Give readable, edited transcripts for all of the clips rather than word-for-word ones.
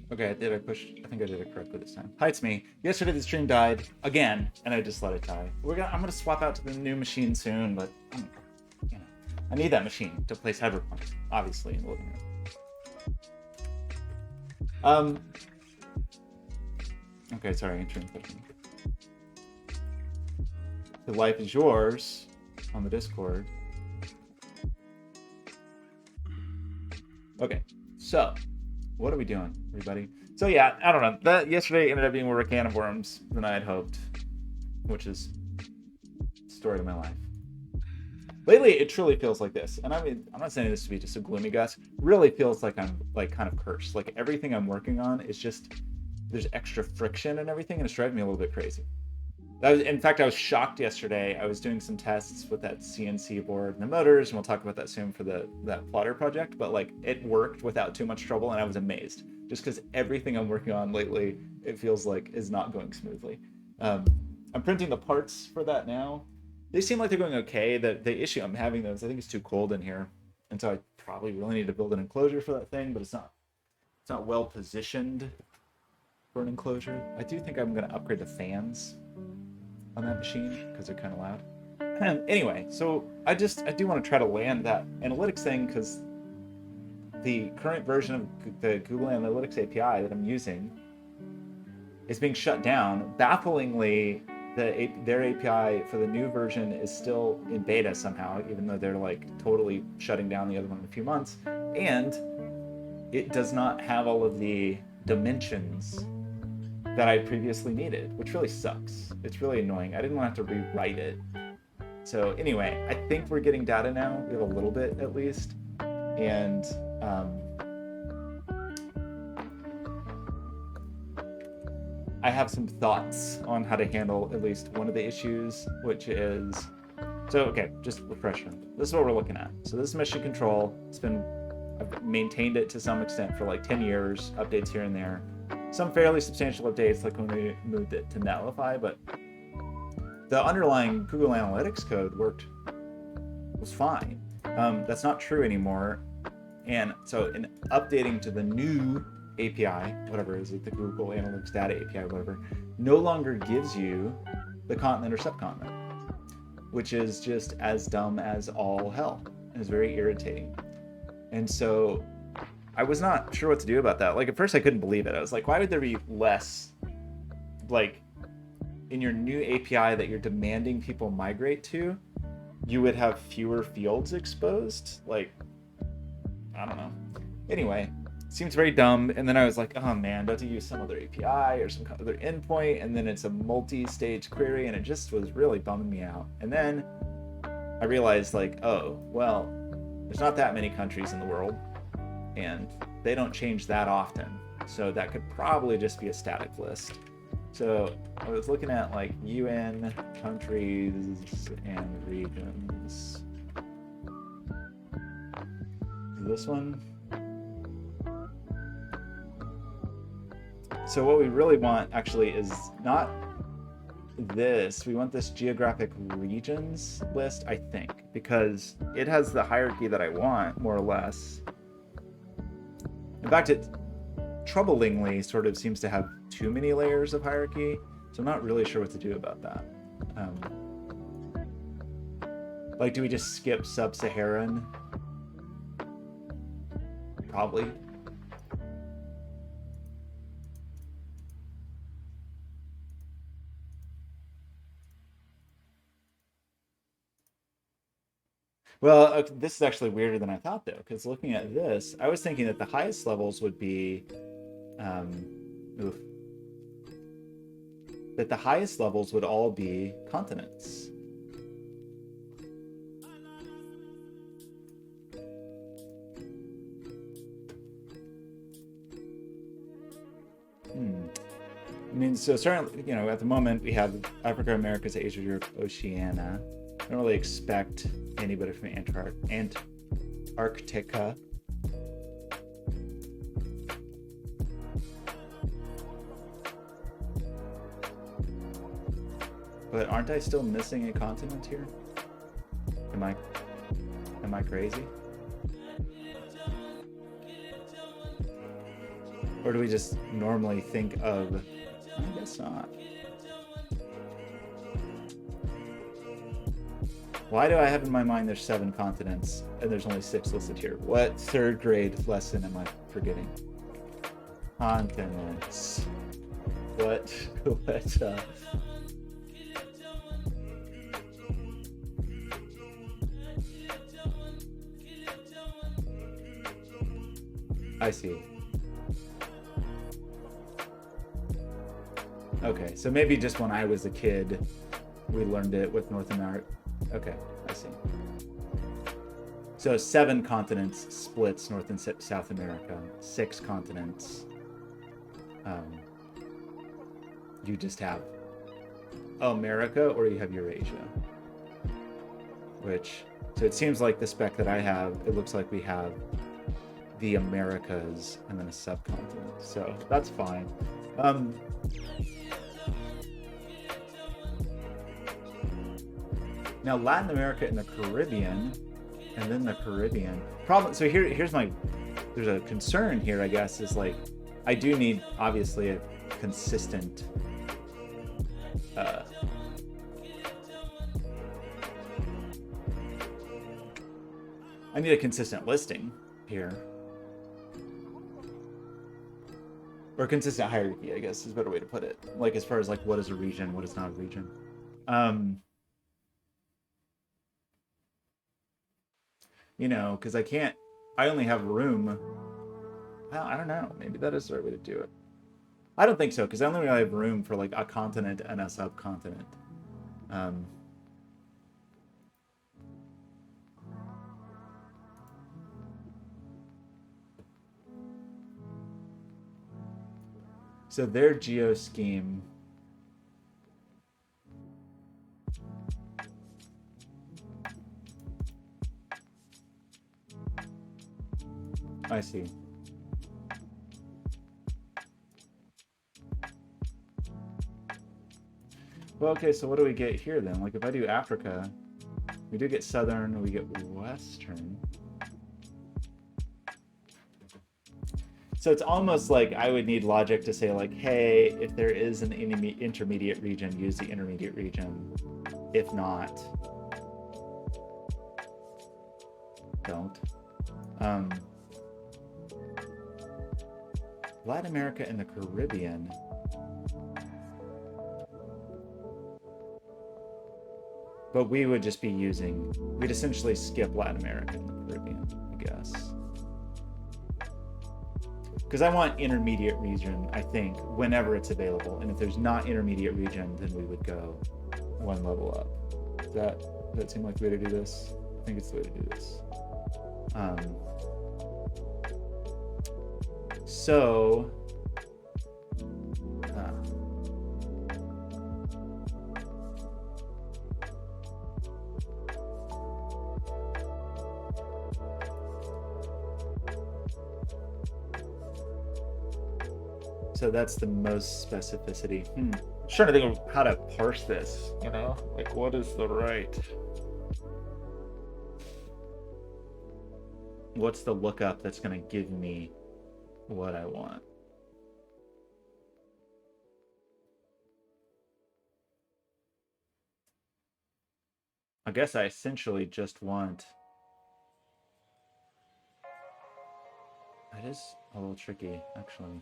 Okay, I think I did it correctly this time. Hi, it's me. Yesterday the stream died again, and I just let it die. I'm gonna swap out to the new machine soon, but you know, I need that machine to play Cyberpunk, obviously, in the living room. Okay, sorry, answering question. The life is yours on the Discord. Okay, so what are we doing, everybody? So yeah, I don't know. That yesterday ended up being more a can of worms than I had hoped, which is the story of my life. Lately, it truly feels like this, and I mean, I'm not saying this to be just a gloomy Gus. Really feels like I'm like kind of cursed. Like everything I'm working on is just there's extra friction and everything, and it's driving me a little bit crazy. In fact, I was shocked yesterday. I was doing some tests with that CNC board and the motors, and we'll talk about that soon for that plotter project. But like, it worked without too much trouble, and I was amazed. Just because everything I'm working on lately, it feels like is not going smoothly. I'm printing the parts for that now. They seem like they're going okay. The issue I'm having though is I think it's too cold in here, and so I probably really need to build an enclosure for that thing. But it's not well positioned for an enclosure. I do think I'm going to upgrade the fans on that machine because they're kind of loud. Anyway, so I do want to try to land that analytics thing because the current version of the Google Analytics API that I'm using is being shut down. Bafflingly, their API for the new version is still in beta somehow, even though they're like totally shutting down the other one in a few months. And it does not have all of the dimensions that I previously needed, which really sucks. It's really annoying. I didn't want to have to rewrite it. So anyway, I think we're getting data now. We have a little bit at least. And I have some thoughts on how to handle at least one of the issues, which is, so okay, just refresher. This is what we're looking at. So this is mission control. I've maintained it to some extent for like 10 years, updates here and there. Some fairly substantial updates like when we moved it to Netlify, but the underlying Google Analytics code was fine. That's not true anymore. And so in updating to the new API, whatever it is, like the Google Analytics Data API, whatever, no longer gives you the continent or subcontinent, which is just as dumb as all hell. And it's very irritating. And so I was not sure what to do about that. Like, at first I couldn't believe it. I was like, why would there be less, like, in your new API that you're demanding people migrate to, you would have fewer fields exposed? Like, I don't know. Anyway, seems very dumb. And then I was like, oh man, don't you use some other API or some other endpoint? And then it's a multi-stage query, and it just was really bumming me out. And then I realized, like, oh, well, there's not that many countries in the world, and they don't change that often. So that could probably just be a static list. So I was looking at like UN countries and regions. This one. So what we really want actually is not this. We want this geographic regions list, I think, because it has the hierarchy that I want, more or less. In fact, it troublingly sort of seems to have too many layers of hierarchy, so I'm not really sure what to do about that. Like, do we just skip sub-Saharan? Probably. Well, this is actually weirder than I thought, though, because looking at this, I was thinking that the highest levels would be, that the highest levels would all be continents. I mean, so certainly, you know, at the moment we have Africa, Americas, Asia, Europe, Oceania. I don't really expect anybody from Antarctica. But aren't I still missing a continent here? Am I crazy? Or do we just normally think of... I guess not. Why do I have in my mind there's 7 continents and there's only 6 listed here? What 3rd grade lesson am I forgetting? Continents. What I see. Okay, so maybe just when I was a kid, we learned it with North America. Okay, I see. So 7 continents splits North and South America. 6 continents. You just have America or you have Eurasia. So it seems like the spec that I have, it looks like we have the Americas and then a subcontinent. So that's fine. Now Latin America and the Caribbean, and then the Caribbean. So there's a concern here, I guess, is like, I do need, obviously, a consistent I need a consistent listing here. Or a consistent hierarchy, I guess, is a better way to put it. Like, as far as, like, what is a region, what is not a region. You know, because I only have room. Well, I don't know. Maybe that is the right way to do it. I don't think so, because I only have room for, like, a continent and a subcontinent. So their geo scheme... I see. Well, okay, so what do we get here then? Like, if I do Africa, we do get southern, we get western. So it's almost like I would need logic to say, like, hey, if there is an intermediate region, use the intermediate region. If not, don't. Latin America and the Caribbean. But we would just be we'd essentially skip Latin America and the Caribbean, I guess. Because I want intermediate region, I think, whenever it's available. And if there's not intermediate region, then we would go 1 level up. Does that seem like the way to do this? I think it's the way to do this. So... So that's the most specificity. I'm trying to think of how to parse this, you know? Like, what is the right? What's the lookup that's going to give me what I want? I guess I essentially just want... That is a little tricky, actually.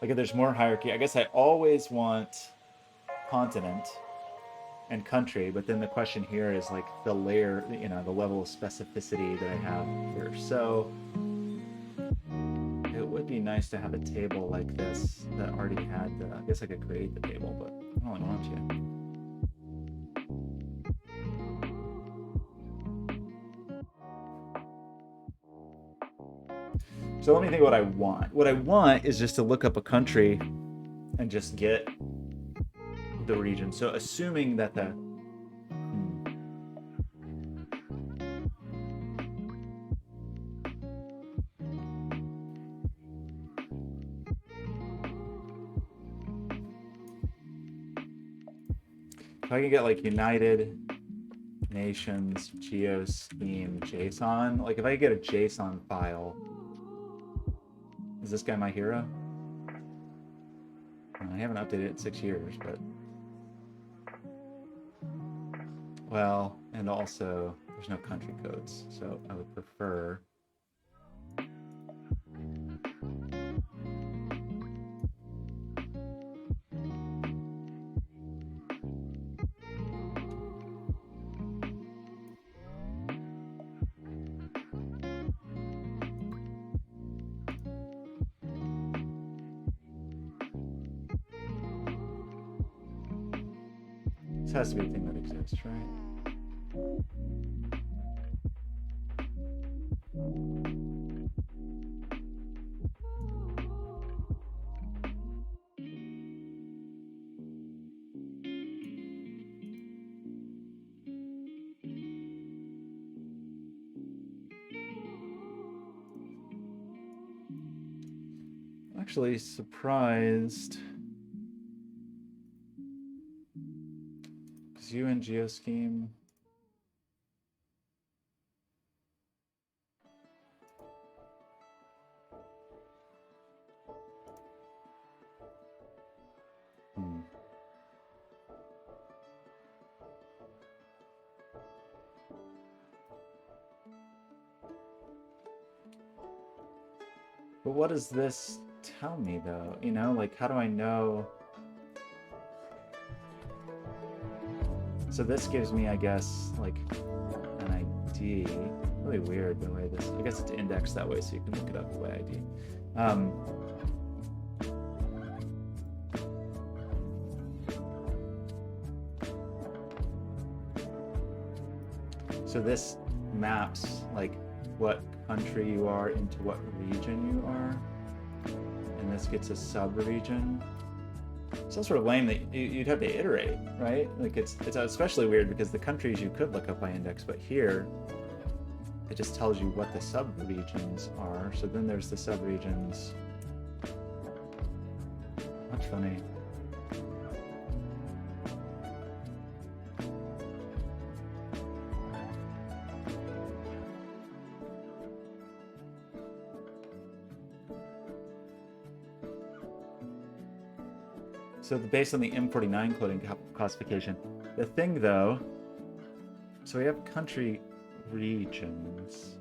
Like, if there's more hierarchy, I guess I always want continent and country, but then the question here is, like, the layer, you know, the level of specificity that I have here. So it would be nice to have a table like this that already had the... I guess I could create the table, but I don't really want to. So let me think what I want. What I want is just to look up a country and just get the region. So assuming that the... If I can get, like, United nations, geoscheme, JSON. Like if I get a JSON file, is this guy my hero? I haven't updated it in 6 years, but well, and also there's no country codes, so I would prefer this has to be a thing that exists, right? I'm actually surprised. Because UN Geoscheme. But what does this tell me though? You know, like how do I know? So this gives me, I guess, like an ID. Really weird the way this, I guess it's indexed that way so you can look it up by ID. So this maps like what country you are into what region you are, and this gets a sub-region. So sort of lame that you'd have to iterate, right? Like it's especially weird because the countries you could look up by index, but here it just tells you what the sub-regions are. So then there's the sub-regions. That's funny. So based on the M49 coding classification, the thing though, so we have country regions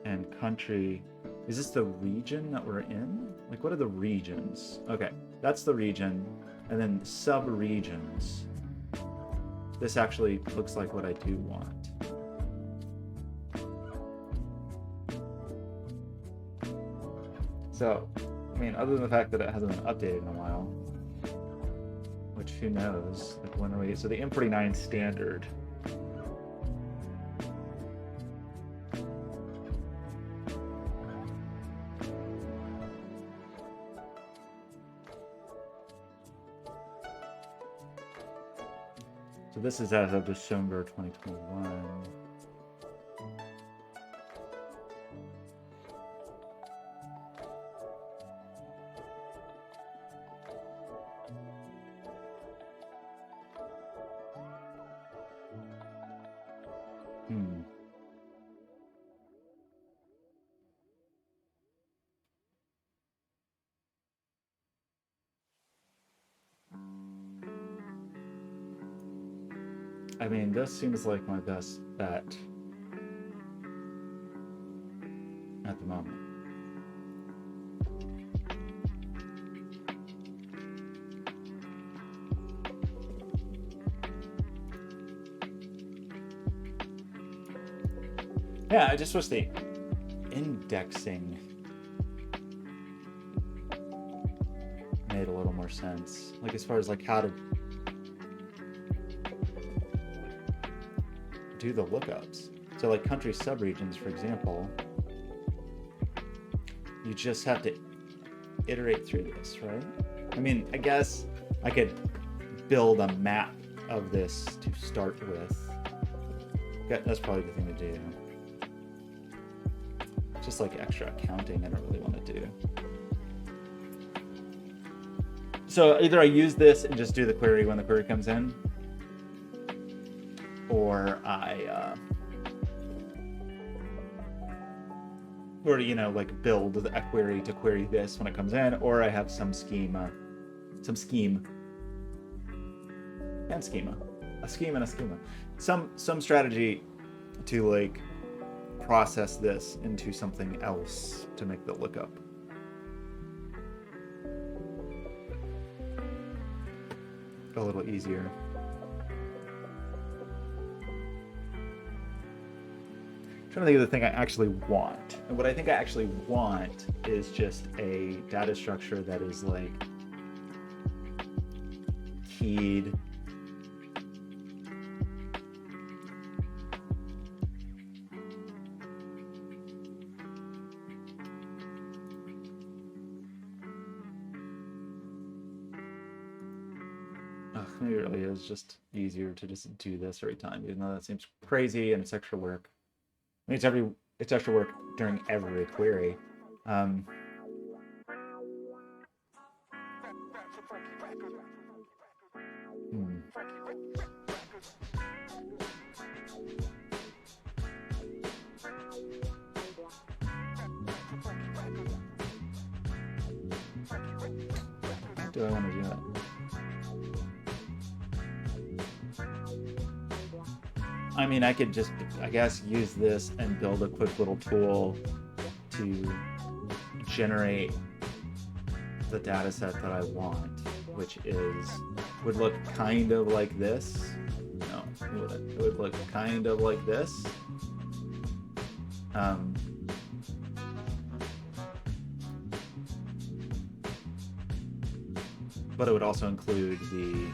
and country, is this the region that we're in? Like what are the regions? Okay, that's the region, and then sub-regions. This actually looks like what I do want. So, I mean, other than the fact that it hasn't been updated in a while, which who knows, like when are we, so the M49 standard. So this is as of December 2021. I mean, this seems like my best bet at the moment. Yeah, I just wish the indexing made a little more sense. Like as far as like how to do the lookups. So like country subregions, for example, you just have to iterate through this, right? I mean, I guess I could build a map of this to start with. That's probably the thing to do. Just like extra accounting I don't really want to do. So either I use this and just do the query when the query comes in, or or like build a query to query this when it comes in, or I have some scheme and schema, a scheme and a schema, some strategy to like process this into something else to make the lookup. A little easier. I'm trying to think of the thing I actually want. And what I think I actually want is just a data structure that is like keyed maybe it really is just easier to just do this every time, even though that seems crazy and it's extra work. I mean, it's extra work during every query. Do I want to do that? I mean, I could just, I guess, use this and build a quick little tool to generate the data set that I want, which would look kind of like this. No, it wouldn't. It would look kind of like this. But it would also include the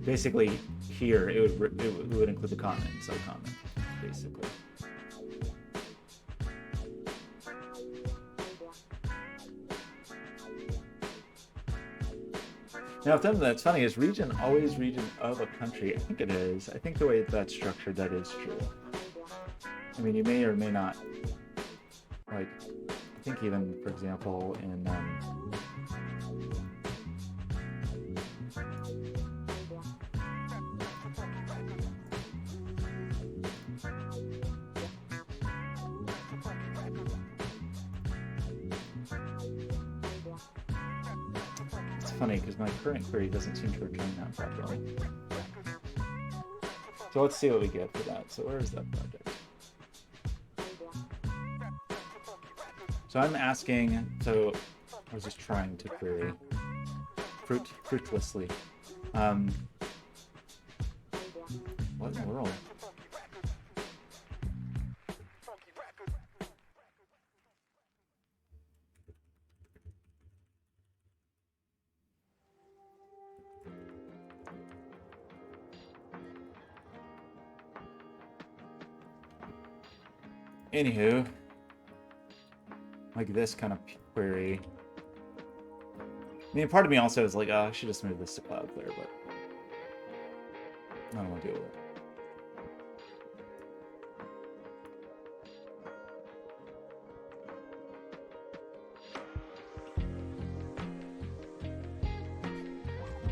basically here it would include the comment and subcomment, basically. Now, something that's funny is region always region of a country. I think it is. I think the way that's structured, that is true. I mean, you may or may not, like, I think even, for example, in funny because my current query doesn't seem to return that properly. So let's see what we get for that. So where is that project? So I'm asking, so I was just trying to query fruitlessly. What in the world? Anywho, like this kind of query. I mean, part of me also is like, oh, I should just move this to Cloudflare, but I don't want to deal with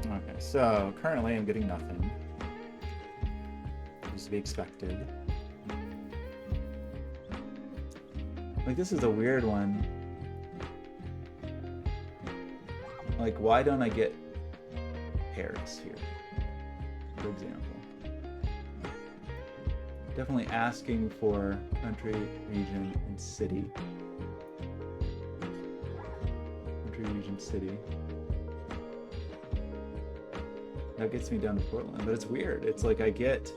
it. Okay, so currently I'm getting nothing. Is to be expected. Like, this is a weird one. Like, why don't I get Paris here, for example? Definitely asking for country, region, and city. Country, region, city. That gets me down to Portland, but it's weird. It's like I get...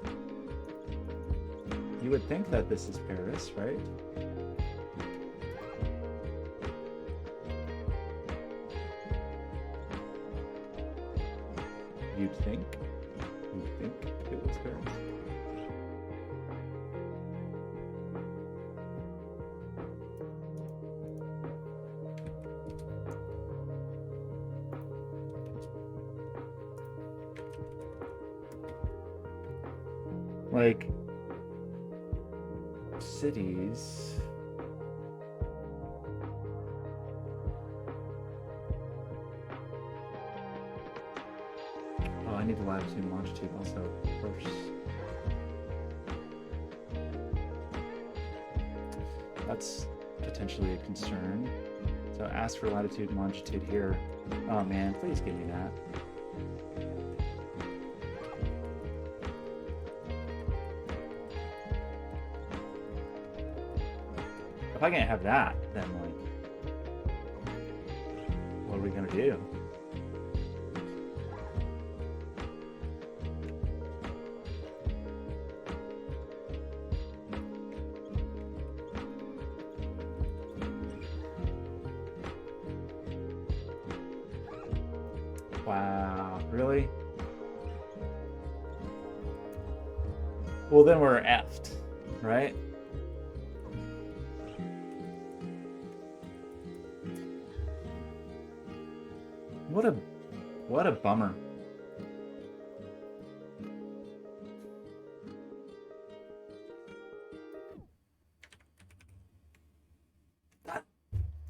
You would think that this is Paris, right? You'd think it was Paris. Like, cities. I need the latitude and longitude also first. That's potentially a concern. So ask for latitude and longitude here. Oh man, please give me that. If I can't have that, then like, what are we gonna do? Wow, really? Well, then we're effed, right? What a bummer.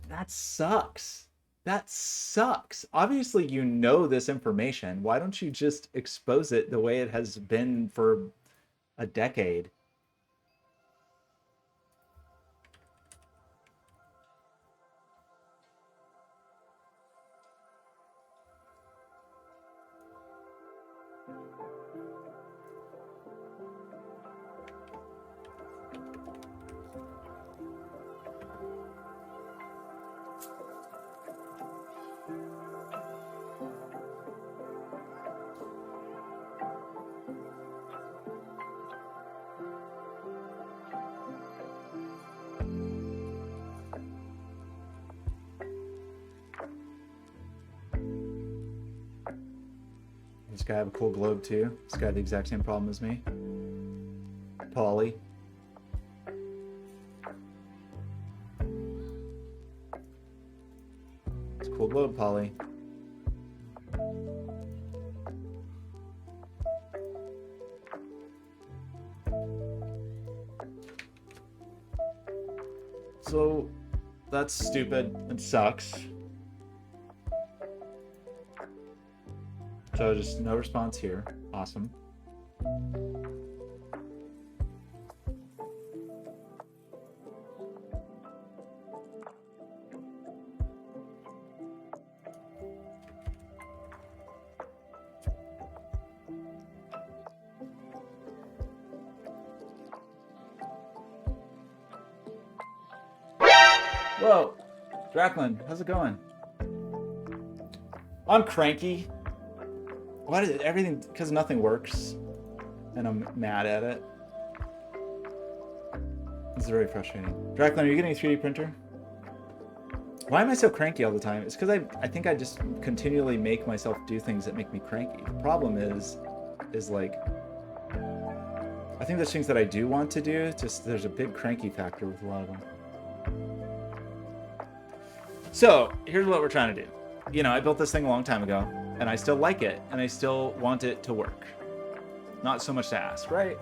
That sucks. That sucks. Obviously, you know this information. Why don't you just expose it the way it has been for a decade? This guy have a cool globe too. This guy had the exact same problem as me. Paulie. It's a cool globe, Paulie. So that's stupid. It sucks. So just no response here. Awesome. Whoa, Dracklin, how's it going? I'm cranky. Why did everything? Because nothing works, and I'm mad at it. This is very frustrating. Dracklin, are you getting a 3D printer? Why am I so cranky all the time? It's because I think I just continually make myself do things that make me cranky. The problem is like, I think there's things that I do want to do, just there's a big cranky factor with a lot of them. So here's what we're trying to do. You know, I built this thing a long time ago, and I still like it, and I still want it to work. Not so much to ask, right?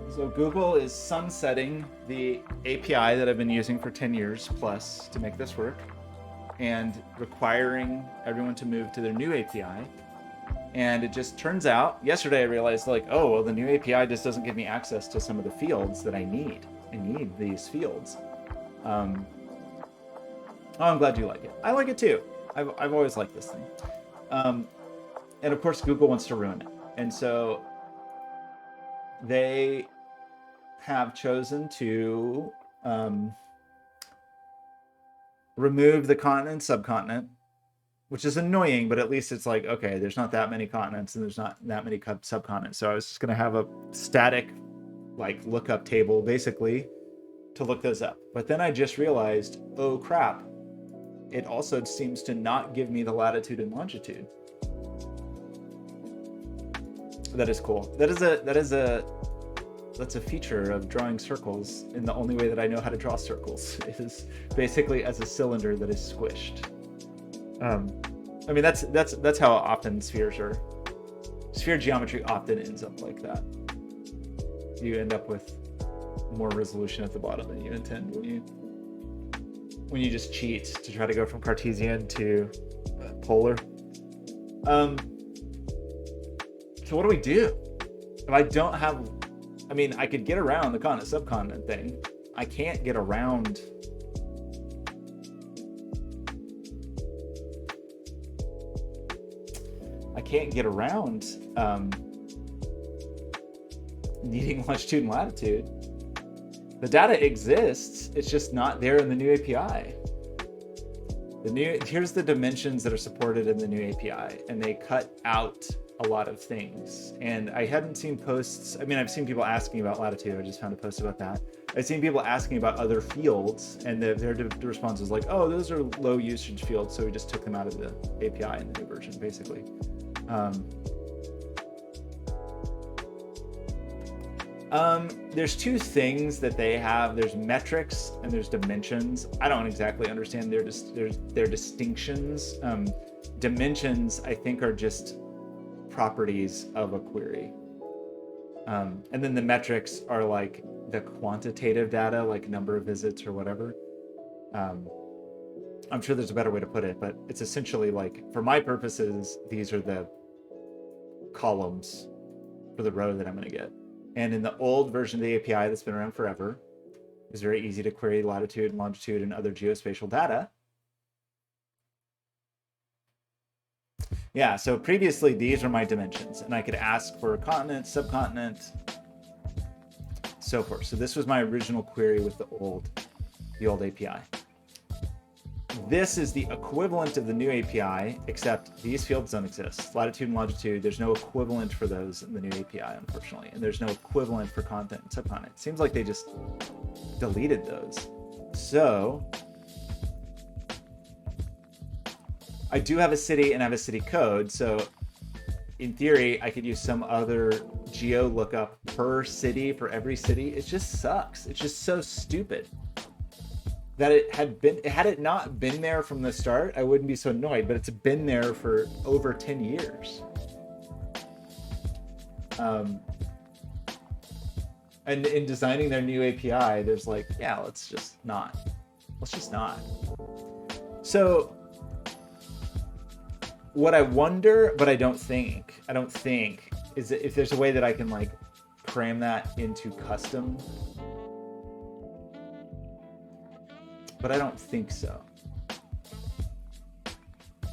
So Google is sunsetting the API that I've been using for 10 years plus to make this work, and requiring everyone to move to their new API. And it just turns out, yesterday I realized like, oh, well, the new API just doesn't give me access to some of the fields that I need. I need these fields. Oh, I'm glad you like it. I like it too. I've always liked this thing. And of course, Google wants to ruin it. And so they have chosen to remove the continent, subcontinent, which is annoying, but at least it's like, okay, there's not that many continents and there's not that many subcontinents. So I was just going to have a static like lookup table basically to look those up. But then I just realized, oh crap, it also seems to not give me the latitude and longitude. That is cool. That's a feature of drawing circles in the only way that I know how to draw circles is basically as a cylinder that is squished. I mean, that's how often spheres are. Sphere geometry often ends up like that. You end up with more resolution at the bottom than you intend when you just cheat to try to go from Cartesian to polar. So what do we do? If I don't have, I mean, I could get around the continent subcontinent thing. I can't get around. I can't get around needing longitude and latitude. The data exists. It's just not there in the new API. Here's the dimensions that are supported in the new API, and they cut out a lot of things. And I hadn't seen posts. I mean, I've seen people asking about latitude. I just found a post about that. I've seen people asking about other fields, and their response is like, "Oh, those are low usage fields, so we just took them out of the API in the new version, basically." There's two things that they have. There's metrics and there's dimensions. I don't exactly understand their distinctions. Dimensions, I think, are just properties of a query. And then the metrics are like the quantitative data, like number of visits or whatever. I'm sure there's a better way to put it, but it's essentially like, for my purposes, these are the columns for the row that I'm going to get. And in the old version of the API that's been around forever, it's very easy to query latitude and longitude and other geospatial data. Yeah, so previously these are my dimensions, and I could ask for a continent, subcontinent, so forth. So this was my original query with the old API. This is the equivalent of the new API, except these fields don't exist. Latitude and longitude, there's no equivalent for those in the new API, unfortunately. And there's no equivalent for continent and subcontinent. It seems like they just deleted those. So I do have a city and I have a city code. So in theory, I could use some other geo lookup per city for every city. It just sucks. It's just so stupid. That had it not been there from the start, I wouldn't be so annoyed, but it's been there for over 10 years. And in designing their new API, there's like, yeah, let's just not. So what I wonder, but I don't think, is that if there's a way that I can like cram that into custom. But I don't think so.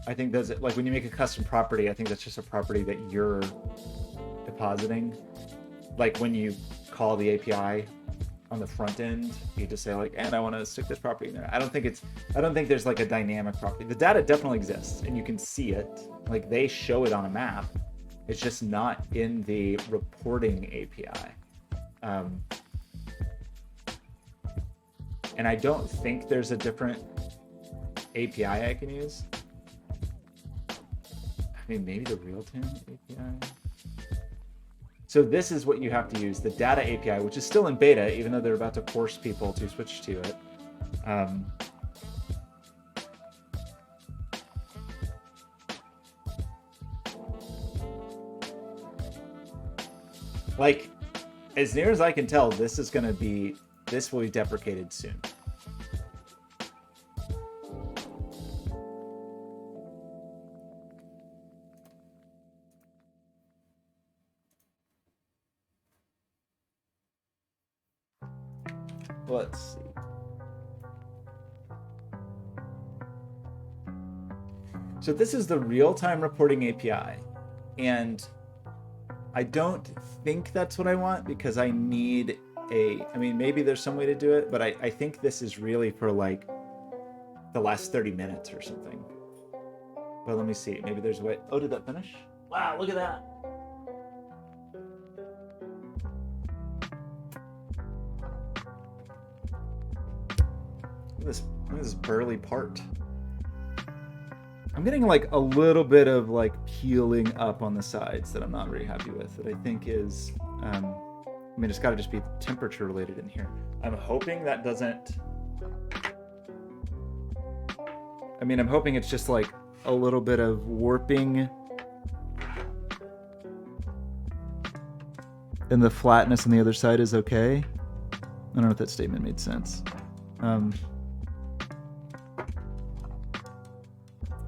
I think that's it. Like when you make a custom property, I think that's just a property that you're depositing. Like when you call the API on the front end, you just say like, and I want to stick this property in there. I don't think there's like a dynamic property. The data definitely exists and you can see it. Like they show it on a map. It's just not in the reporting API. And I don't think there's a different API I can use. I mean, maybe the real-time API. So this is what you have to use, the data API, which is still in beta, even though they're about to force people to switch to it. Like, as near as I can tell, this will be deprecated soon. Let's see. So this is the real-time reporting API, and I don't think that's what I want because I need I mean, maybe there's some way to do it, but I think this is really for like the last 30 minutes or something. Well, let me see. Maybe there's a way. Oh, did that finish? Wow, look at that. Look at this burly part. I'm getting like a little bit of like peeling up on the sides that I'm not very happy with, that I think is, I mean, it's got to just be temperature related in here. I'm hoping that doesn't, I mean, I'm hoping it's just like a little bit of warping and the flatness on the other side is okay. I don't know if that statement made sense.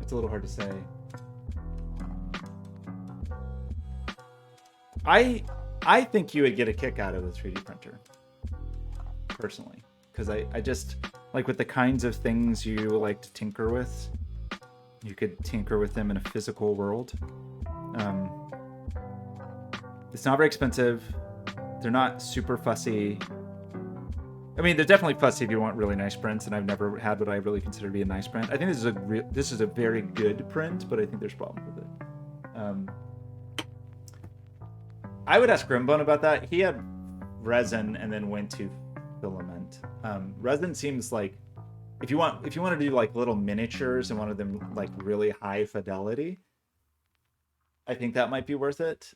It's a little hard to say. I think you would get a kick out of a 3D printer, personally, because I just like with the kinds of things you like to tinker with. You could tinker with them in a physical world. It's not very expensive. They're not super fussy. I mean, they're definitely fussy if you want really nice prints, and I've never had what I really consider to be a nice print. I think this is a very good print, but I think there's problems with it. I would ask Grimbone about that. He had resin and then went to filament. Resin seems like if you want to do like little miniatures and one of them like really high fidelity, I think that might be worth it.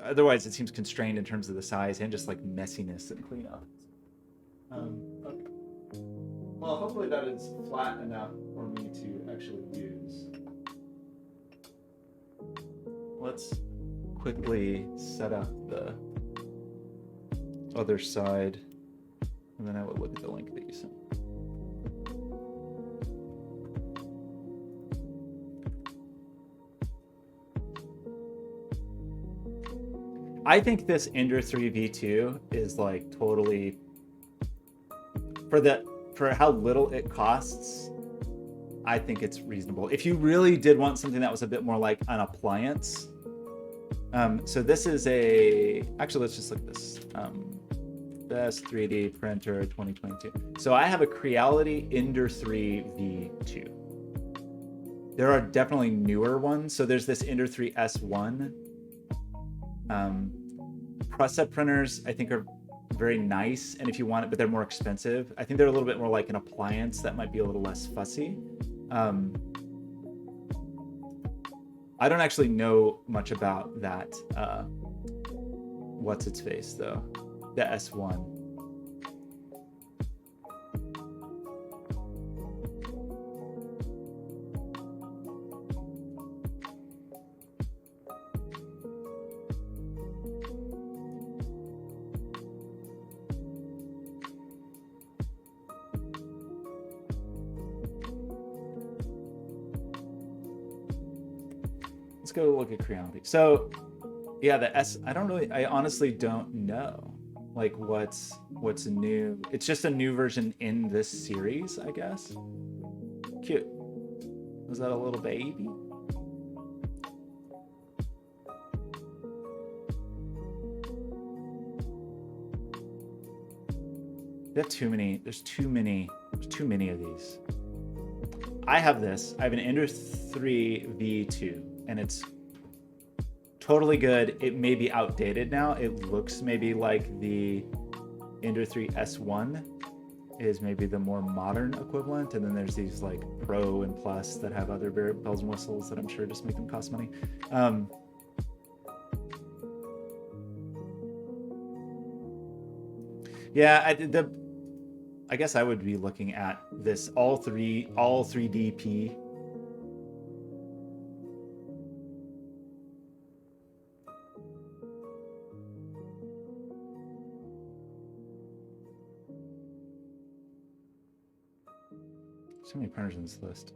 Otherwise it seems constrained in terms of the size and just like messiness and cleanup. Okay. Well, hopefully that is flat enough for me to actually use. Let's quickly set up the other side, and then I will look at the link that you sent. I think this Ender 3 V2 is like totally for how little it costs. I think it's reasonable. If you really did want something that was a bit more like an appliance, so this is actually let's just look at this. Best 3D printer 2022. So I have a Creality Ender 3 V2. There are definitely newer ones. So there's this Ender 3 S1. Press-up printers, I think, are very nice, and if you want it, but they're more expensive. I think they're a little bit more like an appliance that might be a little less fussy. I don't actually know much about that. What's its face though? The S1. Let's go look at Creality. So yeah, I honestly don't know like what's new. It's just a new version in this series, I guess. Cute. Was that a little baby? There's too many of these. I have this. I have an Ender 3 V2. And it's totally good. It may be outdated now. It looks maybe like the Ender 3 S1 is maybe the more modern equivalent. And then there's these like Pro and Plus that have other bells and whistles that I'm sure just make them cost money. Yeah, I guess I would be looking at this all 3DP. So many printers on this list.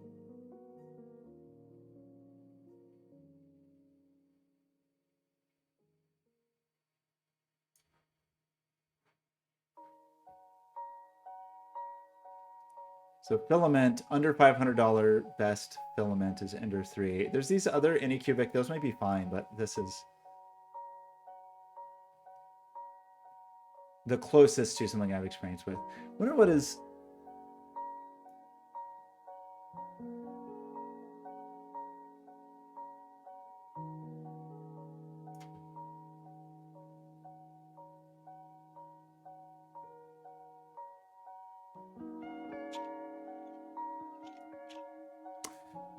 So filament, under $500 best filament is Ender 3. There's these other Anycubic, those might be fine, but this is the closest to something I've experienced with. I wonder what is...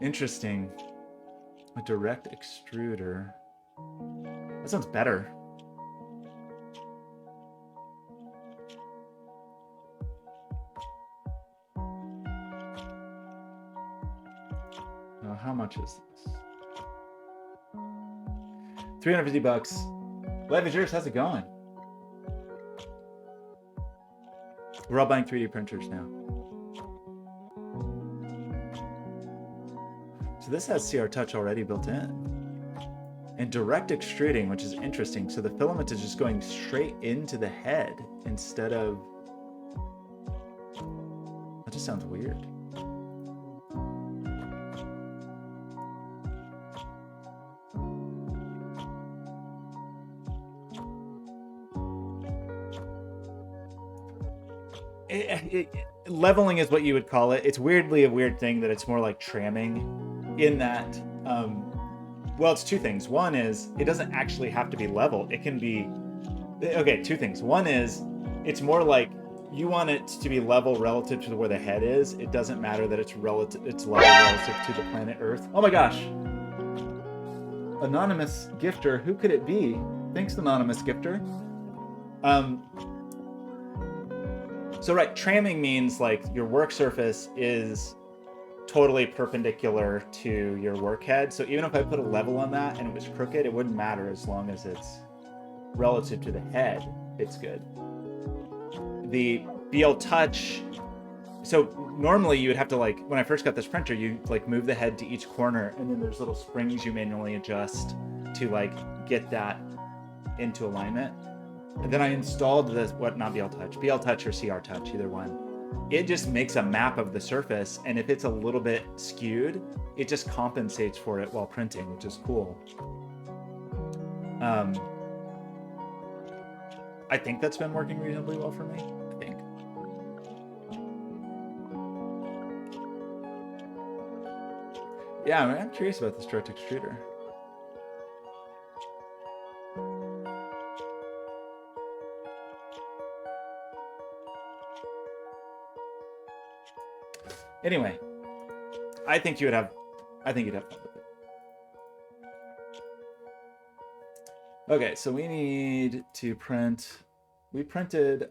Interesting. A direct extruder. That sounds better. How much is this? $350. Life is yours. How's it going? We're all buying 3D printers now. So this has CR Touch already built in. and direct extruding, which is interesting. So the filament is just going straight into the head instead of... That just sounds weird. Leveling is what you would call it. It's weirdly a weird thing that it's more like tramming in that, well, it's two things. One is it doesn't actually have to be level. It can be, okay, two things. One is it's more like you want it to be level relative to where the head is. It doesn't matter that it's level relative to the planet Earth. Oh my gosh. Anonymous gifter, who could it be? Thanks, anonymous gifter. So right, tramming means like your work surface is totally perpendicular to your work head. So even if I put a level on that and it was crooked, it wouldn't matter as long as it's relative to the head, it's good. The BL Touch, so normally you would have to, like, when I first got this printer, you like move the head to each corner and then there's little springs you manually adjust to like get that into alignment. And then I installed this, not BL Touch, BL Touch or CR Touch, either one. It just makes a map of the surface, and if it's a little bit skewed, it just compensates for it while printing, which is cool. I think that's been working reasonably well for me, I think. Yeah, I'm curious about this direct extruder. Anyway, I think you'd have fun with it. Okay, so we need to print. We printed.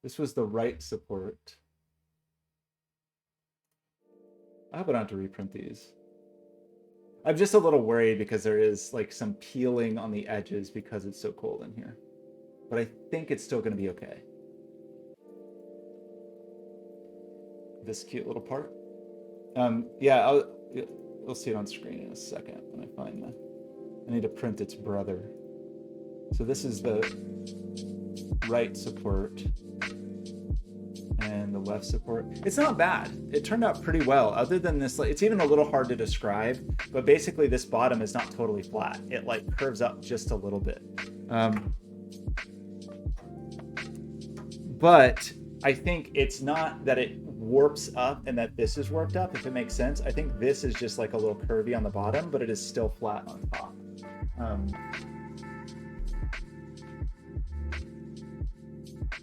This was the right support. I hope I don't have to reprint these. I'm just a little worried because there is like some peeling on the edges because it's so cold in here, but I think it's still going to be okay. This cute little part. Yeah, we'll see it on screen in a second when I find the... I need to print its brother. So this is the right support and the left support. It's not bad. It turned out pretty well, other than this, like, it's even a little hard to describe, but basically this bottom is not totally flat. It like curves up just a little bit. But I think it's not that it warps up and that this is warped up, if it makes sense. I think this is just like a little curvy on the bottom, but it is still flat on top.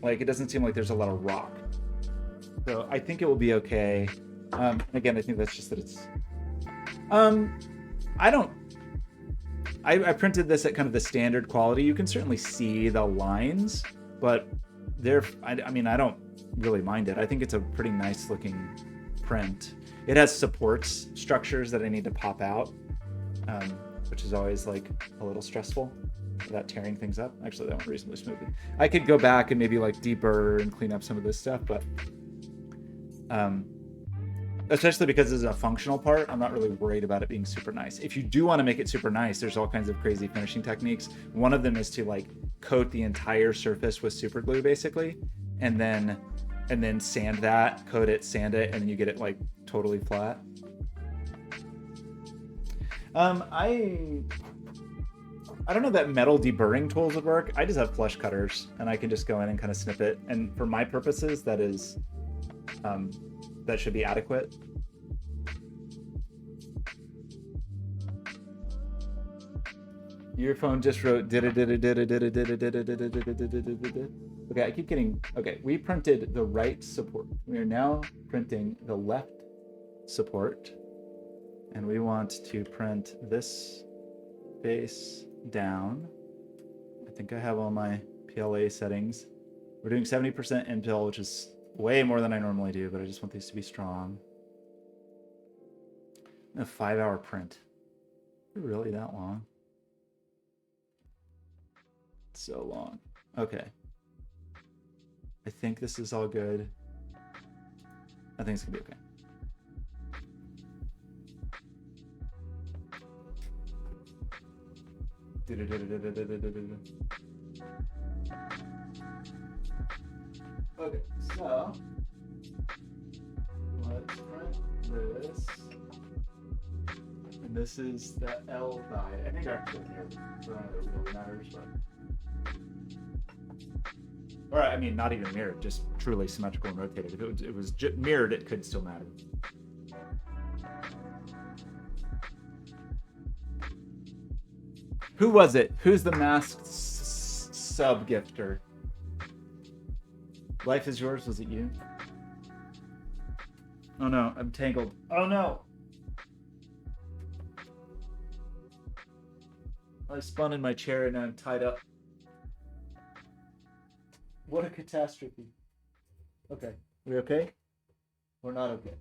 Like, it doesn't seem like there's a lot of rock. So I think it will be okay. Again, I think that's just that it's... I printed this at kind of the standard quality. You can certainly see the lines, but I mean, I don't really mind it. I think it's a pretty nice looking print. It has supports structures that I need to pop out, which is always like a little stressful without tearing things up. Actually, that went reasonably smoothly. I could go back and maybe like deburr and clean up some of this stuff, but especially because this is a functional part, I'm not really worried about it being super nice. If you do want to make it super nice, there's all kinds of crazy finishing techniques. One of them is to like coat the entire surface with super glue, basically, and then sand that, coat it, sand it, and then you get it like totally flat. I don't know that metal deburring tools would work. I just have flush cutters, and I can just go in and kind of snip it. And for my purposes, that is, that should be adequate. Your phone just wrote did it. Okay, I keep getting, okay, we printed the right support. We are now printing the left support, and we want to print this face down. I think I have all my PLA settings. We're doing 70% infill, which is way more than I normally do, but I just want these to be strong. A 5-hour print. Really that long? So long. Okay. I think this is all good. I think it's gonna be okay. Okay, so let's print this. And this is the L die. I think actually here, so none of it really matters, but. Or, I mean, not even mirrored, just truly symmetrical and rotated. If it was mirrored, it could still matter. Who was it? Who's the masked sub-gifter? Life is yours, was it you? Oh no, I'm tangled. Oh no! I spun in my chair and now I'm tied up. What a catastrophe. Okay. We okay? We're not okay.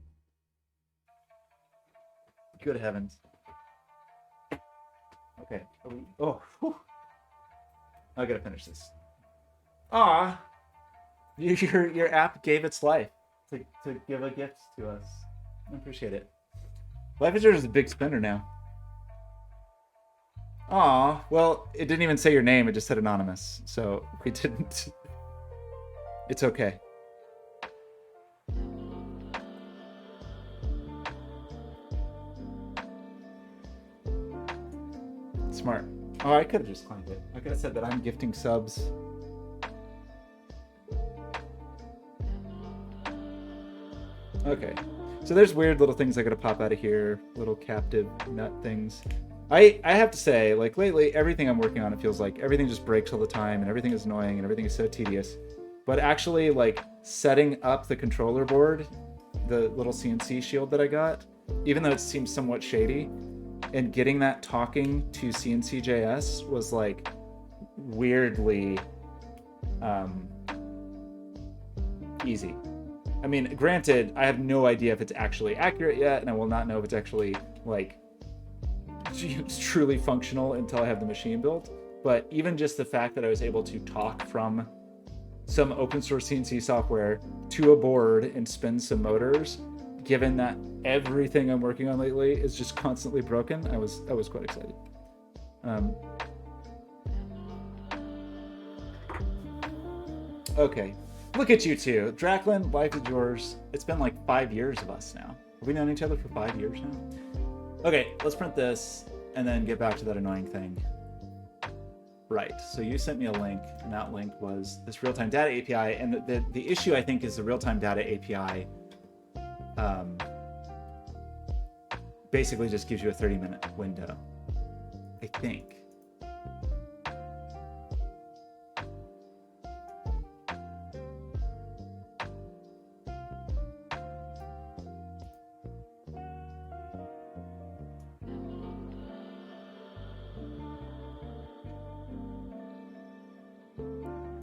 Good heavens. Okay. Oh. Whew. I gotta finish this. Ah, your app gave its life to give a gift to us. I appreciate it. Life is yours is a big spender now. Aw, well, it didn't even say your name. It just said anonymous. So we didn't. It's okay. Smart. Oh, I could have just claimed it. I could have said that I'm gifting subs. Okay. So there's weird little things that gotta pop out of here. Little captive nut things. I have to say, like, lately, everything I'm working on, it feels like everything just breaks all the time, and everything is annoying, and everything is so tedious. But actually, like, setting up the controller board, the little CNC shield that I got, even though it seems somewhat shady, and getting that talking to CNC.js was, like, weirdly easy. I mean, granted, I have no idea if it's actually accurate yet, and I will not know if it's actually, like, it's truly functional until I have the machine built. But even just the fact that I was able to talk from some open source CNC software to a board and spin some motors, given that everything I'm working on lately is just constantly broken, I was quite excited. Okay, look at you two. Draklin, life is yours. It's been like 5 years of us now. Have we known each other for 5 years now? Okay, let's print this and then get back to that annoying thing. Right, so you sent me a link, and that link was this real-time data API, and the issue, I think, is the real-time data API basically just gives you a 30-minute window, I think.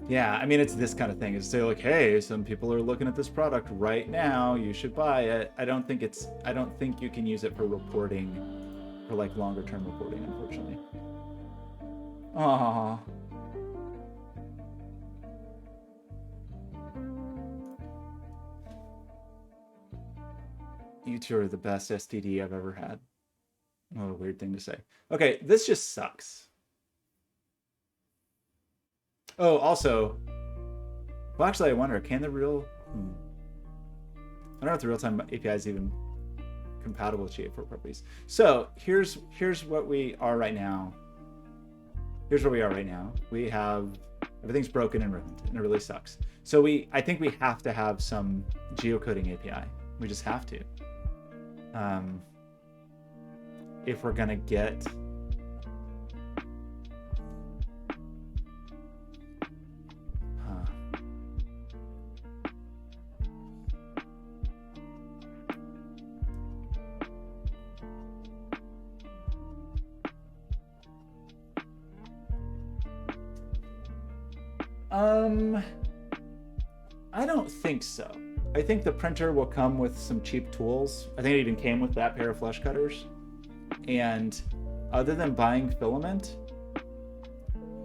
Yeah, I mean, it's this kind of thing. It's say like, hey, some people are looking at this product right now. You should buy it. I don't think you can use it for reporting, for like longer term reporting, unfortunately. Aww. You two are the best STD I've ever had. What a weird thing to say. Okay, this just sucks. Oh, also, well, actually, I wonder, can the real... I don't know if the real-time API is even compatible with GA4 properties. So here's what we are right now. Here's where we are right now. We have... everything's broken and ruined, and it really sucks. So I think we have to have some geocoding API. We just have to. If we're gonna get... I don't think so. I think the printer will come with some cheap tools. I think it even came with that pair of flush cutters. And other than buying filament,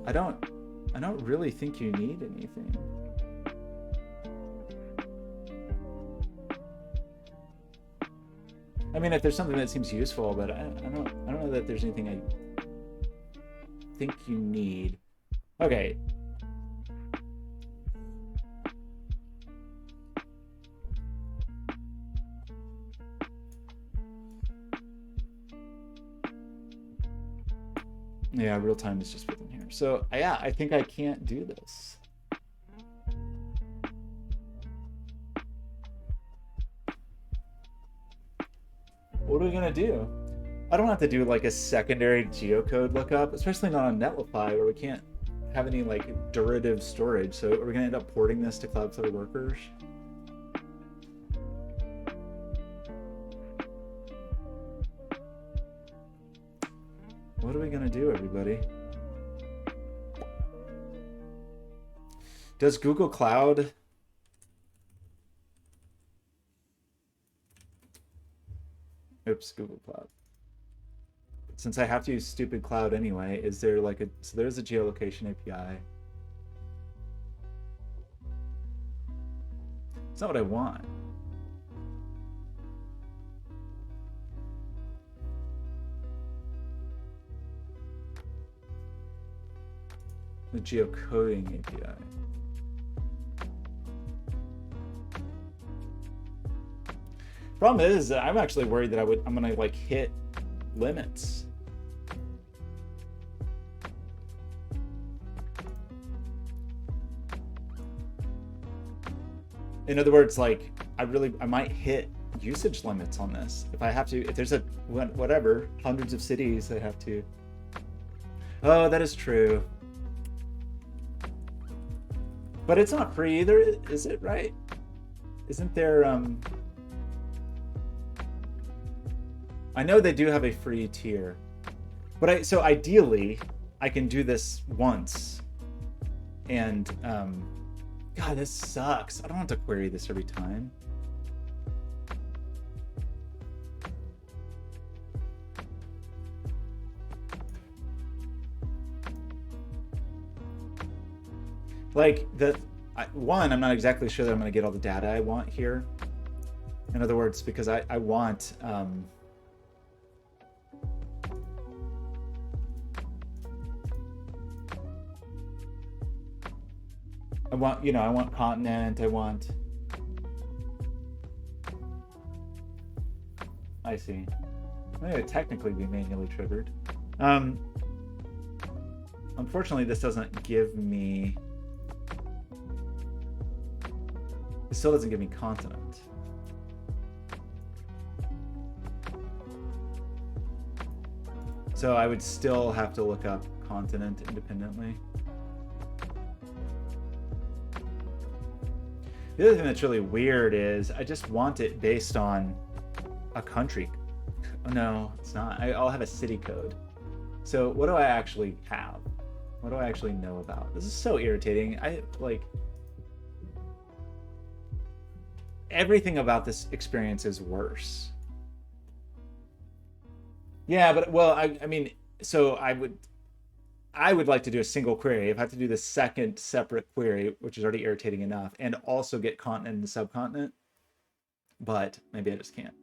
I don't really think you need anything. I mean, if there's something that seems useful, but I don't know that there's anything think you need. Okay. Yeah, real time is just within here. So yeah, I think I can't do this. What are we gonna do? I don't have to do like a secondary geocode lookup, especially not on Netlify where we can't have any like derivative storage. So are we gonna end up porting this to Cloudflare Workers? What are we gonna do, everybody? Does Google Cloud... Oops, Google Cloud. Since I have to use stupid cloud anyway, is there like a... So there's a geolocation API. It's not what I want. The geocoding API. Problem is, I'm actually worried that I'm gonna like hit limits. In other words, like I might hit usage limits on this if I have to. If there's a whatever hundreds of cities I have to. Oh, that is true. But it's not free either, is it? Right? Isn't there I know they do have a free tier, but so ideally I can do this once, and God, this sucks. I don't have to query this every time. Like one, I'm not exactly sure that I'm going to get all the data I want here. In other words, because I want I want continent, I see. Maybe it would technically be manually triggered. Unfortunately, this doesn't give me... It still doesn't give me continent. So I would still have to look up continent independently. The other thing that's really weird is I just want it based on a country. No, it's not. I'll have a city code. So what do I actually have? What do I actually know about? This is so irritating. Everything about this experience is worse. Yeah, but well, I mean, so I would like to do a single query. If I have to do the second separate query, which is already irritating enough, and also get continent and subcontinent, but maybe I just can't.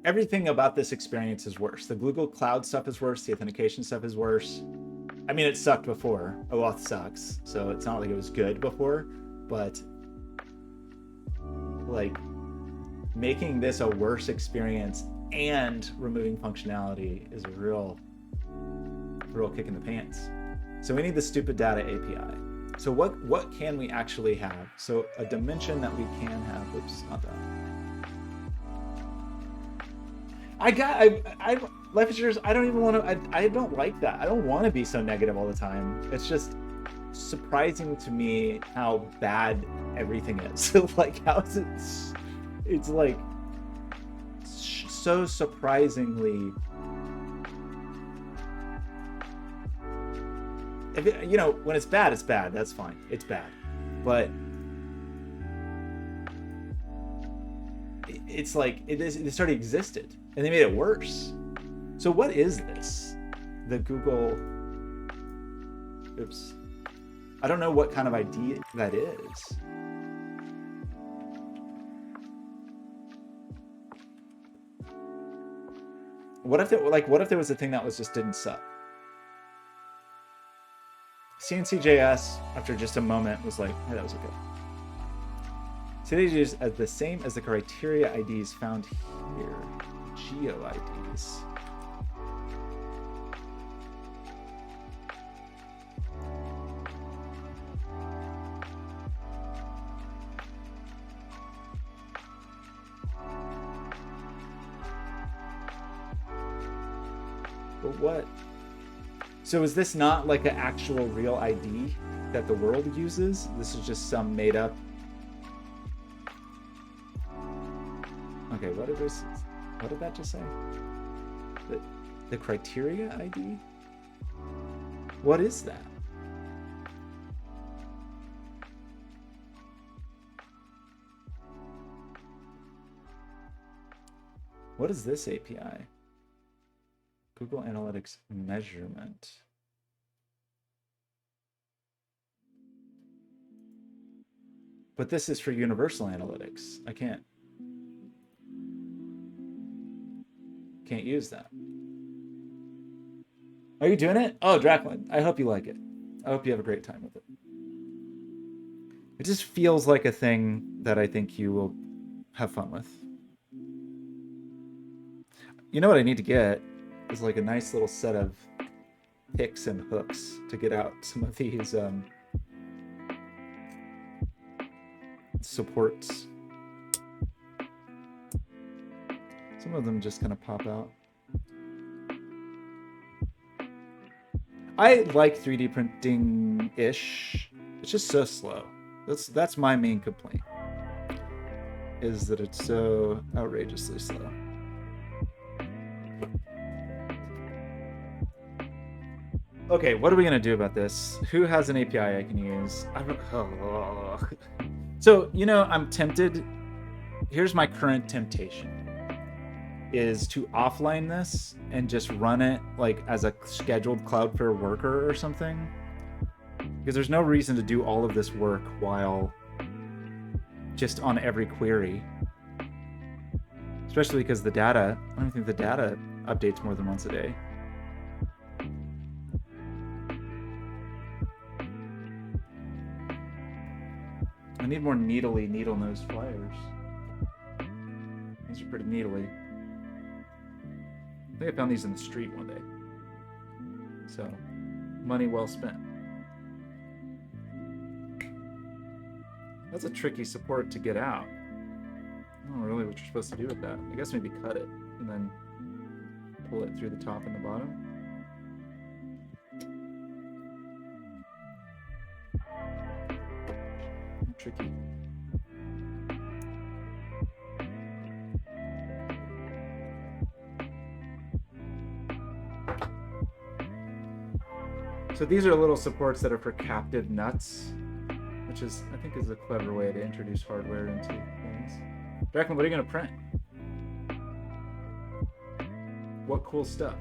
Everything about this experience is worse. The Google Cloud stuff is worse. The authentication stuff is worse. I mean, it sucked before. OAuth sucks, so it's not like it was good before, but like making this a worse experience and removing functionality is a real kick in the pants. So we need the stupid data API. So what can we actually have? So a dimension that we can have. Oops, not that. Life is yours. I don't even want to. I don't like that. I don't want to be so negative all the time. It's just surprising to me how bad everything is. Like how is it? It's like so surprisingly. If it, when it's bad, it's bad. That's fine. It's bad, but it's like this already existed, and they made it worse. So what is this? The Google... Oops. I don't know what kind of ID that is. What if there was a thing that was just didn't suck? CNCJS, after just a moment, was like, hey, that was okay. CNCJS is as the same as the criteria IDs found here. Geo IDs. But what? So is this not like an actual real ID that the world uses? This is just some made up. Okay, what did that just say? The criteria ID? What is that? What is this API? Google Analytics measurement. But this is for Universal Analytics. I can't use that. Are you doing it? Oh, Draklin, I hope you like it. I hope you have a great time with it. It just feels like a thing that I think you will have fun with. You know what I need to get is like a nice little set of picks and hooks to get out some of these supports. Some of them just kind of pop out. I like 3D printing-ish. It's just so slow. That's my main complaint, is that it's so outrageously slow. Okay, what are we gonna do about this? Who has an API I can use? So, you know, I'm tempted. Here's my current temptation, is to offline this and just run it like as a scheduled Cloudflare worker or something. Because there's no reason to do all of this work while just on every query. Especially because the data, I don't think the data updates more than once a day. I need more needle-nosed flyers. These are pretty needly. I think I found these in the street one day. So, money well spent. That's a tricky support to get out. I don't know really what you're supposed to do with that. I guess maybe cut it and then pull it through the top and the bottom. Tricky. So these are little supports that are for captive nuts, which is, I think, is a clever way to introduce hardware into things. Draklin, what are you going to print? What cool stuff?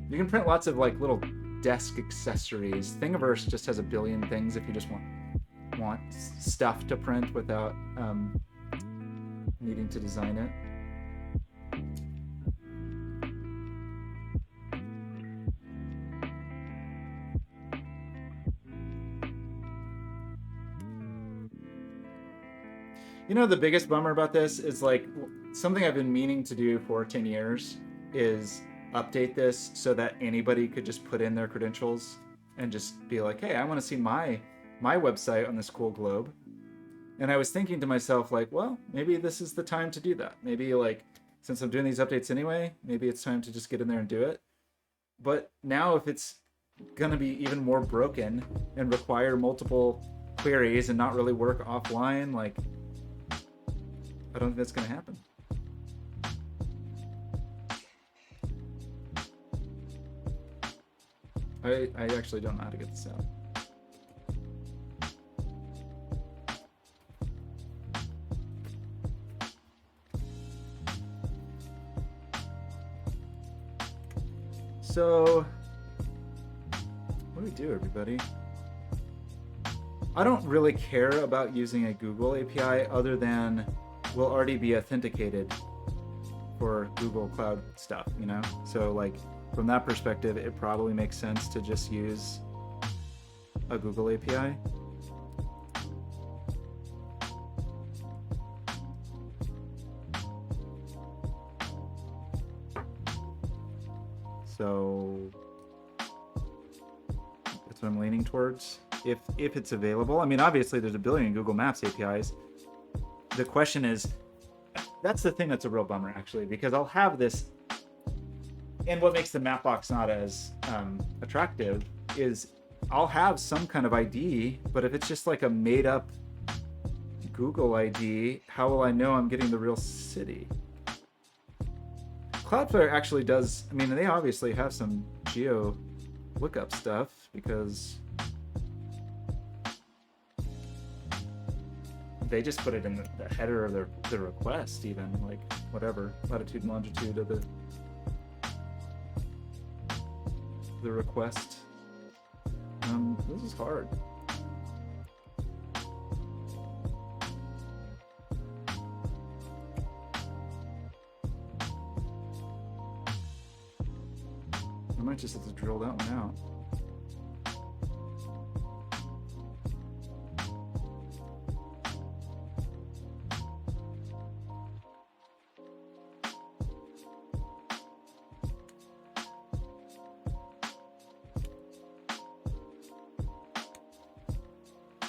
You can print lots of like little desk accessories. Thingiverse just has a billion things if you just want stuff to print without needing to design it. You know, the biggest bummer about this is like something I've been meaning to do for 10 years is update this so that anybody could just put in their credentials and just be like, hey, I want to see my website on this cool globe. And I was thinking to myself, like, well, maybe this is the time to do that. Maybe, like, since I'm doing these updates anyway, maybe it's time to just get in there and do it. But now if it's going to be even more broken and require multiple queries and not really work offline, like, I don't think that's going to happen. I actually don't know how to get this out. So, what do we do, everybody? I don't really care about using a Google API other than we'll already be authenticated for Google Cloud stuff, you know? So, like, from that perspective, it probably makes sense to just use a Google API. So that's what I'm leaning towards. If it's available. I mean, obviously there's a billion Google Maps APIs. The question is, that's the thing that's a real bummer actually, because I'll have this, and what makes the Mapbox not as attractive is I'll have some kind of ID, but if it's just like a made up Google ID, how will I know I'm getting the real city? Cloudflare actually does, I mean, they obviously have some geo lookup stuff because they just put it in the header of their request, even like whatever latitude and longitude of the request. This is hard. I might just have to drill that one out.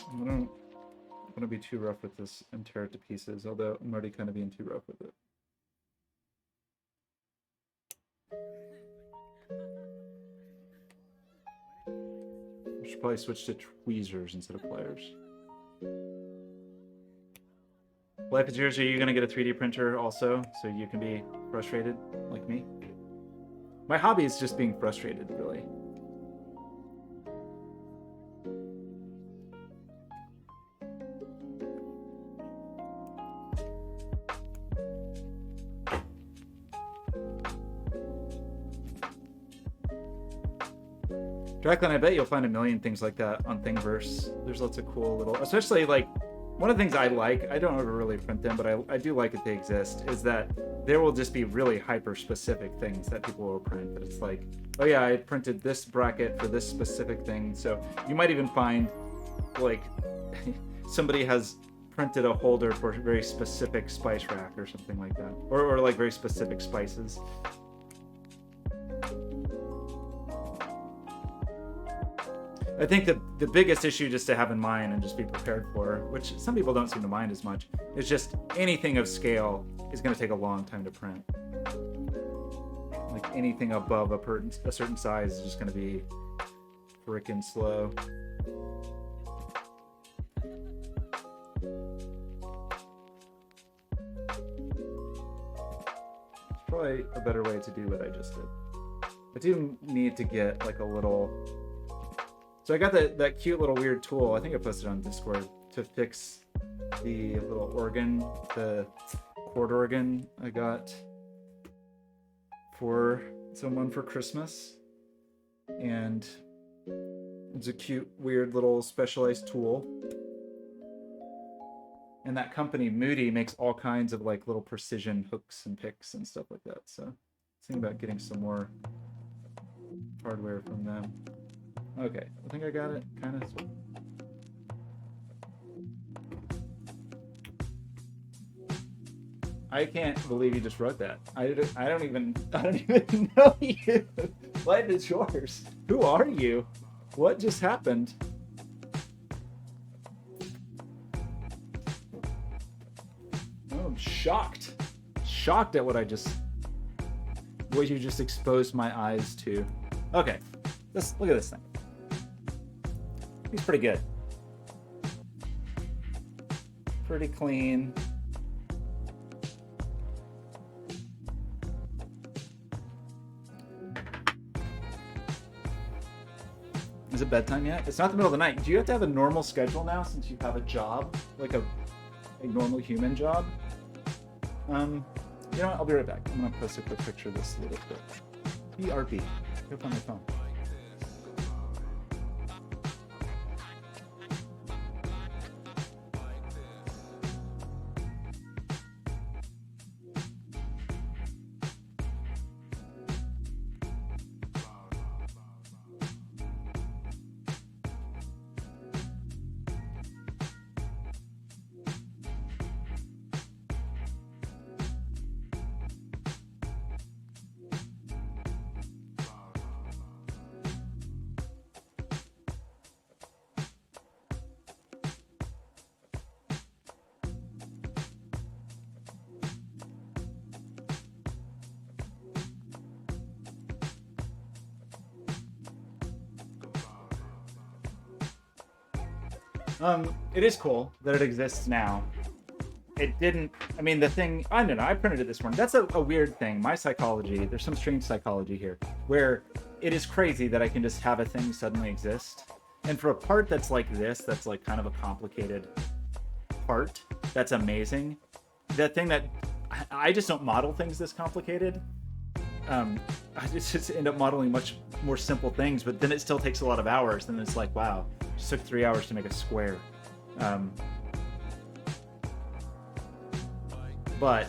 I don't want to be too rough with this and tear it to pieces, although I'm already kind of being too rough with it. I should probably switch to tweezers instead of pliers. Life is yours. Are you going to get a 3D printer also so you can be frustrated like me? My hobby is just being frustrated, really. Draclin, I bet you'll find a million things like that on Thingiverse. There's lots of cool little, especially like, one of the things I like, I don't ever really print them, but I do like that they exist, is that there will just be really hyper-specific things that people will print. That it's like, oh yeah, I printed this bracket for this specific thing. So you might even find, like, somebody has printed a holder for a very specific spice rack or something like that. Or like very specific spices. I think the biggest issue just to have in mind and just be prepared for, which some people don't seem to mind as much, is just anything of scale is going to take a long time to print. Like anything above a certain size is just going to be freaking slow. It's probably a better way to do what I just did. I do need to get like a little... So I got that cute little weird tool, I think I posted on Discord, to fix the little organ, the chord organ I got for someone for Christmas. And it's a cute, weird little specialized tool. And that company, Moody, makes all kinds of like little precision hooks and picks and stuff like that. So thinking about getting some more hardware from them. Okay, I think I got it, kind of. I can't believe you just wrote that. I don't even know you. Life is yours. Who are you? What just happened? Oh, I'm shocked. Shocked at what you just exposed my eyes to. Okay, look at this thing. He's pretty good. Pretty clean. Is it bedtime yet? It's not the middle of the night. Do you have to have a normal schedule now since you have a job? Like a normal human job? You know what? I'll be right back. I'm gonna post a quick picture of this little bit. BRB. Go find my phone. It is cool that it exists now. It didn't. I mean, the thing. I don't know. I printed it this morning. That's a weird thing. My psychology. There's some strange psychology here, where it is crazy that I can just have a thing suddenly exist. And for a part that's like this, that's like kind of a complicated part. That's amazing. That thing that I just don't model things this complicated. I just end up modeling much more simple things, but then it still takes a lot of hours. Then it's like, wow, it just took 3 hours to make a square. But,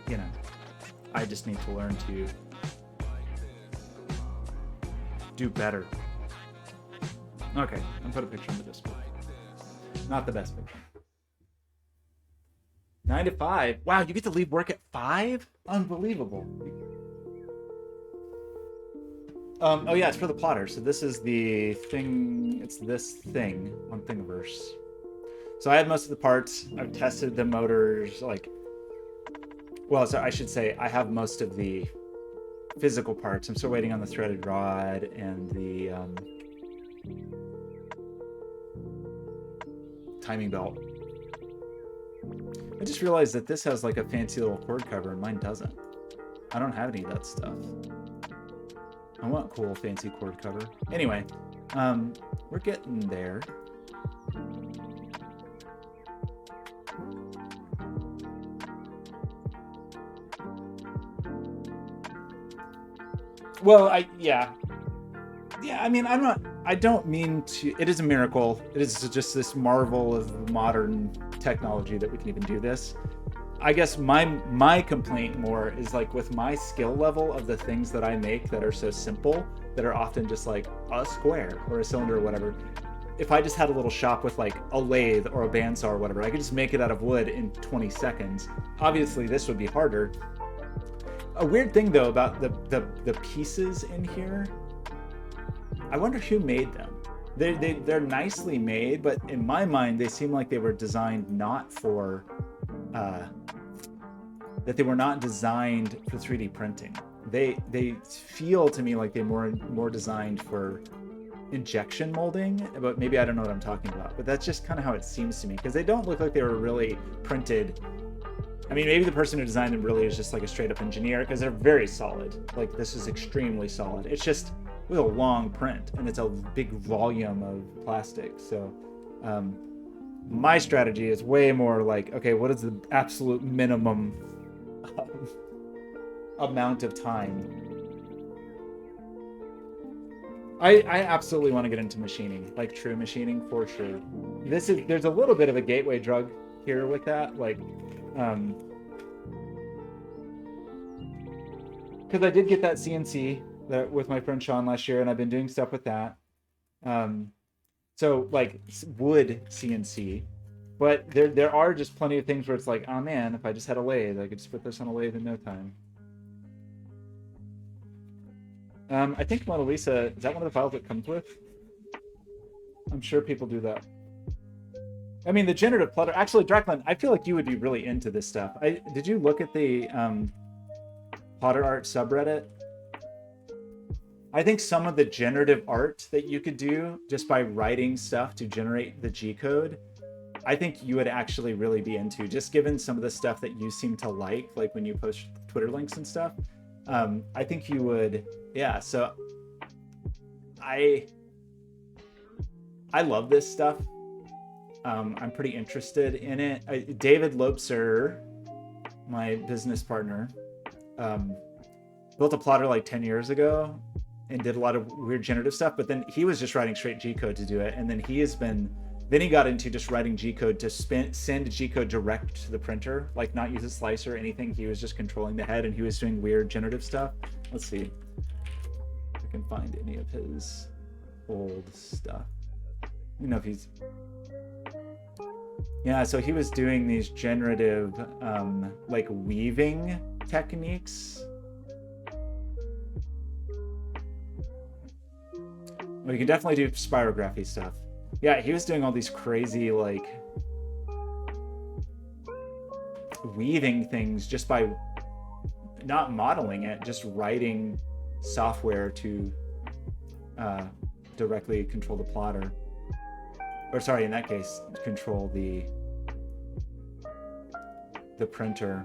you know, I just need to learn to do better. Okay, I'm put a picture in the Discord. Not the best picture. 9 to 5. Wow, you get to leave work at 5? Unbelievable. Oh yeah, it's for the plotter. So this is the thing. It's this thing on Thingiverse. So I have most of the parts. I've tested the motors. Well, so I should say I have most of the physical parts. I'm still waiting on the threaded rod and the timing belt. I just realized that this has like a fancy little cord cover and mine doesn't. I don't have any of that stuff. I want cool fancy cord cover. Anyway, we're getting there. Well, yeah, I mean, I don't mean to, it is a miracle. It is just this marvel of modern technology that we can even do this. I guess my complaint more is like with my skill level of the things that I make that are so simple, that are often just like a square or a cylinder or whatever. If I just had a little shop with like a lathe or a bandsaw or whatever, I could just make it out of wood in 20 seconds. Obviously, this would be harder. A weird thing though about the pieces in here, I wonder who made them. They're nicely made, but in my mind, they seem like they were designed not for, that they were not designed for 3D printing. They feel to me like they were more designed for injection molding, but maybe I don't know what I'm talking about. But that's just kind of how it seems to me, because they don't look like they were really printed. I mean, maybe the person who designed them really is just like a straight up engineer, because they're very solid. Like this is extremely solid. It's just with a long print and it's a big volume of plastic. So my strategy is way more like, okay, what is the absolute minimum amount of time? I absolutely want to get into machining, like true machining for sure. There's a little bit of a gateway drug here with that, like, because I did get that CNC with my friend Sean last year, and I've been doing stuff with that. So like wood CNC, but there are just plenty of things where it's like, oh man, if I just had a lathe, I could just put this on a lathe in no time. I think Mona Lisa, is that one of the files it comes with? I'm sure people do that. I mean, the generative plotter. Actually, Draclin, I feel like you would be really into this stuff. Did you look at the plotter art subreddit? I think some of the generative art that you could do just by writing stuff to generate the G-code, I think you would actually really be into, just given some of the stuff that you seem to like when you post Twitter links and stuff. I think you would, yeah. So I love this stuff. I'm pretty interested in it. David Lobser, my business partner, built a plotter like 10 years ago and did a lot of weird generative stuff, but then he was just writing straight G-code to do it. And then he got into just writing G-code to send G-code direct to the printer, like not use a slicer or anything. He was just controlling the head, and he was doing weird generative stuff. Let's see if I can find any of his old stuff. You know if he's... Yeah, so he was doing these generative, like weaving techniques. Well, you can definitely do spirography stuff. Yeah, he was doing all these crazy, like, weaving things just by not modeling it, just writing software to directly control the plotter. or sorry, in that case, control the printer.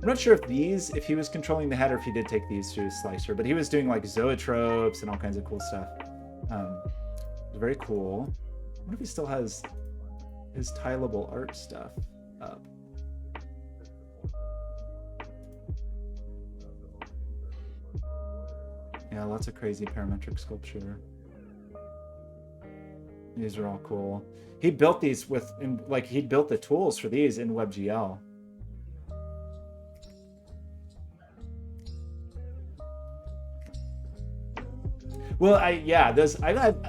I'm not sure if he was controlling the head or if he did take these through his slicer, but he was doing like zoetropes and all kinds of cool stuff. Very cool. I wonder if he still has his tileable art stuff up. Yeah, lots of crazy parametric sculpture. These are all cool. He built these he built the tools for these in WebGL. Well,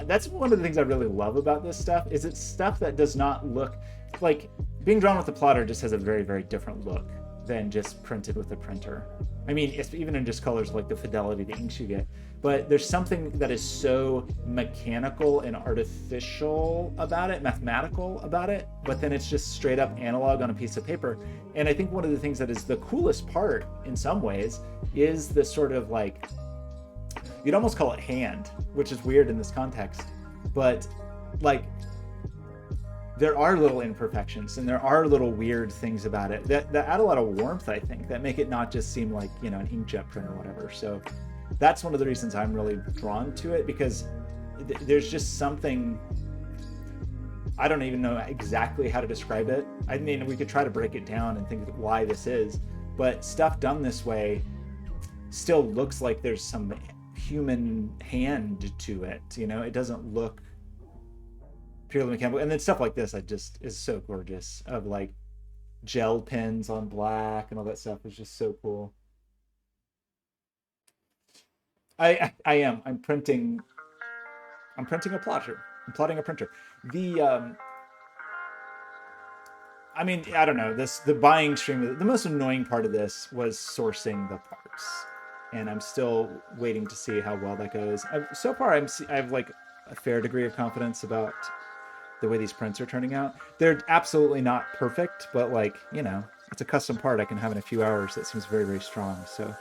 that's one of the things I really love about this stuff is it's stuff that does not look like being drawn with the plotter just has a very, very different look than just printed with a printer. I mean, it's even in just colors like the fidelity, the inks you get. But there's something that is so mechanical and artificial about it, mathematical about it, but then it's just straight up analog on a piece of paper. And I think one of the things that is the coolest part in some ways is the sort of like, you'd almost call it hand, which is weird in this context, but like there are little imperfections and there are little weird things about it that add a lot of warmth, I think, that make it not just seem like, you know, an inkjet print or whatever. So that's one of the reasons I'm really drawn to it, because there's just something, I don't even know exactly how to describe it. I mean, we could try to break it down and think why this is, but stuff done this way still looks like there's some human hand to it, you know. It doesn't look purely mechanical. And then stuff like this is so gorgeous, of like gel pens on black and all that stuff is just so cool. I'm printing a plotter. I'm plotting a printer. I mean, I don't know, the buying stream, the most annoying part of this was sourcing the parts, and I'm still waiting to see how well that goes. So far, I have like a fair degree of confidence about the way these prints are turning out. They're absolutely not perfect, but like, you know, it's a custom part I can have in a few hours that seems very, very strong. So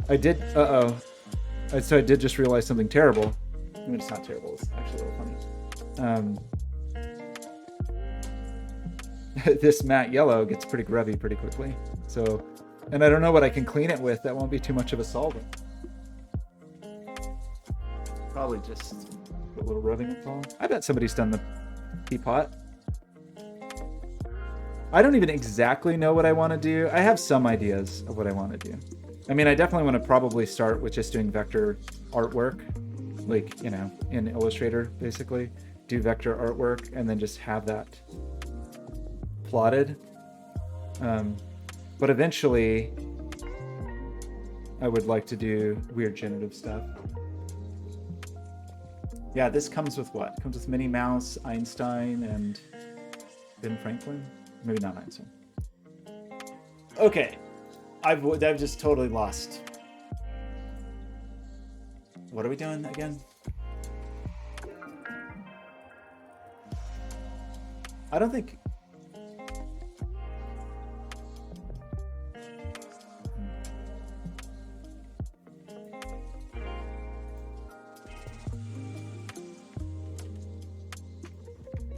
I did just realize something terrible. I mean, it's not terrible, it's actually a little funny. This matte yellow gets pretty grubby pretty quickly. So, and I don't know what I can clean it with that won't be too much of a solvent. Probably just a little rubbing alcohol. I bet somebody's done the teapot. I don't even exactly know what I want to do. I have some ideas of what I want to do. I mean, I definitely want to probably start with just doing vector artwork, like, you know, in Illustrator, basically. Do vector artwork and then just have that plotted. But eventually, I would like to do weird generative stuff. Yeah, this comes with what? It comes with Minnie Mouse, Einstein, and Ben Franklin? Maybe not Einstein. Okay, I've just totally lost. What are we doing again? I don't think...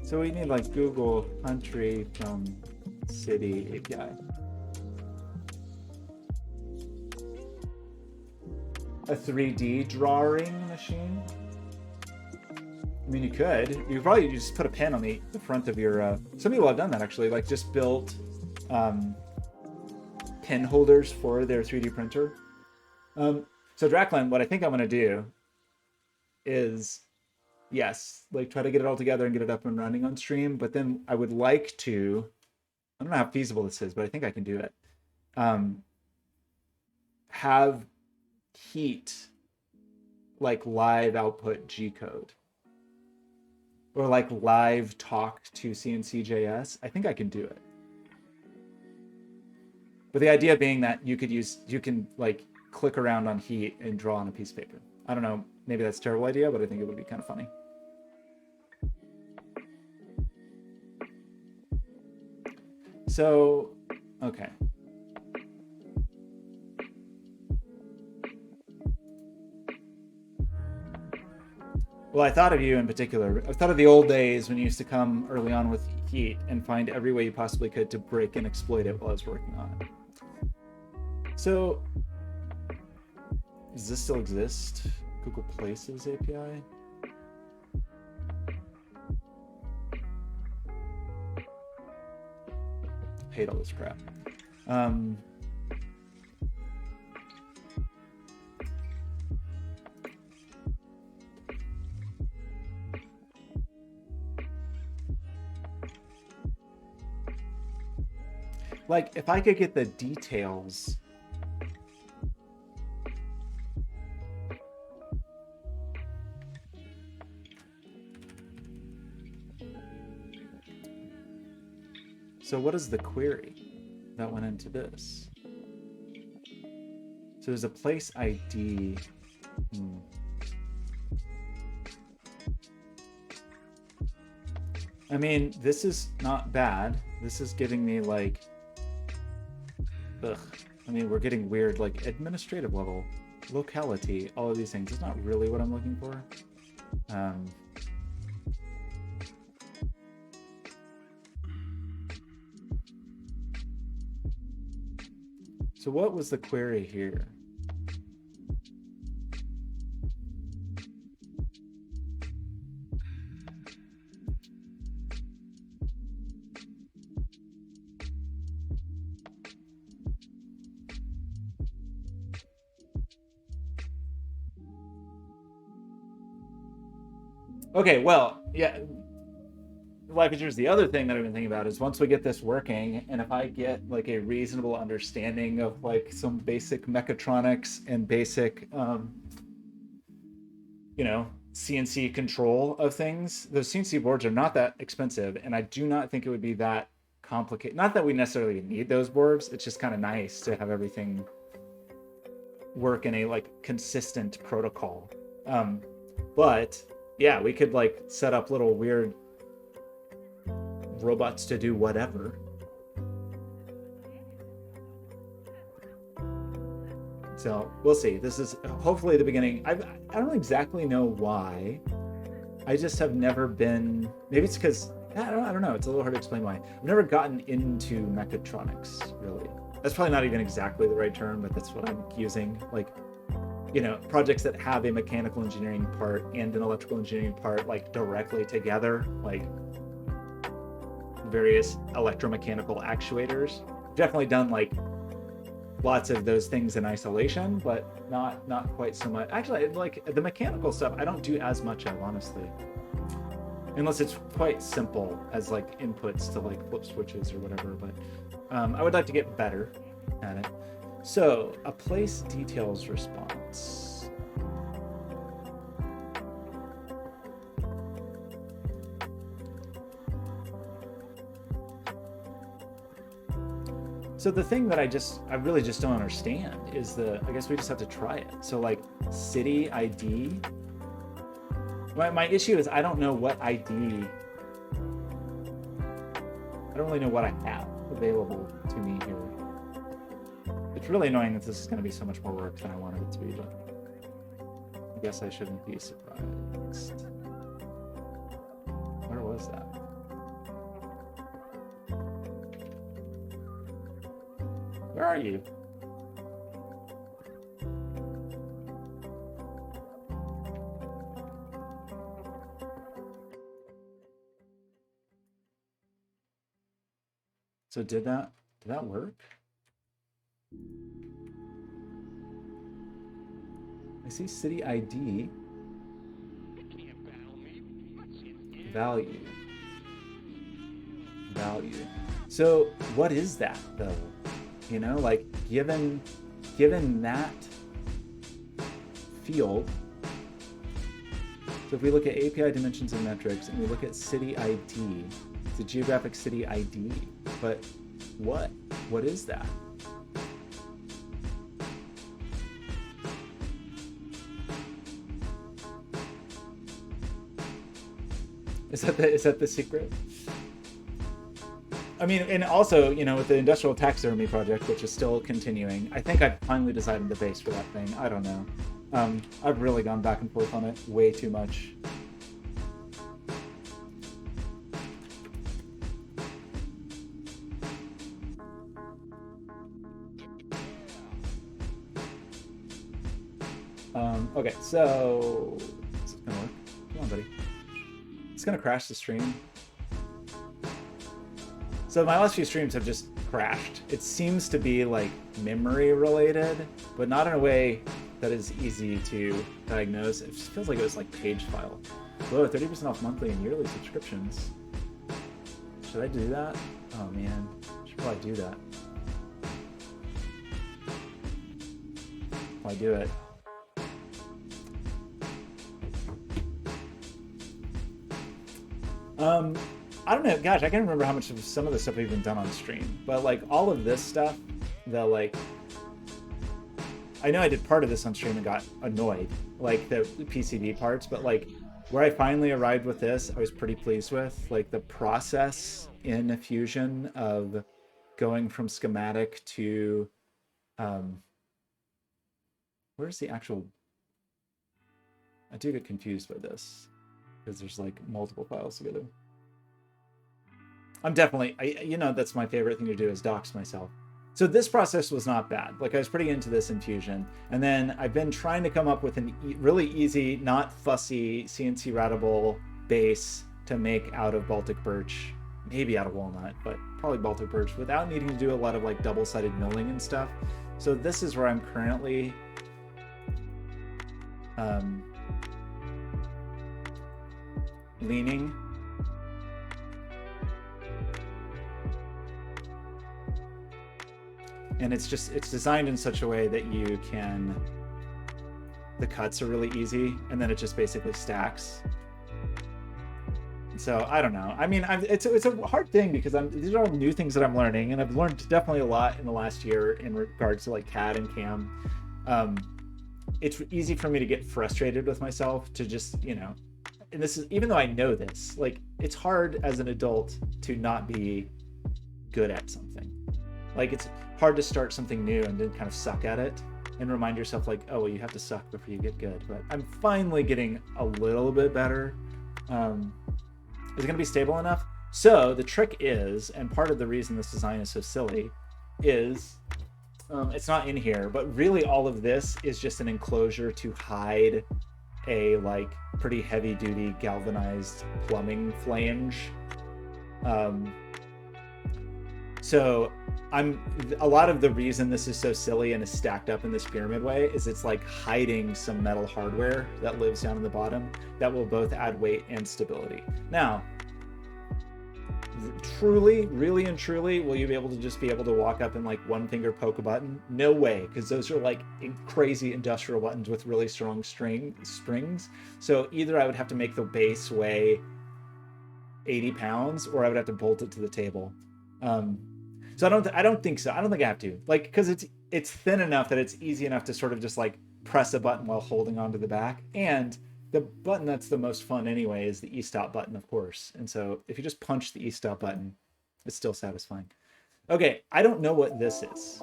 So we need like Google country from city API. A 3D drawing machine? I mean, you could probably just put a pen on the front of your, some people have done that actually, like just built pen holders for their 3D printer. So Draclan, what I think I'm gonna do is, yes, like try to get it all together and get it up and running on stream, but then I would like to, I don't know how feasible this is, but I think I can do it. Have Heat like live output G-code or like live talk to CNCJS. I think I can do it. But the idea being that you can like click around on Heat and draw on a piece of paper. I don't know, maybe that's a terrible idea, but I think it would be kind of funny. So, okay. Well, I thought of you in particular. I thought of the old days when you used to come early on with Heat and find every way you possibly could to break and exploit it while I was working on it. So, does this still exist? Google Places API? I hate all this crap. Like, if I could get the details. So what is the query that went into this? So there's a place ID. I mean, this is not bad. This is giving me like, ugh. I mean, we're getting weird, like administrative level, locality, all of these things. It's not really what I'm looking for. So what was the query here? Okay, well, yeah. Like, here's the other thing that I've been thinking about is once we get this working, and if I get like a reasonable understanding of like some basic mechatronics and basic, you know, CNC control of things, those CNC boards are not that expensive, and I do not think it would be that complicated. Not that we necessarily need those boards. It's just kind of nice to have everything work in a like consistent protocol. But yeah, we could like set up little weird robots to do whatever. So we'll see. This is hopefully the beginning. I don't exactly know why. I just have never been. Maybe it's because I don't know. It's a little hard to explain why. I've never gotten into mechatronics really. That's probably not even exactly the right term, but that's what I'm using. Like, you know, projects that have a mechanical engineering part and an electrical engineering part like directly together, like various electromechanical actuators. Definitely done like lots of those things in isolation, but not quite so much. Actually, like the mechanical stuff, I don't do as much of, honestly, unless it's quite simple as like inputs to like flip switches or whatever. But I would like to get better at it. So a place details response. So the thing that I really just don't understand is I guess we just have to try it. So like city ID. My issue is I don't know what ID. I don't really know what I have available to me here. It's really annoying that this is going to be so much more work than I wanted it to be, but I guess I shouldn't be surprised. Where was that? Where are you? So did that work? I see city ID. Value. So what is that though? You know, like given that field. So if we look at API dimensions and metrics and we look at city ID, it's a geographic city ID, but what is that? Is that the secret? I mean, and also, you know, with the industrial taxidermy project, which is still continuing, I think I've finally decided the base for that thing. I don't know. I've really gone back and forth on it way too much. Okay, so is it gonna work? Come on, buddy. It's gonna crash the stream. So my last few streams have just crashed. It seems to be like memory related, but not in a way that is easy to diagnose. It just feels like it was like page file. Whoa, 30% off monthly and yearly subscriptions. Should I do that? Oh man, I should probably do that. Why do it? I don't know. Gosh, I can't remember how much of some of the stuff we've been done on stream, but like all of this stuff, the like, I know I did part of this on stream and got annoyed, like the PCB parts, but like where I finally arrived with this, I was pretty pleased with. Like the process in Fusion of going from schematic to, where's the actual? I do get confused by this because there's like multiple files together. I'm definitely, you know, that's my favorite thing to do is dox myself. So this process was not bad. Like I was pretty into this in Fusion. And then I've been trying to come up with a really easy, not fussy CNC routable base to make out of Baltic birch, maybe out of walnut, but probably Baltic birch without needing to do a lot of like double-sided milling and stuff. So this is where I'm currently leaning. And it's designed in such a way that you can, the cuts are really easy, and then it just basically stacks. So I don't know. I mean, it's a hard thing because these are all new things that I'm learning, and I've learned definitely a lot in the last year in regards to like CAD and CAM. It's easy for me to get frustrated with myself to just, you know, and this is, even though I know this, like it's hard as an adult to not be good at something. Like it's hard to start something new and then kind of suck at it and remind yourself like, oh, well, you have to suck before you get good. But I'm finally getting a little bit better. Is it gonna be stable enough? So the trick is, and part of the reason this design is so silly is, it's not in here, but really all of this is just an enclosure to hide a like pretty heavy duty galvanized plumbing flange. So a lot of the reason this is so silly and is stacked up in this pyramid way is it's like hiding some metal hardware that lives down in the bottom that will both add weight and stability. Now, truly, really and truly, will you be able to walk up and like one finger poke a button? No way, because those are like crazy industrial buttons with really strong springs. So either I would have to make the base weigh 80 pounds or I would have to bolt it to the table. So I don't think so. I don't think I have to, like, because it's thin enough that it's easy enough to sort of just like press a button while holding onto the back. And the button that's the most fun anyway is the e-stop button, of course. And so if you just punch the e-stop button, it's still satisfying. Okay, I don't know what this is.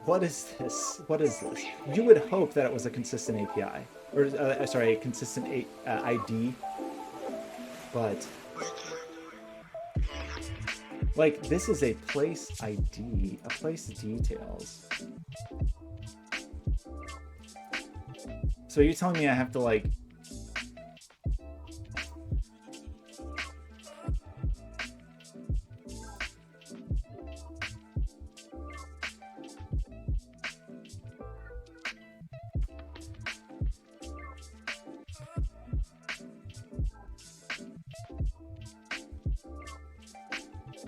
What is this? What is this? You would hope that it was a consistent API, or sorry, a consistent ID, but like this is a place ID, a place details. So you're telling me I have to like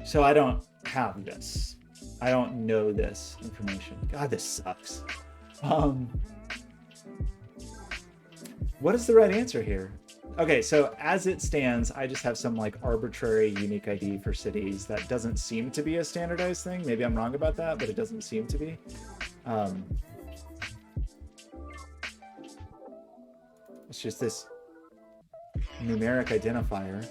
so I don't have this. I don't know this information. God, this sucks. What is the right answer here? Okay, so as it stands, I just have some like arbitrary unique ID for cities that doesn't seem to be a standardized thing. Maybe I'm wrong about that, but it doesn't seem to be. It's just this numeric identifier.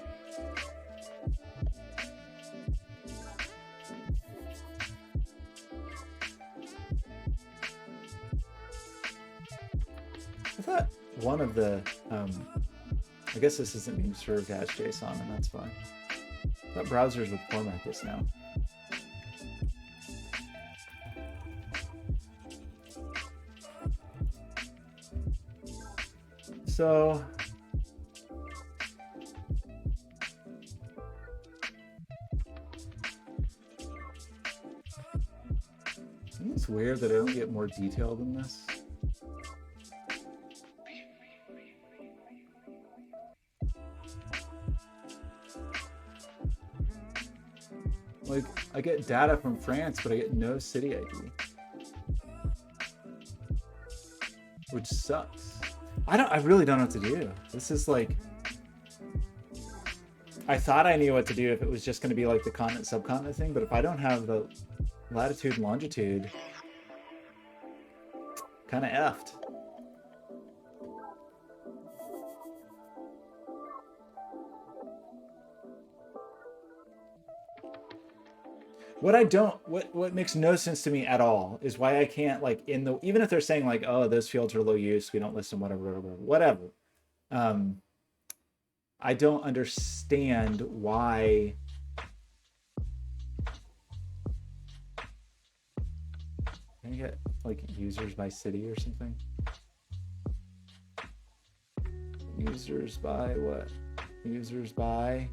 I thought one of the, I guess this isn't being served as JSON, and that's fine. I thought browsers would format this now. So isn't this weird that I don't get more detail than this? Like, I get data from France, but I get no city ID. Which sucks. I really don't know what to do. This is like, I thought I knew what to do if it was just going to be like the continent subcontinent thing, but if I don't have the latitude and longitude, kind of effed. What makes no sense to me at all is why I can't, like, even if they're saying like, oh, those fields are low use, we don't list them, whatever. I don't understand why. Can I get like users by city or something? Users by what? Users by.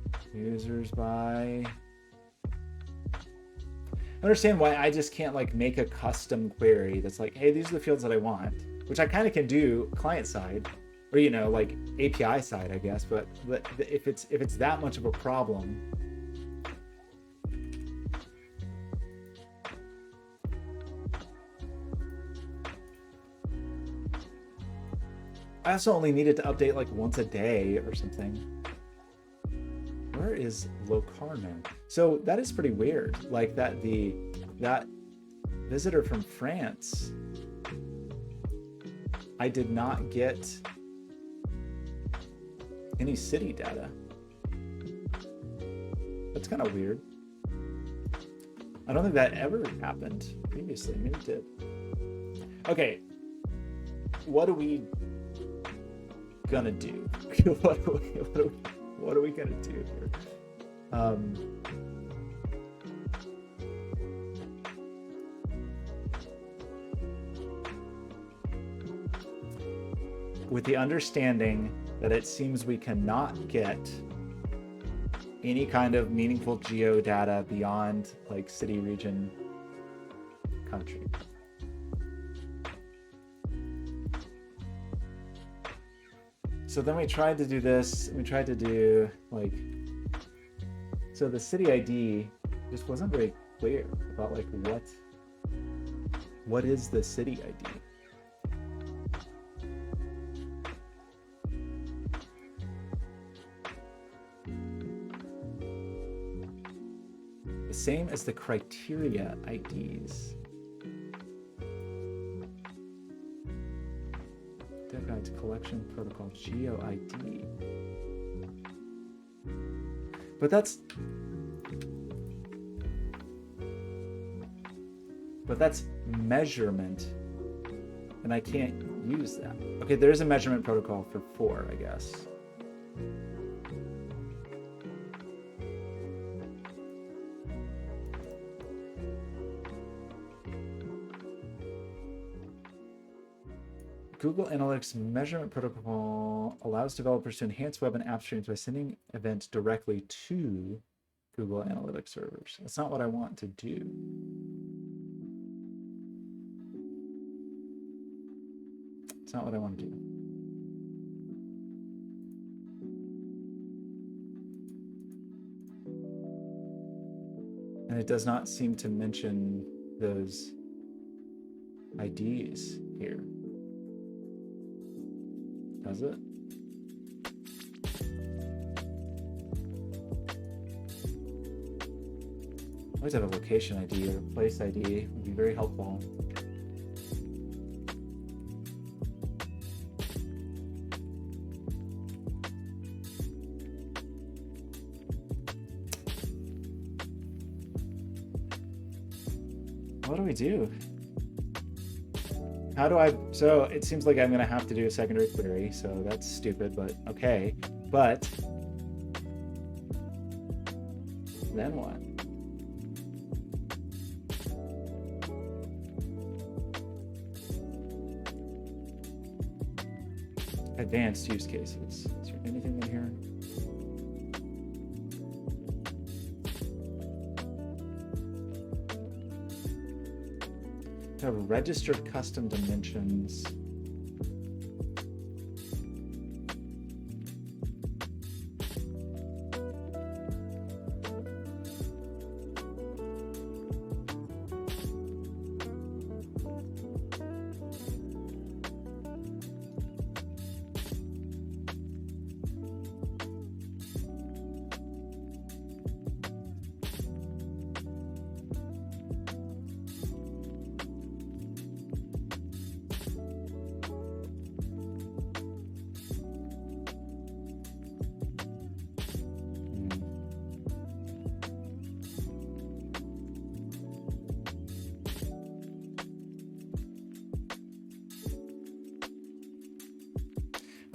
I understand why I just can't like make a custom query that's like, hey, these are the fields that I want, which I kind of can do client side, or like API side, I guess. But if it's that much of a problem, I also only needed to update like once a day or something. Where is Locarno? So that is pretty weird. Like that visitor from France, I did not get any city data. That's kind of weird. I don't think that ever happened previously. Maybe it did. Okay, what are we gonna do? What are we gonna do here? With the understanding that it seems we cannot get any kind of meaningful geo data beyond like city, region, country. So then we tried to do this. We tried to do like, so the city ID just wasn't very clear about like what is the city ID? The same as the criteria IDs. Guides collection protocol geo ID. But that's measurement, and I can't use that. Okay, there's a measurement protocol for 4, I guess. Google Analytics measurement protocol allows developers to enhance web and app streams by sending events directly to Google Analytics servers. That's not what I want to do. It's not what I want to do. And it does not seem to mention those IDs here. Does it? Always have a location ID or a place ID would be very helpful. What do we do? How do I, so it seems like I'm gonna have to do a secondary query, so that's stupid, but okay. But then what? advanced use cases. Is there anything in here? Have registered custom dimensions.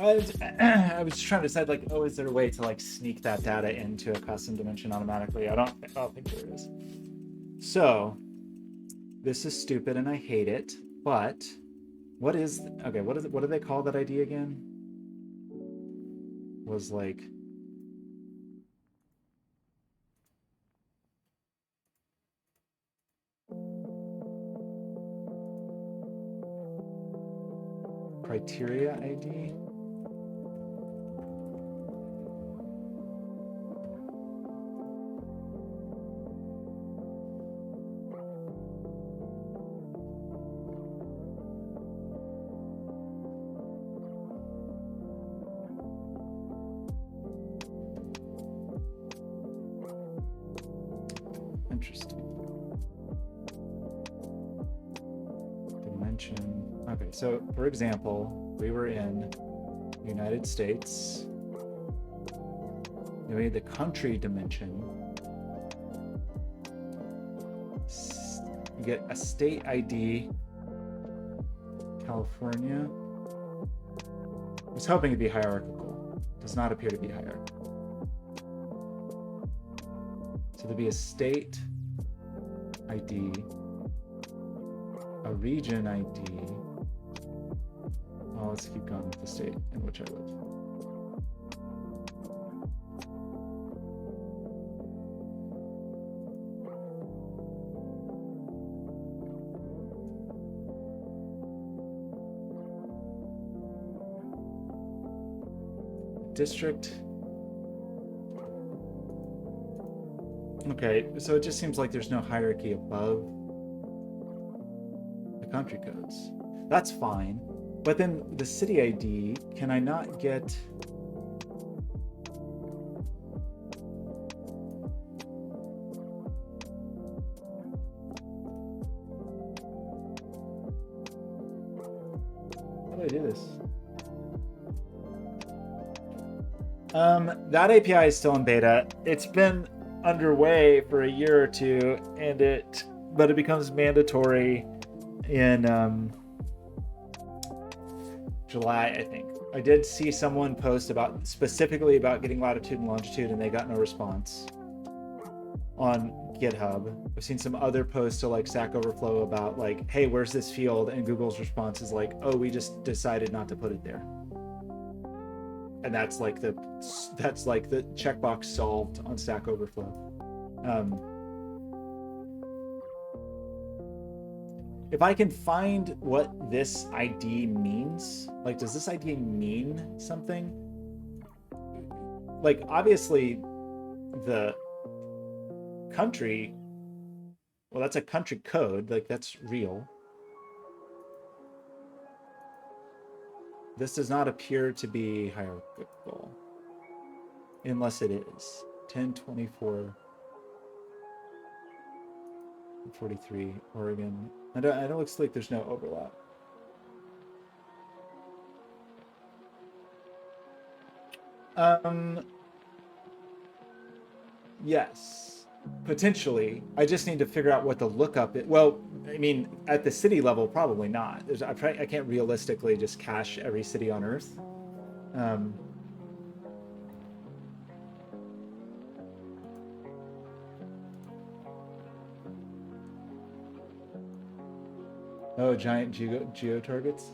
I was trying to decide, like, oh, is there a way to like sneak that data into a custom dimension automatically? I don't think there is. So this is stupid and I hate it. But what is okay? What is it? What do they call that ID again? Was like criteria ID. Interesting. Dimension. Okay, so for example, we were in United States. We made the country dimension. You get a state ID. California. I was hoping to be hierarchical. Does not appear to be hierarchical. So there'd be a state ID, a region ID. Oh, let's keep going with the state in which I live. District. Okay, so it just seems like there's no hierarchy above the country codes. That's fine. But then the city ID, can I not get... How do I do this? That API is still in beta. It's been underway for a year or two, but it becomes mandatory in July, I think. I did see someone post specifically about getting latitude and longitude, and they got no response on GitHub. I've seen some other posts to like Stack Overflow about like, hey, where's this field? And Google's response is like, oh, we just decided not to put it there. And that's like the checkbox solved on Stack Overflow. If I can find what this ID means, like, does this ID mean something? Like, obviously, the country, well, that's a country code, like, that's real. This does not appear to be hierarchical, unless it is. 1024 43 Oregon. I don't looks like there's no overlap. Yes, potentially. I just need to figure out what the lookup is. Well, I mean, at the city level, probably not. I can't realistically just cache every city on Earth. Oh, giant geo targets.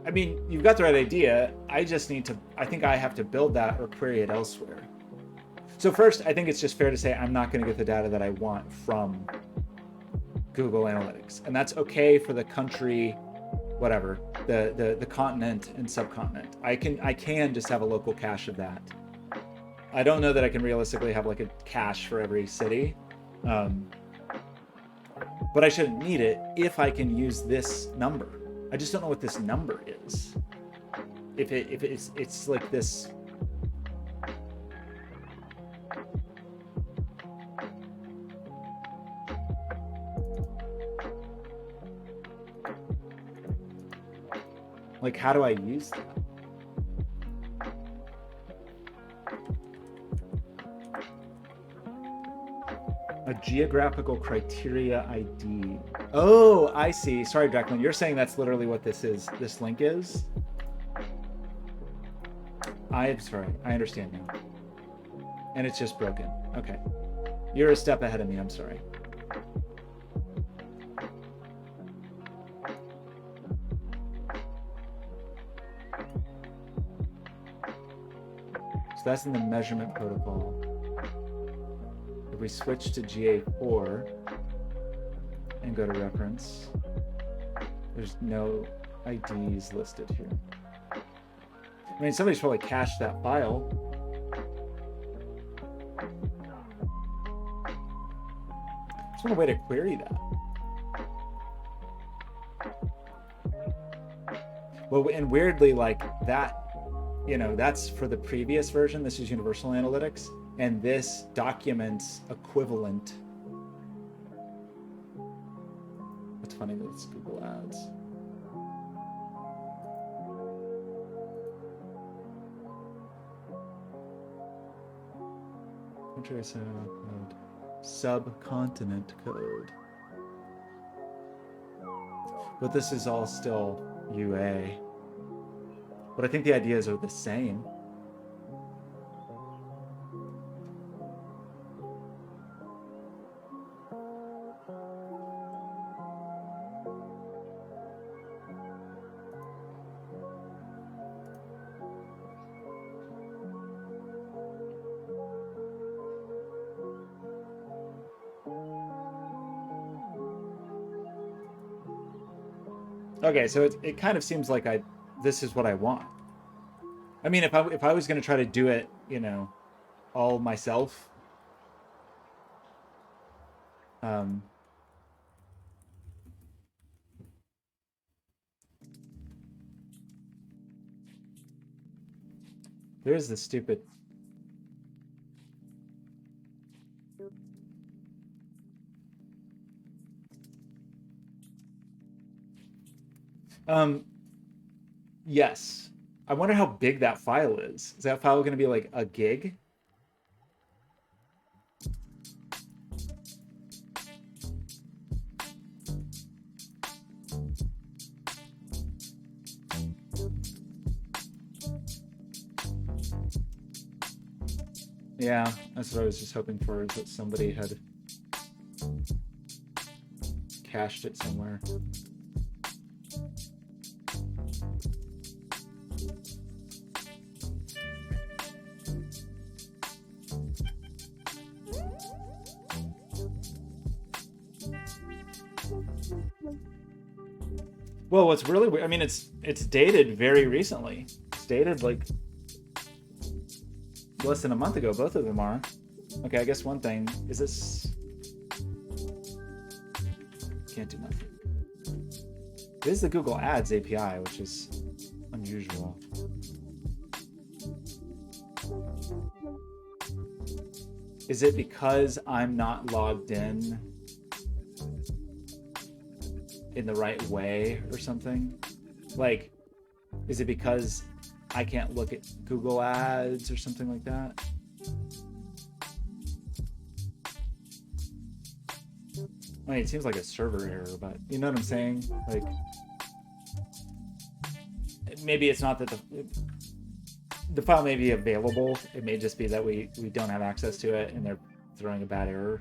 I mean, you've got the right idea. I just need to, I think I have to build that or query it elsewhere. So first, I think it's just fair to say I'm not going to get the data that I want from Google Analytics. And that's okay for the country, whatever, the continent and subcontinent. I can just have a local cache of that. I don't know that I can realistically have like a cache for every city. But I shouldn't need it if I can use this number. I just don't know what this number is. If it's like this. Like, how do I use that? A geographical criteria ID. Oh, I see. Sorry, Declan. You're saying that's literally what this is. This link is? I'm sorry. I understand now. And it's just broken. Okay. You're a step ahead of me. I'm sorry. So that's in the measurement protocol. If we switch to GA4 and go to reference, there's no IDs listed here. I mean, somebody's probably cached that file. There's no way to query that. Well, and weirdly, like that, you know, that's for the previous version. This is Universal Analytics. And this documents equivalent. It's funny that it's Google Ads. Country code, subcontinent code. But this is all still UA. But I think the ideas are the same. Okay, so it kind of seems like this is what I want. I mean, if I was going to try to do it, you know, all myself, there's the stupid. Yes. I wonder how big that file is. Is that file going to be like a gig? Yeah, that's what I was just hoping for, is that somebody had cached it somewhere. Well, what's really weird, I mean, it's dated very recently. It's dated like less than a month ago. Both of them are. Okay, I guess one thing is this. Can't do nothing. This is the Google Ads API, which is unusual. Is it because I'm not logged in the right way or something? Like, is it because I can't look at Google Ads or something like that? I mean, it seems like a server error, but you know what I'm saying? Like, maybe it's not that the file may be available. It may just be that we don't have access to it and they're throwing a bad error.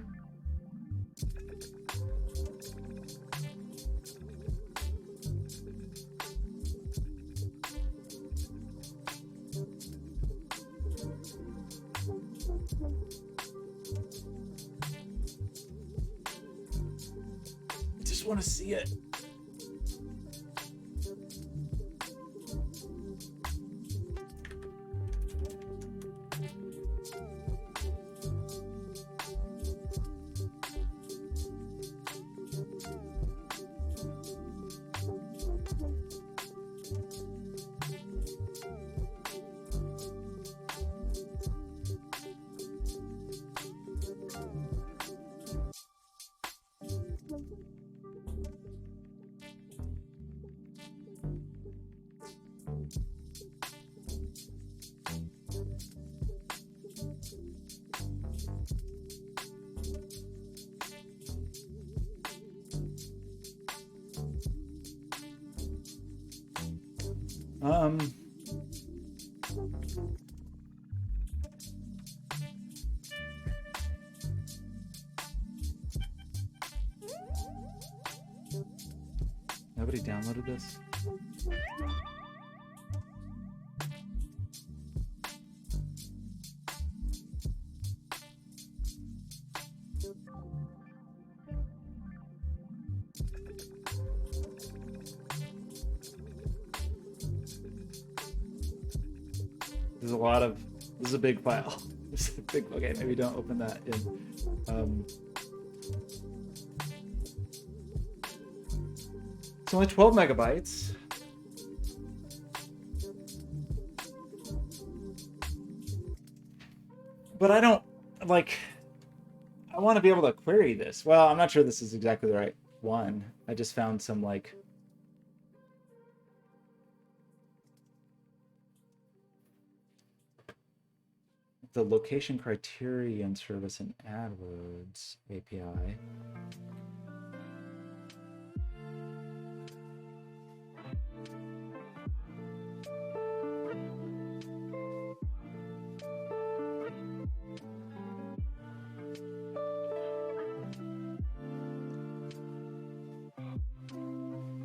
just want to see it. Nobody downloaded this? There's a lot of, this is a big file. This is a big, okay, maybe don't open that in. It's only 12 megabytes. But I don't, like, I want to be able to query this. Well, I'm not sure this is exactly the right one. I just found some, like, the location criterion service in AdWords API.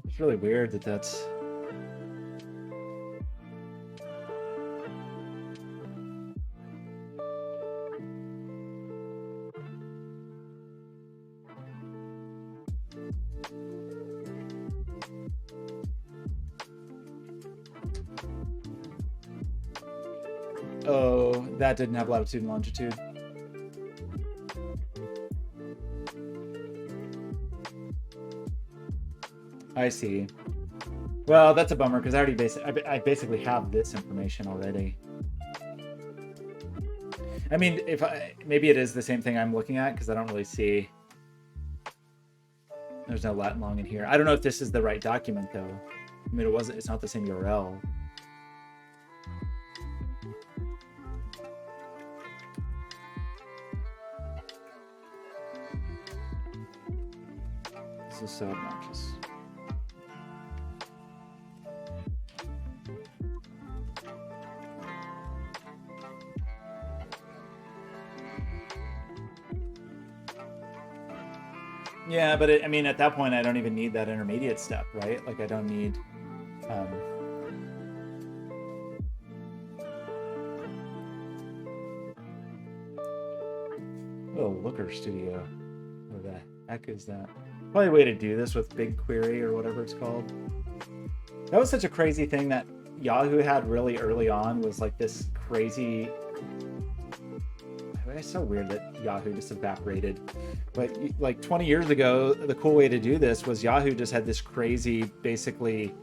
It's really weird that that's... Oh, that didn't have latitude and longitude. I see. Well, that's a bummer because I basically have this information already. I mean, maybe it is the same thing I'm looking at because I don't really see. There's no lat and long in here. I don't know if this is the right document though. I mean, it's not the same URL. This is so obnoxious. Yeah, but I mean, at that point, I don't even need that intermediate step, right? Like, I don't need... Oh, Looker Studio. What the heck is that? Probably a way to do this with BigQuery or whatever it's called. That was such a crazy thing that Yahoo had really early on, was like this crazy... It's so weird that Yahoo just evaporated. But like 20 years ago, the cool way to do this was Yahoo just had this crazy, basically,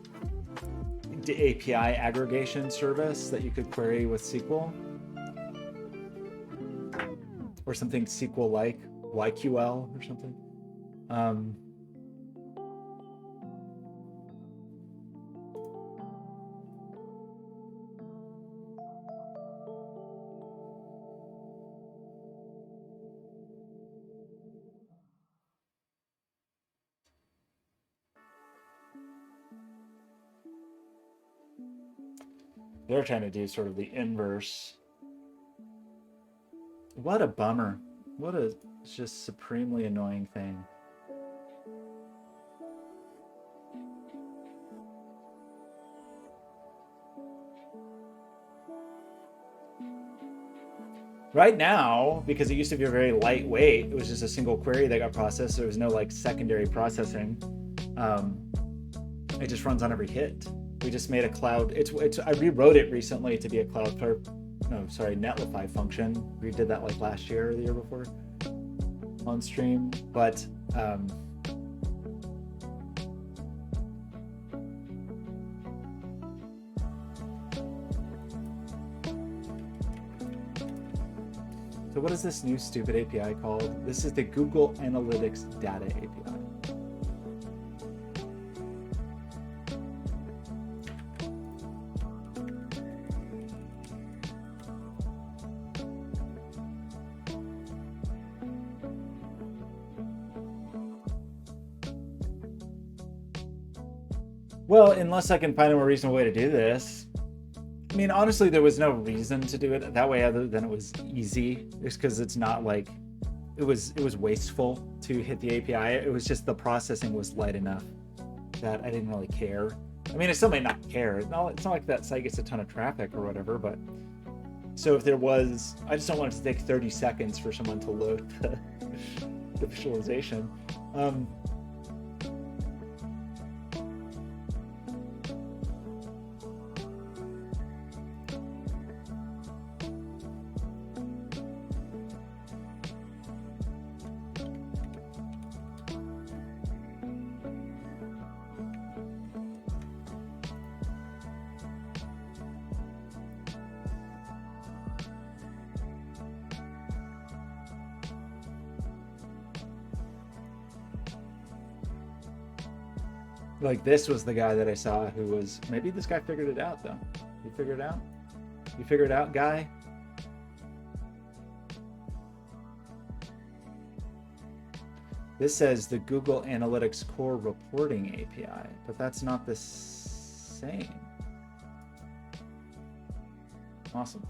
API aggregation service that you could query with SQL. Or something SQL-like, YQL or something. They're trying to do sort of the inverse. What a bummer. What a just supremely annoying thing. Right now, because it used to be very lightweight, it was just a single query that got processed. So there was no like secondary processing. Um, it just runs on every hit. We just made a cloud. It's. I rewrote it recently to be a cloud. No, sorry, Netlify function. We did that like last year or the year before on stream. But so what is this new stupid API called? This is the Google Analytics Data API. Well, unless I can find a more reasonable way to do this. I mean, honestly, there was no reason to do it that way other than it was easy. Just because it's not like it was wasteful to hit the API. It was just the processing was light enough that I didn't really care. I mean, I still may not care. It's not like that site gets a ton of traffic or whatever, but so if there was, I just don't want it to take 30 seconds for someone to load the visualization. Like this was the guy that I saw who was, maybe this guy figured it out though. You figured it out? You figured it out, guy? This says the Google Analytics Core Reporting API, but that's not the same. Awesome.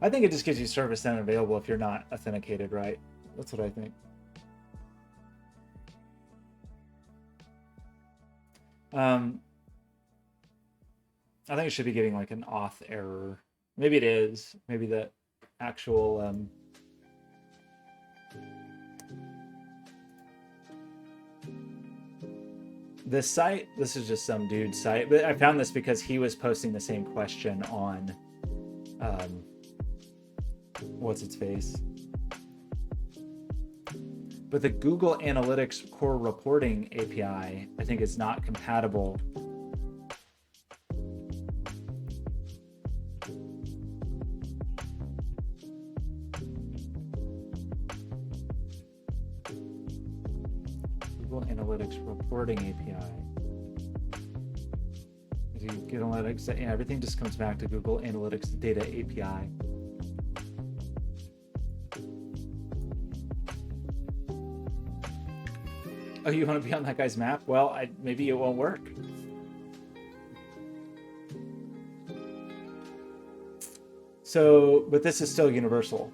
I think it just gives you service then available if you're not authenticated, right? That's what I think. I think it should be getting like an auth error. Maybe it is. Maybe the actual this site, this is just some dude's site, but I found this because he was posting the same question on what's its face. But the Google Analytics Core Reporting API, I think, is not compatible. Google Analytics Reporting API. You get analytics, yeah, everything just comes back to Google Analytics Data API. Oh, you want to be on that guy's map? Well, maybe it won't work. So, but this is still universal.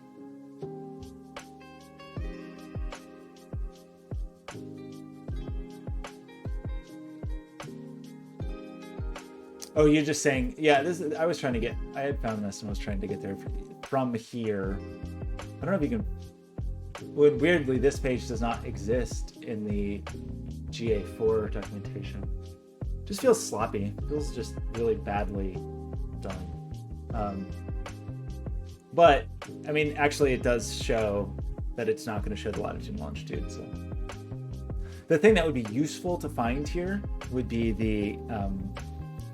Oh, you're just saying, yeah, this is, I was trying to get, I had found this and was trying to get there from here. I don't know if you can, weirdly, this page does not exist in the GA4 documentation. Just feels sloppy. Feels just really badly done. But I mean, actually, it does show that it's not going to show the latitude and longitude. So the thing that would be useful to find here would be the,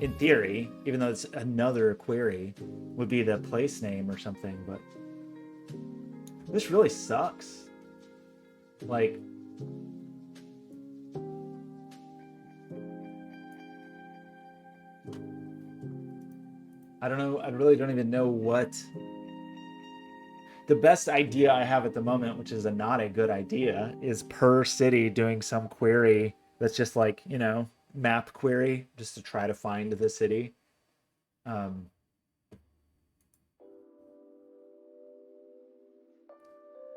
in theory, even though it's another query, would be the place name or something. But this really sucks. Like, I don't know. I really don't even know what. The best idea I have at the moment, which is not a good idea, is per city doing some query that's just like, you know, map query just to try to find the city.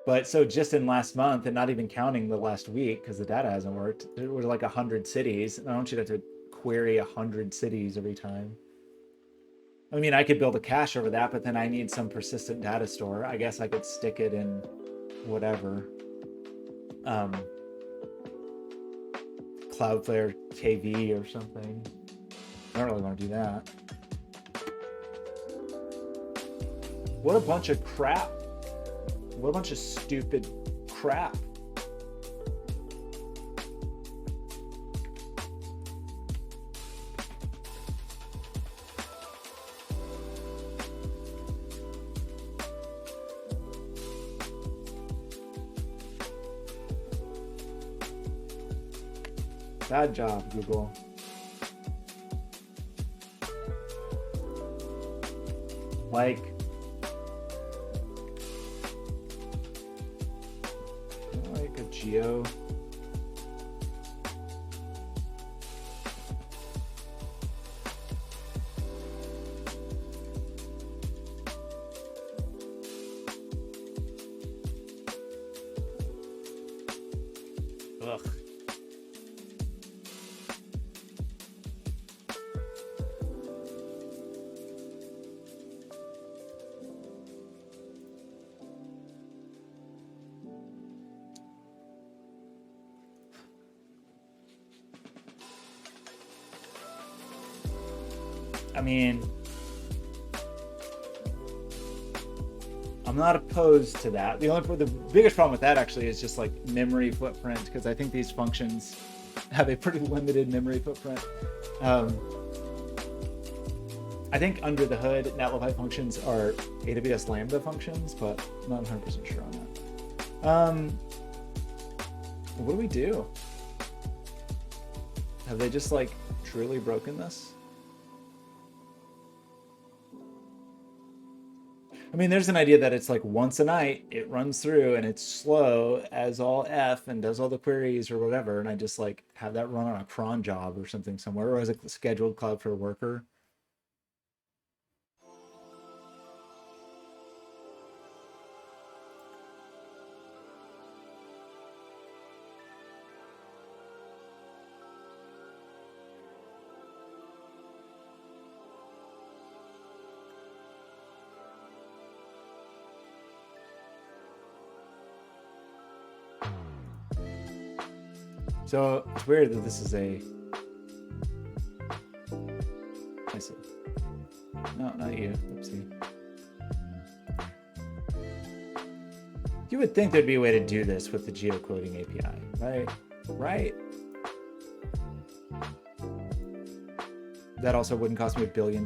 But so just in last month, and not even counting the last week because the data hasn't worked, there were like 100 cities. And I don't want you to have to query 100 cities every time. I mean, I could build a cache over that, but then I need some persistent data store. I guess I could stick it in whatever. Cloudflare KV or something. I don't really want to do that. What a bunch of crap. What a bunch of stupid crap. Bad job, Google. Like, a geo. Ugh. I mean, I'm not opposed to that. The biggest problem with that actually is just like memory footprint, because I think these functions have a pretty limited memory footprint. I think under the hood, Netlify functions are AWS Lambda functions, but I'm not 100% sure on that. What do we do? Have they just like truly broken this? I mean, there's an idea that it's like once a night, it runs through and it's slow as all F and does all the queries or whatever. And I just like have that run on a cron job or something somewhere, or as a scheduled Cloudflare worker. So it's weird that this is a. I see. No, not you. Oopsie. You would think there'd be a way to do this with the geocoding API, right? Right. That also wouldn't cost me $1 billion.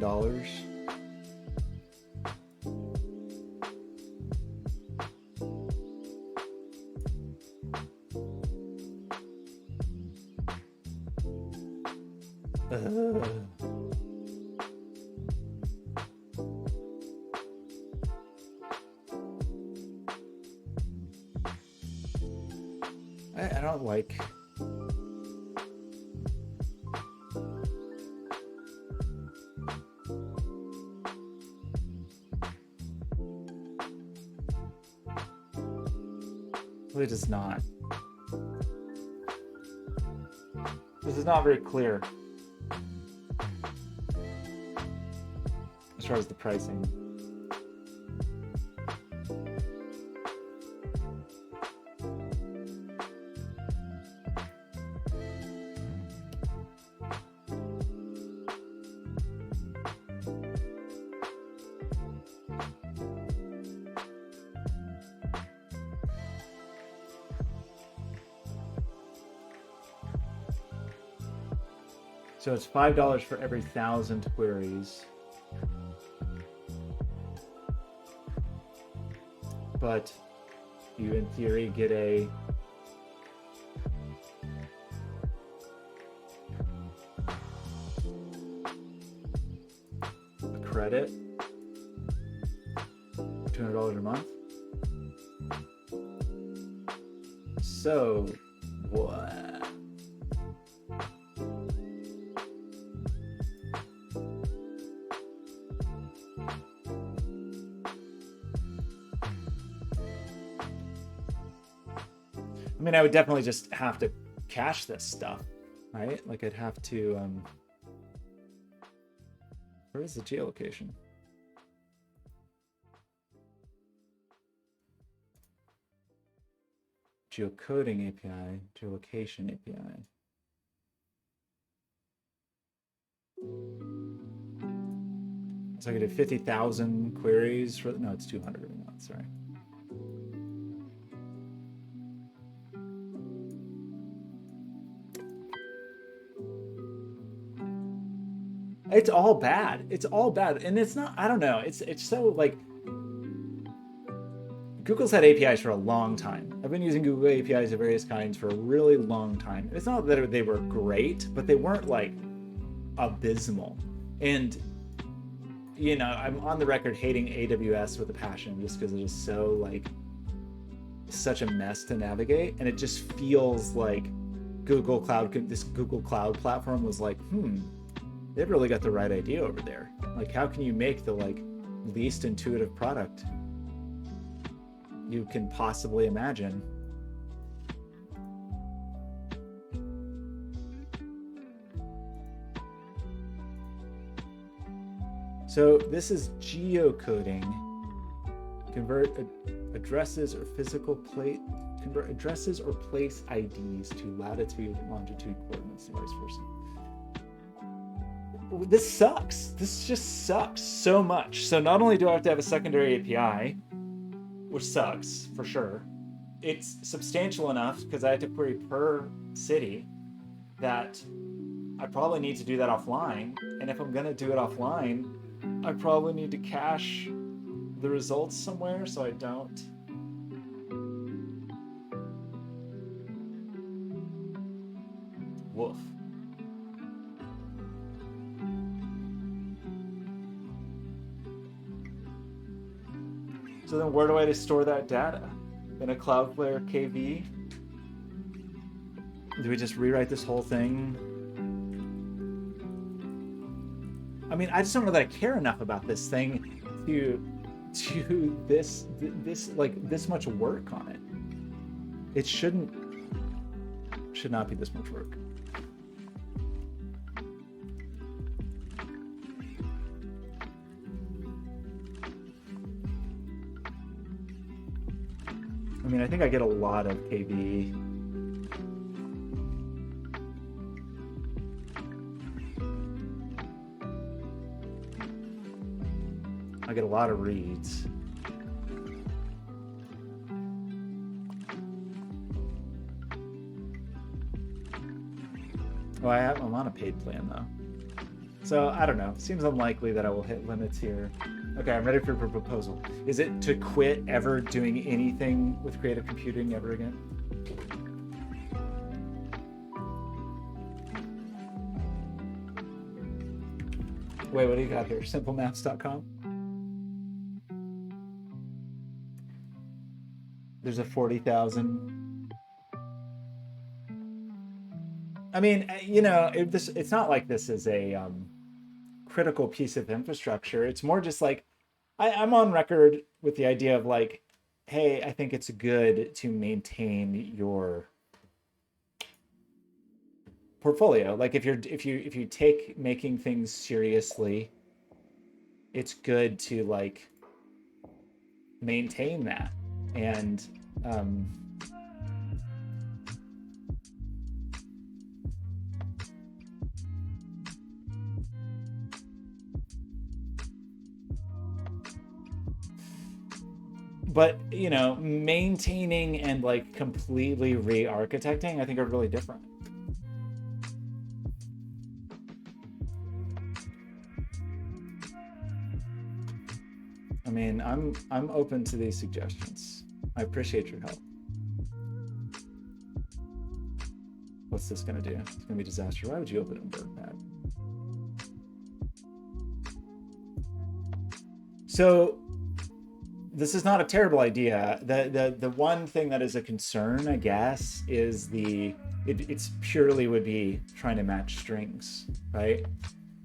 I don't like. It does not. This is not very clear as far as the pricing. So it's $5 for every 1,000 queries. But you, in theory, get a credit, $200 a month. So what? I mean, I would definitely just have to cache this stuff, right? Like I'd have to Where is the geolocation? Geocoding API, geolocation API. So I could do 50,000 queries for, no, it's 200 a month, sorry. It's all bad. It's all bad. And it's not, I don't know. It's so like, Google's had APIs for a long time. I've been using Google APIs of various kinds for a really long time. It's not that they were great, but they weren't like abysmal. And, you know, I'm on the record hating AWS with a passion just because it is so like, such a mess to navigate. And it just feels like Google Cloud, this Google Cloud platform was like, they've really got the right idea over there. Like, how can you make the like least intuitive product you can possibly imagine? So this is geocoding. Convert addresses or physical plate. Convert addresses or place IDs to latitude and longitude coordinates and vice versa. This sucks. This just sucks so much. So not only do I have to have a secondary API, which sucks for sure, it's substantial enough because I have to query per city that I probably need to do that offline. And if I'm going to do it offline, I probably need to cache the results somewhere so I don't. Woof. So then where do I store that data? In a Cloudflare KV? Do we just rewrite this whole thing? I mean, I just don't know that I care enough about this thing to this like this much work on it. It should not be this much work. I mean, I think I get a lot of KV. I get a lot of reads. Oh, I'm on a paid plan though. So I don't know. Seems unlikely that I will hit limits here. Okay, I'm ready for a proposal. Is it to quit ever doing anything with creative computing ever again? Wait, what do you got here? Simplemaps.com? There's a 40,000. I mean, you know, it's not like this is a critical piece of infrastructure. It's more just like, I'm on record with the idea of like, hey, I think it's good to maintain your portfolio. Like if you take making things seriously, it's good to like maintain that. And but you know, maintaining and like completely re-architecting, I think are really different. I mean, I'm open to these suggestions. I appreciate your help. What's this gonna do? It's gonna be a disaster. Why would you open it in WordPad? So this is not a terrible idea. The one thing that is a concern, I guess, is it's purely would be trying to match strings, right?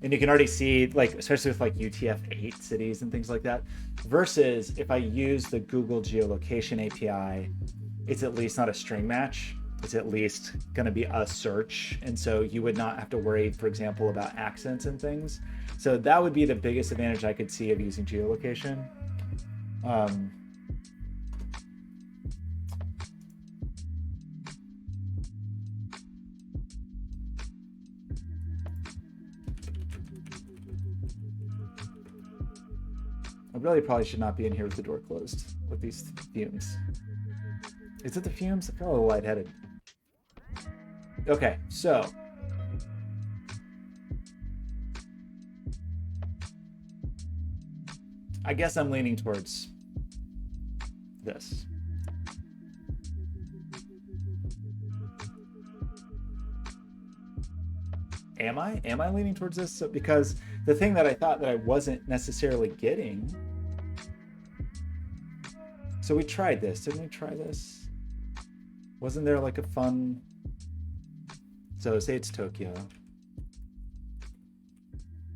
And you can already see, like, especially with like UTF-8 cities and things like that, versus if I use the Google geolocation API, it's at least not a string match. it's at least going to be a search. And so you would not have to worry, for example, about accents and things. So that would be the biggest advantage I could see of using geolocation. I really probably should not be in here with the door closed with these fumes. Is it the fumes? I feel a little lightheaded. Okay, so I guess I'm leaning towards this. Am I? Am I leaning towards this? So, because the thing that I thought that I wasn't necessarily getting. So we tried this. Didn't we try this? Wasn't there like a fun... So say it's Tokyo.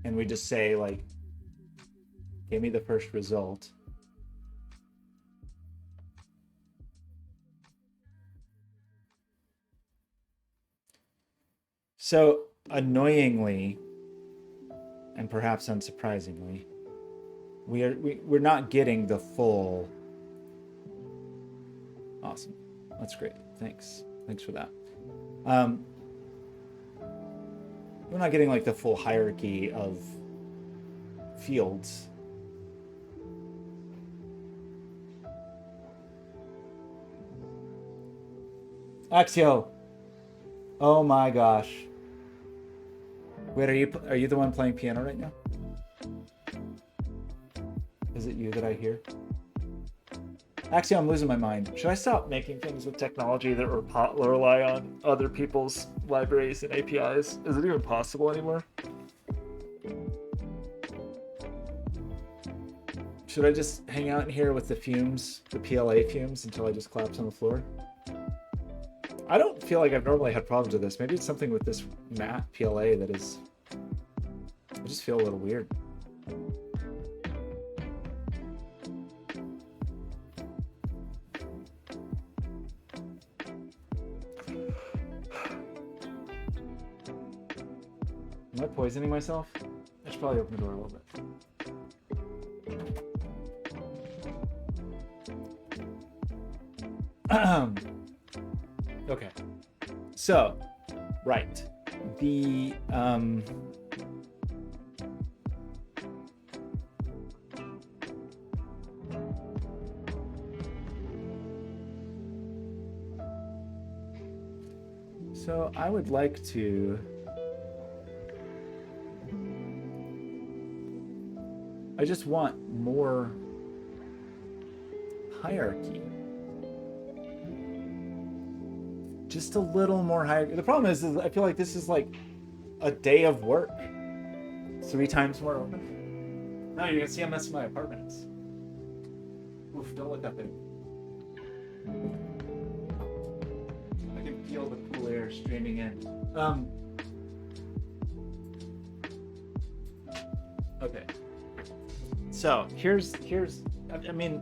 And we just say like, give me the first result. So annoyingly, and perhaps unsurprisingly, we're not getting the full... Awesome. That's great. Thanks for that. We're not getting like the full hierarchy of fields. Axio. Oh my gosh. Wait, are you the one playing piano right now? Is it you that I hear? Actually, I'm losing my mind. Should I stop making things with technology that rely on other people's libraries and APIs? Is it even possible anymore? Should I just hang out in here with the fumes, the PLA fumes, until I just collapse on the floor? I don't feel like I've normally had problems with this. Maybe it's something with this matte PLA that is... I just feel a little weird. Am I poisoning myself? I should probably open the door a little bit. Okay. So, right. The so I would like to... I just want more hierarchy. Just a little more hierarchy. The problem is I feel like this is like a day of work. 3 times more open. No, you're gonna see how messy my apartment is. Oof, don't look up there. I can feel the cool air streaming in. Okay. So here's I mean,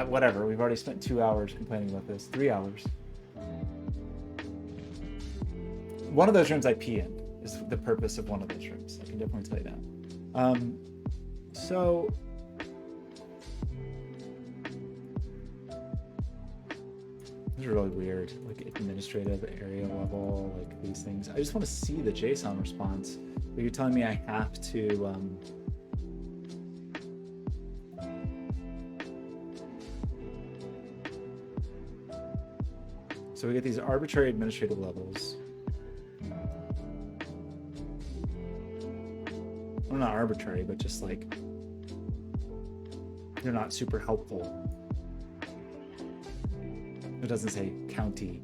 whatever. We've already spent 2 hours complaining about this. 3 hours. One of those rooms I pee in is the purpose of one of those rooms. I can definitely tell you that. So this is really weird, like administrative area level, like these things. I just want to see the JSON response. But you're telling me I have to so we get these arbitrary administrative levels. Well, not arbitrary, but just like they're not super helpful. It doesn't say county.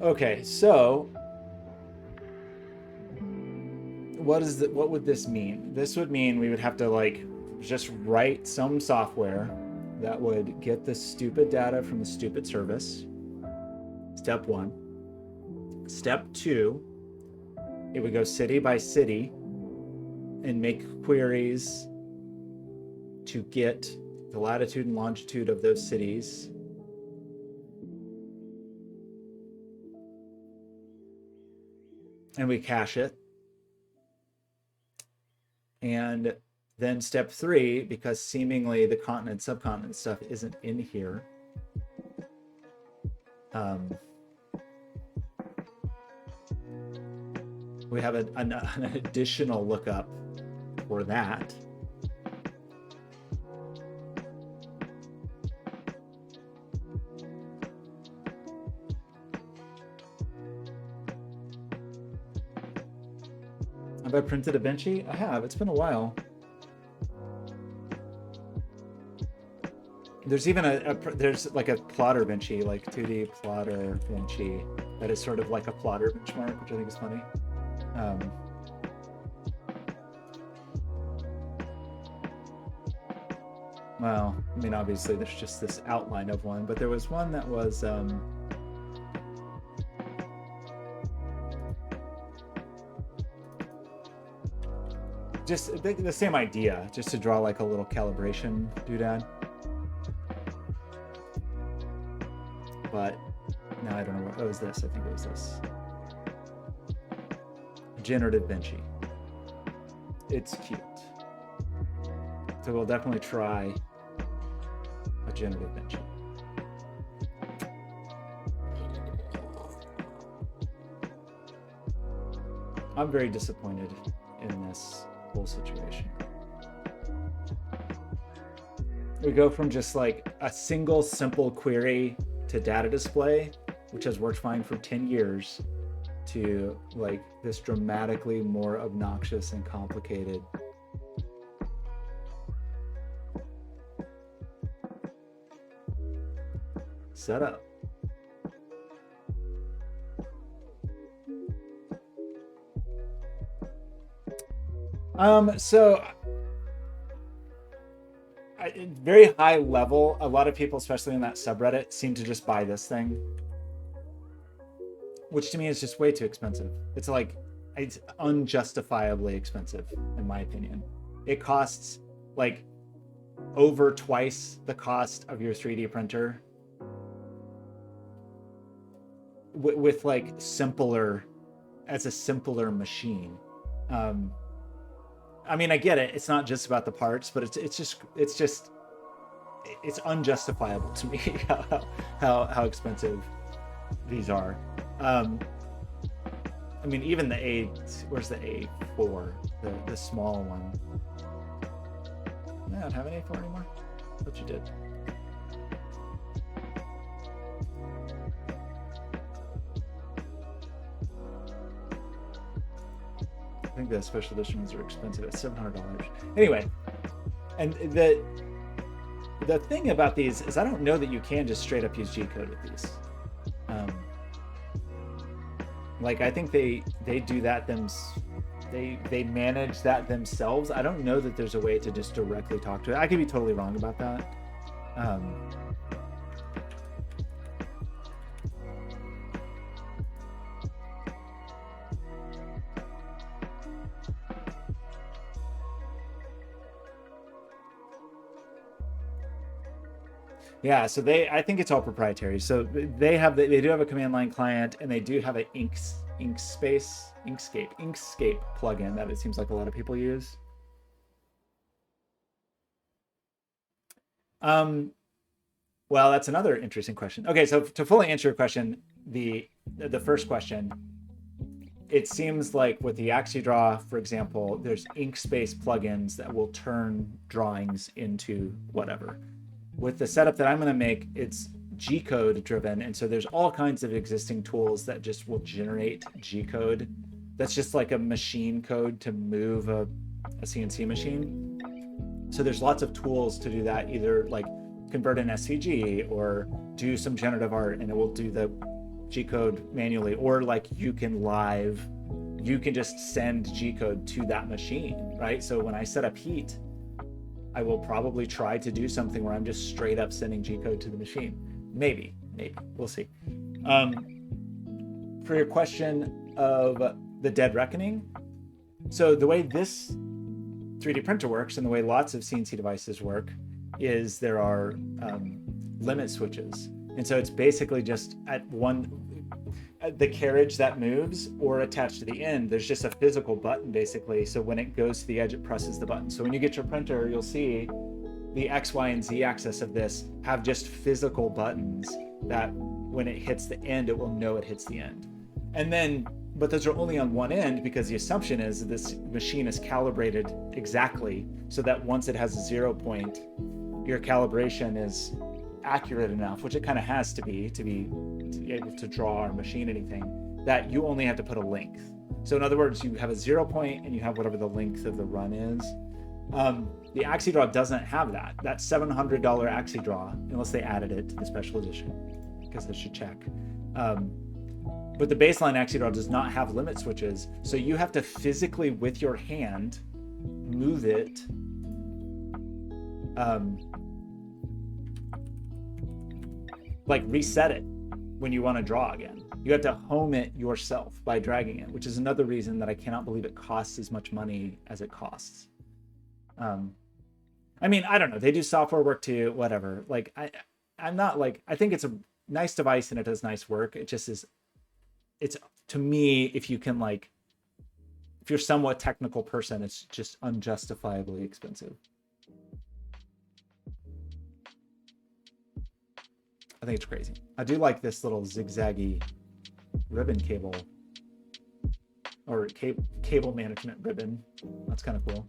Okay, so what would this mean? This would mean we would have to like just write some software that would get the stupid data from the stupid service. Step 1. Step 2, it would go city by city and make queries to get the latitude and longitude of those cities. And we cache it. And then step 3, because seemingly the continent, subcontinent stuff isn't in here. We have an additional lookup for that. Have I printed a Benchy? I have. It's been a while. There's even there's like a plotter Benchy, like 2D plotter Benchy, that is sort of like a plotter benchmark, which I think is funny. Well, I mean, obviously there's just this outline of one, but there was one that was just the same idea, just to draw like a little calibration doodad. But now I don't know what, oh, it was this, I think it was this. Generative Benchy. It's cute. So we'll definitely try a generative Benchy. I'm very disappointed in this whole situation. We go from just like a single simple query to data display, which has worked fine for 10 years, to like this dramatically more obnoxious and complicated setup. So very high level, a lot of people, especially in that subreddit, seem to just buy this thing, which to me is just way too expensive. It's like, it's unjustifiably expensive, in my opinion. It costs like over twice the cost of your 3D printer with like simpler, as a simpler machine. I mean, I get it. It's not just about the parts, but it's unjustifiable to me how expensive these are. I mean, even the where's the A4, the small one? I don't have an A4 anymore. I thought you did. I think the special edition ones are expensive at $700. Anyway, and the thing about these is I don't know that you can just straight up use G-code with these. Like I think they do that they manage that themselves. I don't know that there's a way to just directly talk to it. I could be totally wrong about that. Yeah, so I think it's all proprietary. So they do have a command line client, and they do have an Inkscape plugin that it seems like a lot of people use. Well, that's another interesting question. Okay, so to fully answer your question, the first question, it seems like with the AxiDraw, for example, there's Inkspace plugins that will turn drawings into whatever. With the setup that I'm going to make, it's G-code driven, and so there's all kinds of existing tools that just will generate G-code. That's just like a machine code to move a CNC machine. So there's lots of tools to do that, either like convert an SVG or do some generative art and it will do the G-code manually, or like you can just send G-code to that machine, right? So when I set up Heat, I will probably try to do something where I'm just straight up sending G-code to the machine. Maybe, we'll see. For your question of the Dead Reckoning, so the way this 3D printer works, and the way lots of CNC devices work, is there are limit switches. And so it's basically just at the carriage that moves, or attached to the end, there's just a physical button basically. So when it goes to the edge, it presses the button. So when you get your printer, you'll see the X, Y, and Z axis of this have just physical buttons that when it hits the end, it will know it hits the end. And then, but those are only on one end, because the assumption is that this machine is calibrated exactly so that once it has a 0 point, your calibration is accurate enough, which it kind of has to be able to draw or machine anything, that you only have to put a length. So in other words, you have a 0 point and you have whatever the length of the run is. The AxiDraw doesn't have that. That $700 AxiDraw, unless they added it to the special edition, because they should check. But the baseline AxiDraw does not have limit switches, so you have to physically, with your hand, move it like reset it when you want to draw again. You have to home it yourself by dragging it, which is another reason that I cannot believe it costs as much money as it costs. I mean, I don't know. They do software work too, whatever. Like, I'm not like, I think it's a nice device and it does nice work. It just is, it's, to me, if you can like, if you're somewhat technical person, it's just unjustifiably expensive. I think it's crazy. I do like this little zigzaggy ribbon cable, or cable management ribbon. That's kind of cool.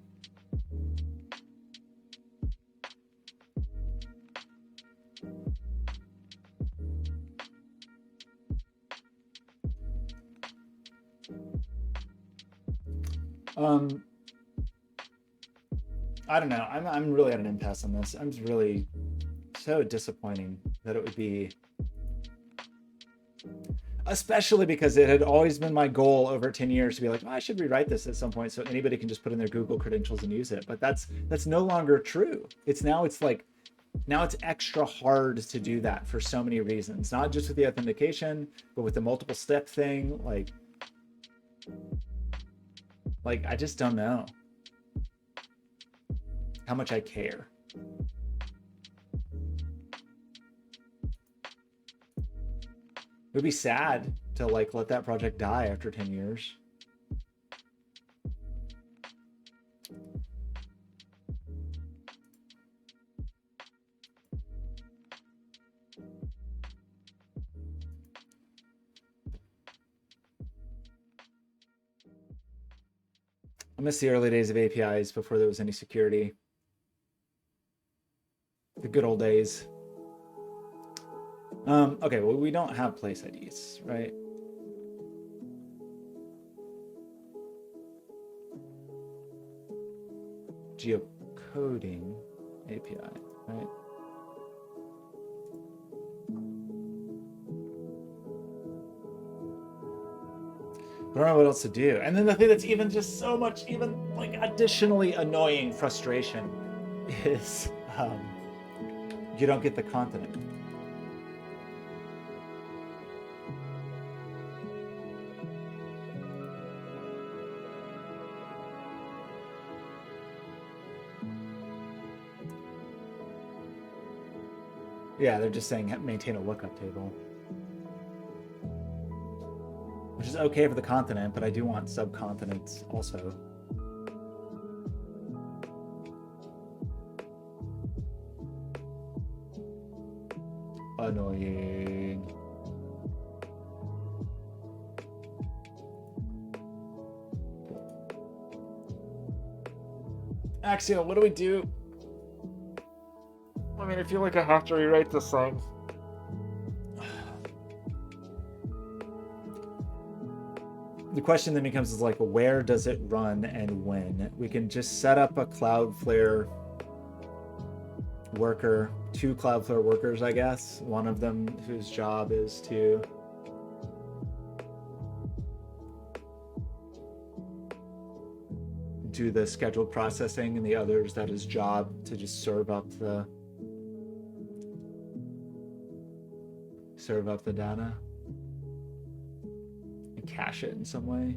I don't know. I'm really at an impasse on this. I'm just really so disappointing that it would be, especially because it had always been my goal over 10 years to be like, oh, I should rewrite this at some point so anybody can just put in their Google credentials and use it. But that's no longer true. Now it's extra hard to do that for so many reasons, not just with the authentication, but with the multiple step thing. Like I just don't know how much I care. It would be sad to like let that project die after 10 years. I miss the early days of APIs before there was any security. The good old days. Okay, well, we don't have place IDs, right? Geocoding API, right? I don't know what else to do. And then the thing that's even just so much, even like additionally annoying frustration is you don't get the continent. Yeah, they're just saying maintain a lookup table, which is okay for the continent, but I do want subcontinents also. Annoying. Axial, what do we do? I mean, I feel like I have to rewrite this thing. The question then becomes is like, where does it run and when? We can just set up a Cloudflare worker, 2 Cloudflare workers, I guess. One of them whose job is to do the scheduled processing, and the other's that his job to just serve up the data and cache it in some way.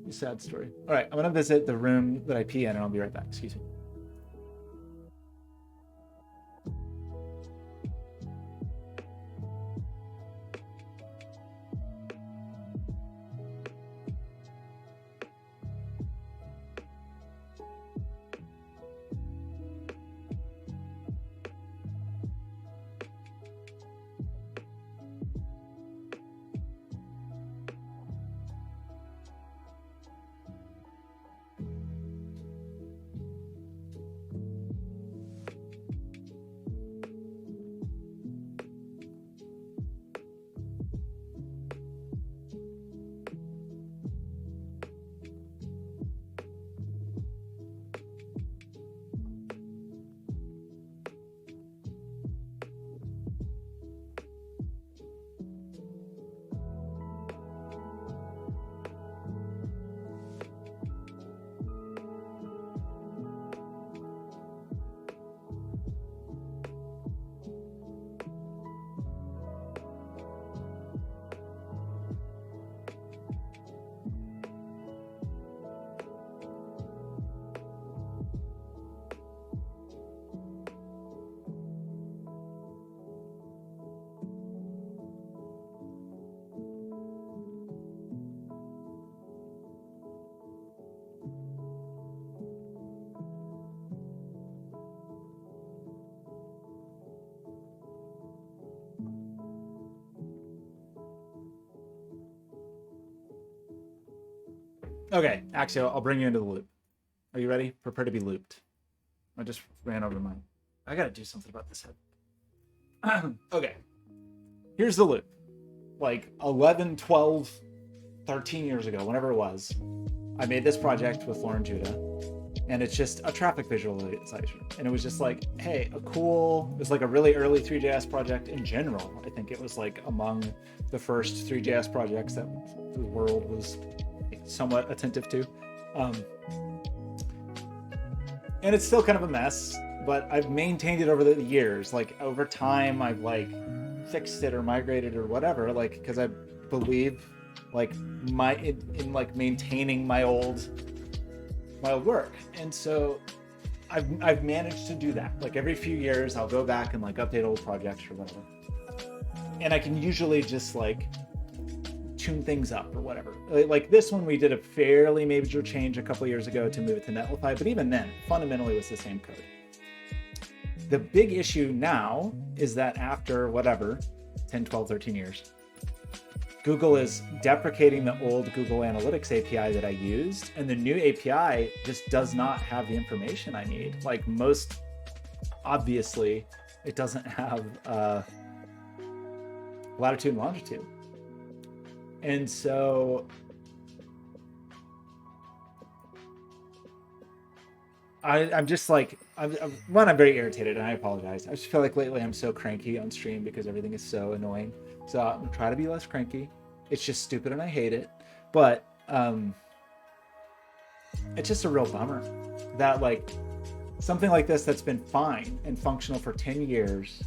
Sad story. All right, I'm gonna visit the room that I pee in, and I'll be right back. Excuse me. Okay, Axio, I'll bring you into the loop. Are you ready? Prepare to be looped. I just ran over mine. I gotta do something about this head. Okay. Here's the loop. Like 11, 12, 13 years ago, whenever it was, I made this project with Lauren Judah, and it's just a traffic visualization. And it was just like, hey, it was like a really early Three.js project in general. I think it was like among the first Three.js projects that the world was somewhat attentive to. And it's still kind of a mess, but I've maintained it over the years. Like over time, I've like fixed it or migrated or whatever, like, because I believe like in like maintaining my old work. And so I've managed to do that. Like every few years I'll go back and like update old projects or whatever. And I can usually just like tune things up or whatever. Like this one, we did a fairly major change a couple years ago to move it to Netlify, but even then, fundamentally it was the same code. The big issue now is that after whatever, 10, 12, 13 years, Google is deprecating the old Google Analytics API that I used, and the new API just does not have the information I need. Like most obviously, it doesn't have latitude and longitude. And so I'm just like, I'm very irritated, and I apologize. I just feel like lately I'm so cranky on stream because everything is so annoying. So I'm gonna try to be less cranky. It's just stupid and I hate it. But it's just a real bummer that like something like this that's been fine and functional for 10 years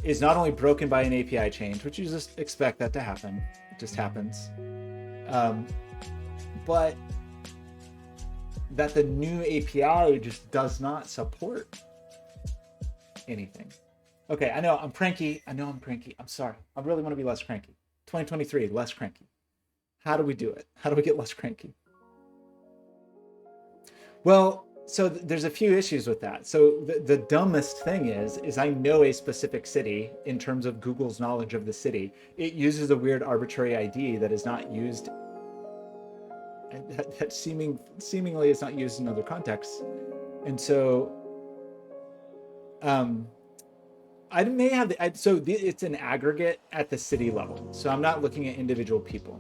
is not only broken by an API change, which you just expect that to happen. It just happens. But that the new API just does not support anything. Okay, I know I'm cranky. I'm sorry. I really want to be less cranky. 2023, less cranky. How do we do it? How do we get less cranky? Well, so there's a few issues with that. So the dumbest thing is I know a specific city in terms of Google's knowledge of the city. It uses a weird arbitrary ID that is not used, that seemingly is not used in other contexts. And so I may have, it's an aggregate at the city level. So I'm not looking at individual people.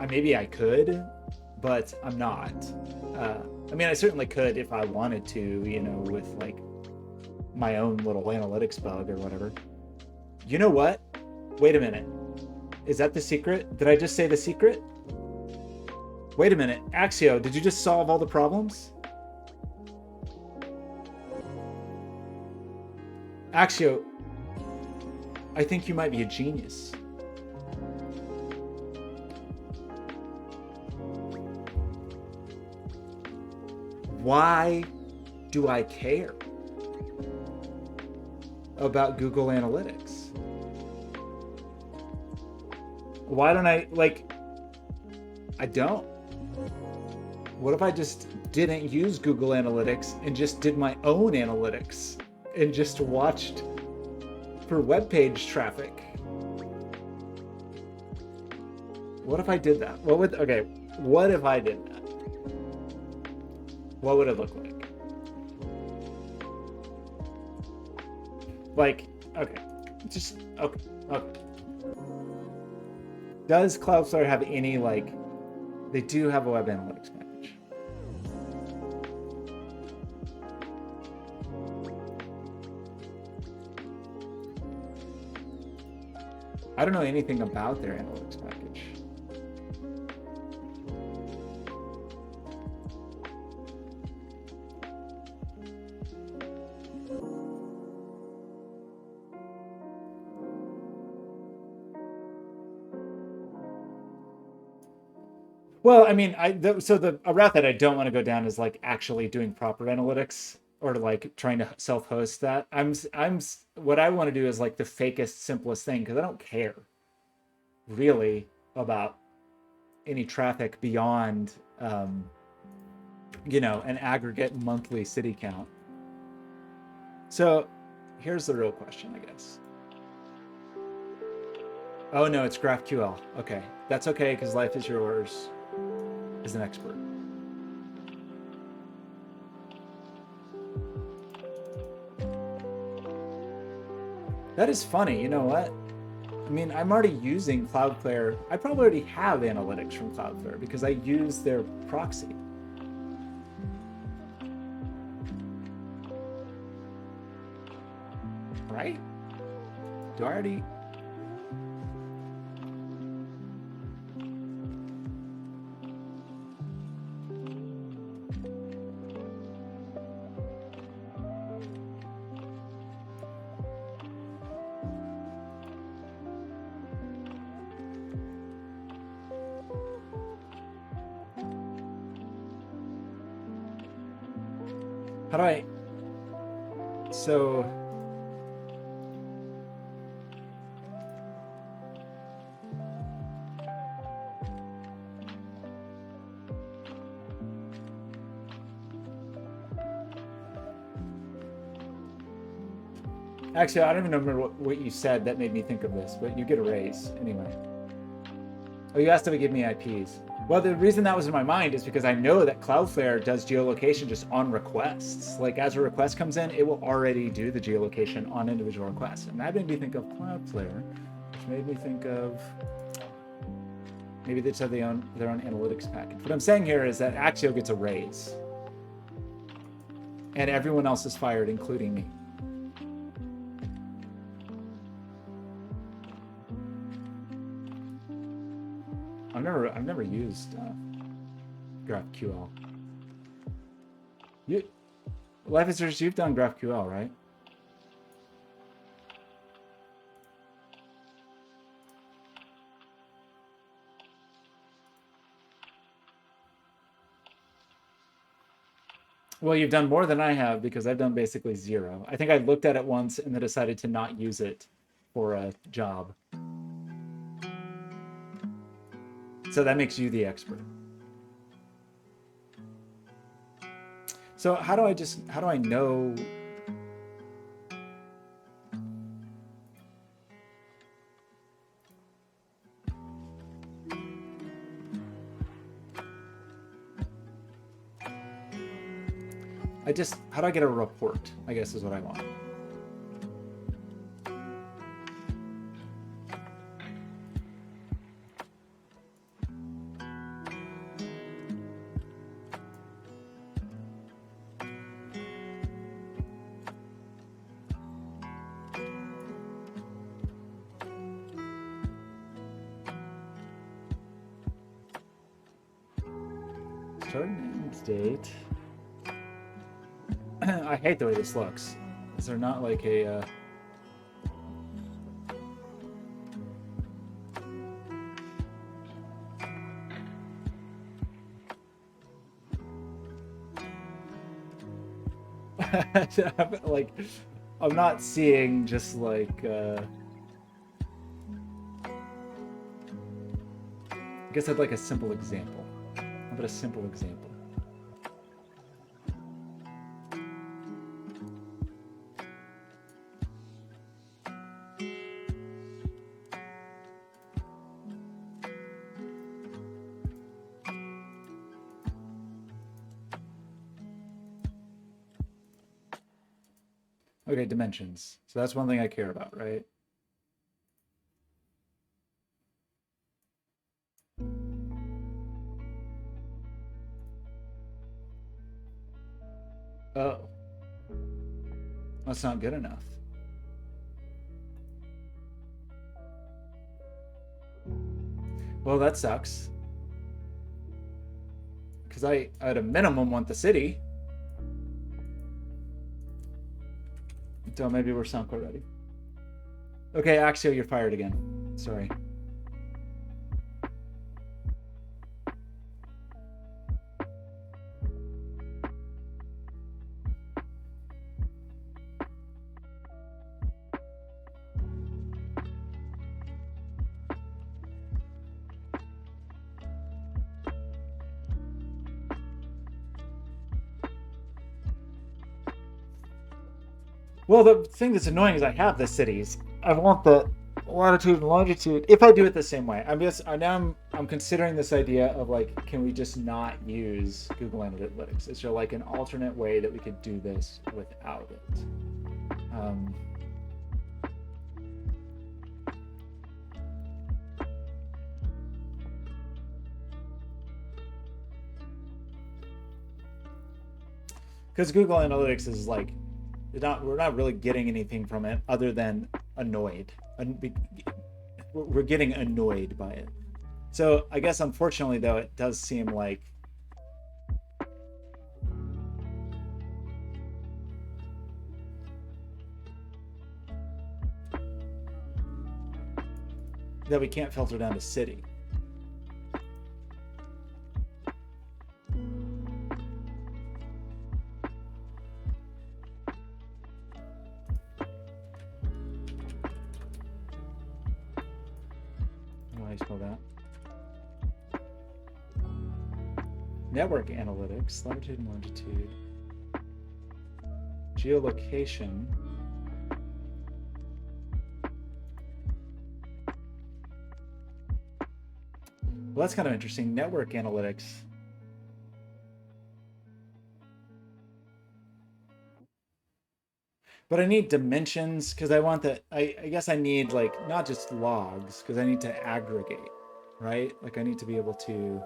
Maybe I could, but I'm not. I mean, I certainly could if I wanted to, you know, with like my own little analytics bug or whatever. You know what? Wait a minute. Is that the secret? Did I just say the secret? Wait a minute. Axio, did you just solve all the problems? Axio, I think you might be a genius. why do I care about Google Analytics? Why don't I, like, I don't. What if I just didn't use Google Analytics and just did my own analytics and just watched for web page traffic? What if I did that? What if I did that? What would it look like? Like, okay, okay. Does Cloudflare have any, like, they do have a web analytics package. I don't know anything about their analytics package. Well, I mean, a route that I don't want to go down is like actually doing proper analytics or like trying to self-host that. What I want to do is like the fakest, simplest thing because I don't care really about any traffic beyond, an aggregate monthly city count. So here's the real question, I guess. Oh no, it's GraphQL. Okay, that's okay because Life is Yours is an expert. That is funny. You know what? I mean, I'm already using Cloudflare. I probably already have analytics from Cloudflare because I use their proxy. Right? Do I already? How do I? So. Actually, I don't even remember what you said that made me think of this, but you get a raise anyway. Oh, you asked if it give me IPs. Well, the reason that was in my mind is because I know that Cloudflare does geolocation just on requests. Like as a request comes in, it will already do the geolocation on individual requests. And that made me think of Cloudflare, which made me think of maybe they just have their own analytics package. What I'm saying here is that Axio gets a raise. And everyone else is fired, including me. I've never used GraphQL. Life is Yours, you've done GraphQL, right? Well, you've done more than I have because I've done basically zero. I think I looked at it once and then decided to not use it for a job. So that makes you the expert. So how do I know? How do I get a report, I guess is what I want. Start and end date. I hate the way this looks. Is there not like a... like, I'm not seeing just like, I guess I'd like a simple example. How about a simple example? Okay, dimensions. So that's one thing I care about, right? Oh, that's not good enough. Well, that sucks. Because I, at a minimum, want the city. So maybe we're sunk already. Okay, Axio, you're fired again. Sorry. Well, the thing that's annoying is I have the cities. I want the latitude and longitude. If I do it the same way, I'm considering this idea of like, can we just not use Google Analytics? Is there like an alternate way that we could do this without it? Because Google Analytics is like, we're not really getting anything from it other than annoyed. We're getting annoyed by it. So I guess unfortunately though, it does seem like that we can't filter down to city. Spell that. Network analytics, latitude and longitude, geolocation. Well, that's kind of interesting. Network analytics. But I need dimensions because I want that. I guess I need like not just logs because I need to aggregate, right? Like I need to be able to.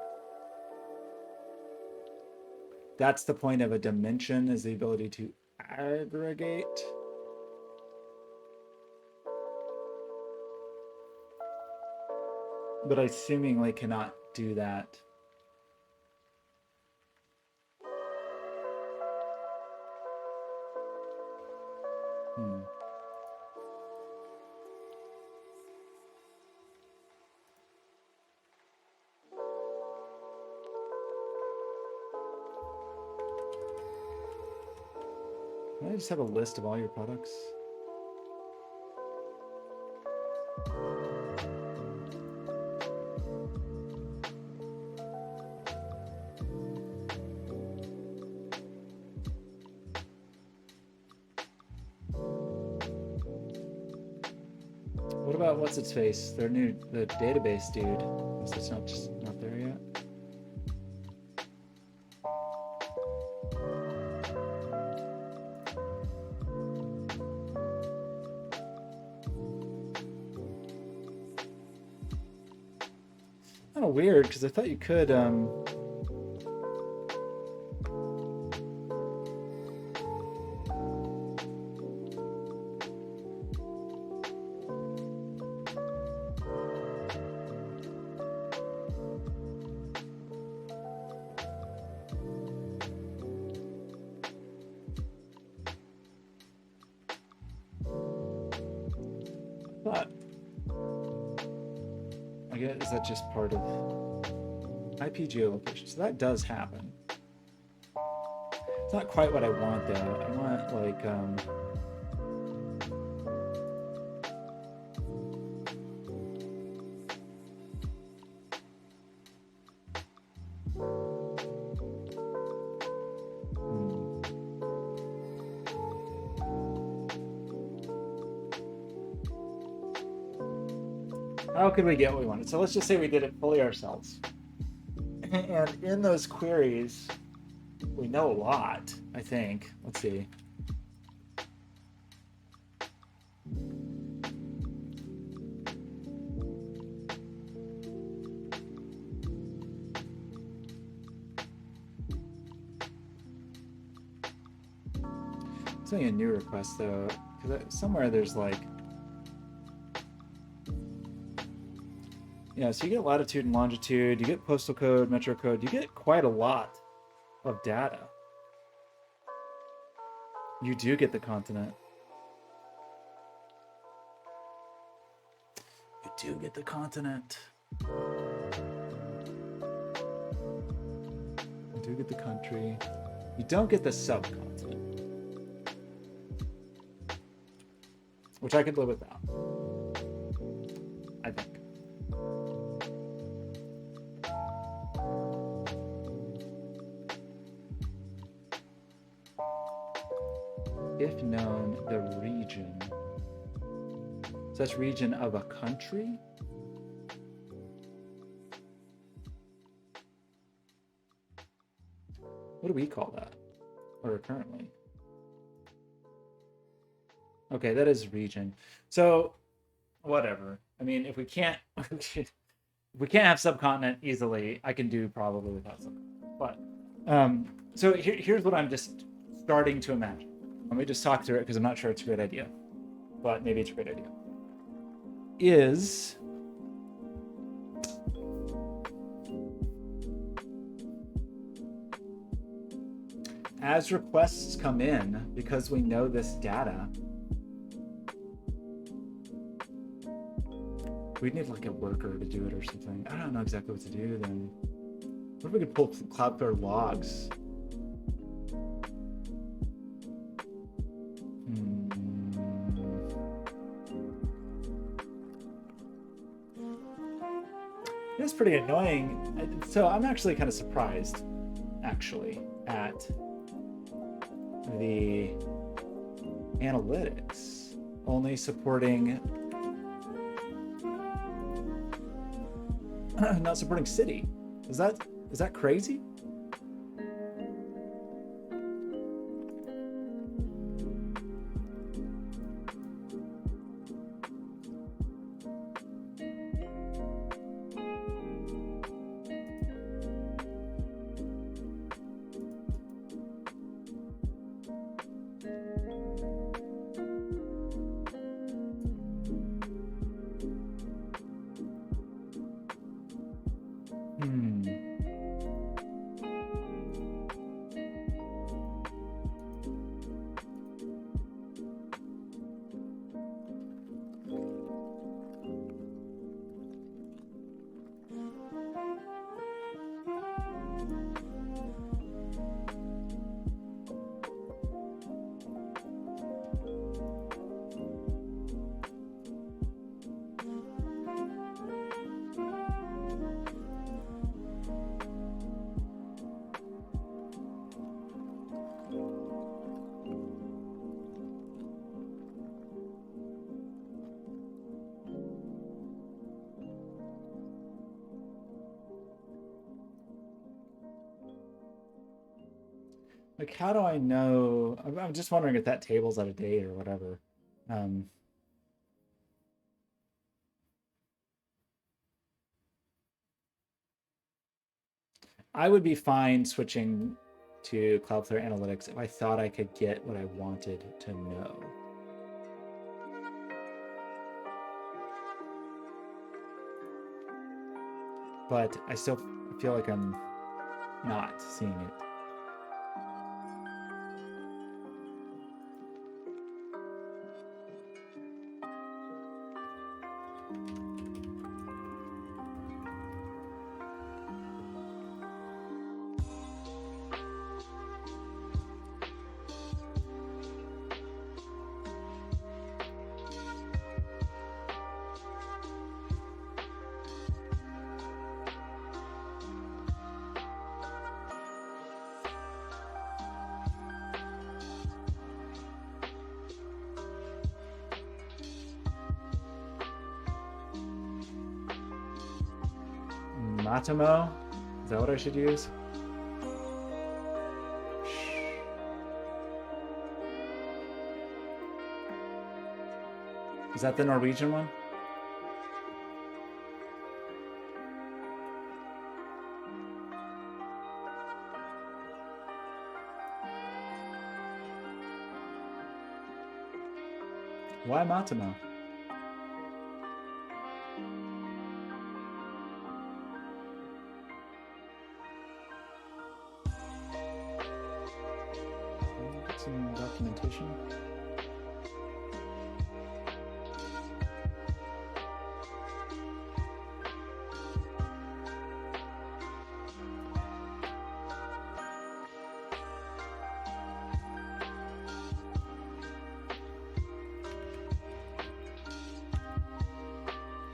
That's the point of a dimension, is the ability to aggregate. But I seemingly cannot do that. Can I just have a list of all your products? What about what's its face? The database dude. It's not there yet. Kind of weird because I thought you could. Is that just part of IP geolocation? So that does happen. It's not quite what I want though. I want like how could we get what we wanted? So let's just say we did it fully ourselves. And in those queries, we know a lot, I think. Let's see. It's only a new request though, because somewhere there's like, yeah, so you get latitude and longitude, you get postal code, metro code, you get quite a lot of data. You do get the continent. You do get the continent. You do get the country. You don't get the subcontinent. Which I could live without. I think. If known, the region. Such region of a country? What do we call that? Or currently? Okay, that is region. So, whatever. I mean, if we can't, if we can't have subcontinent easily, I can do probably without subcontinent. But, so here's what I'm just starting to imagine. Let me just talk through it because I'm not sure it's a great idea, but maybe it's a great idea. Is as requests come in, because we know this data, we'd need like a worker to do it or something. I don't know exactly what to do then. What if we could pull Cloudflare logs? It's pretty annoying. So I'm actually kind of surprised, actually, at the analytics only supporting, not supporting city. Is that crazy? Like, how do I know? I'm just wondering if that table's out of date or whatever. I would be fine switching to Cloudflare Analytics if I thought I could get what I wanted to know. But I still feel like I'm not seeing it. Matomo? Is that what I should use? Is that the Norwegian one? Why Matomo? Get some documentation.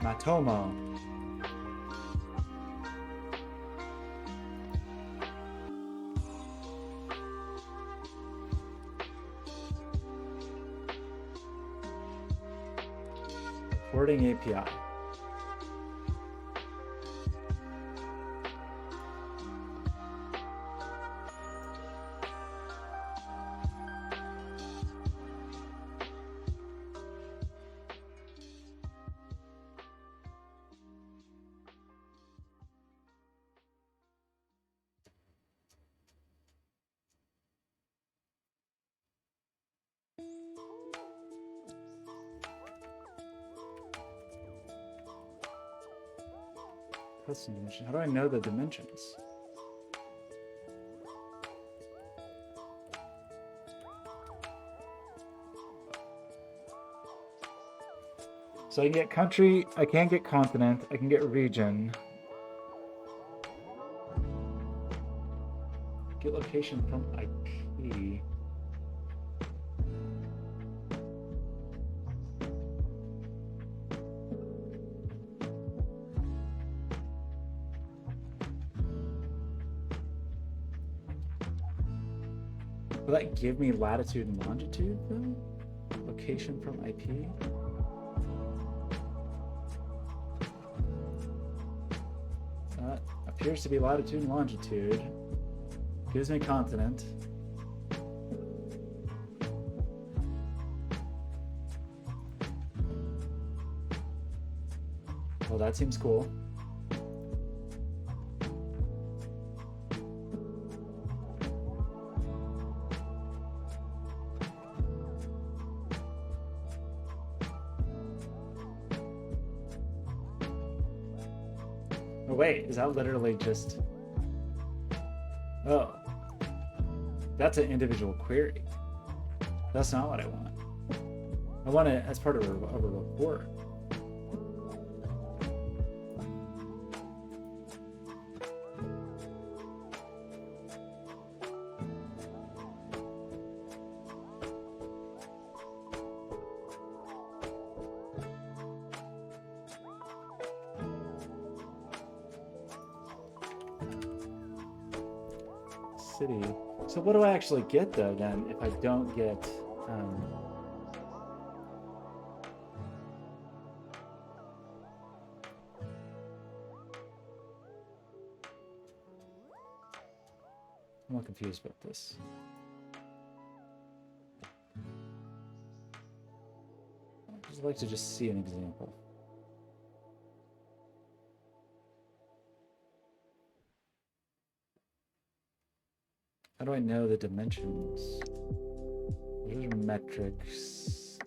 Matomo. Reporting API. Custom dimension. How do I know the dimensions? So I can get country, I can get continent, I can get region. Get location from IP. Will that give me latitude and longitude though? Location from IP? Appears to be latitude and longitude. Gives me continent. Well, that seems cool. Oh wait, is that literally just... Oh. That's an individual query. That's not what I want. I want it as part of a report. City. So what do I actually get though then if I don't get I'm not confused about this. I'd just like to just see an example. How do I know the dimensions? Those are metrics.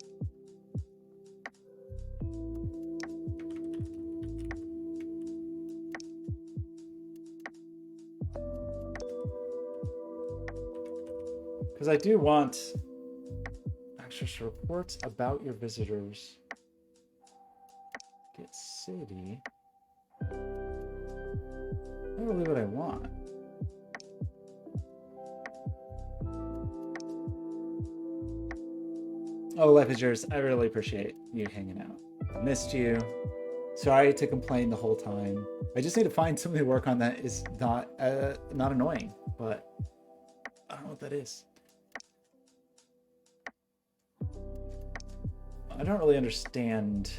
Because I do want access reports about your visitors. Get city. Not really what I want. Oh, life is yours. I really appreciate you hanging out. Missed you. Sorry to complain the whole time. I just need to find something to work on that is not annoying, but I don't know what that is. I don't really understand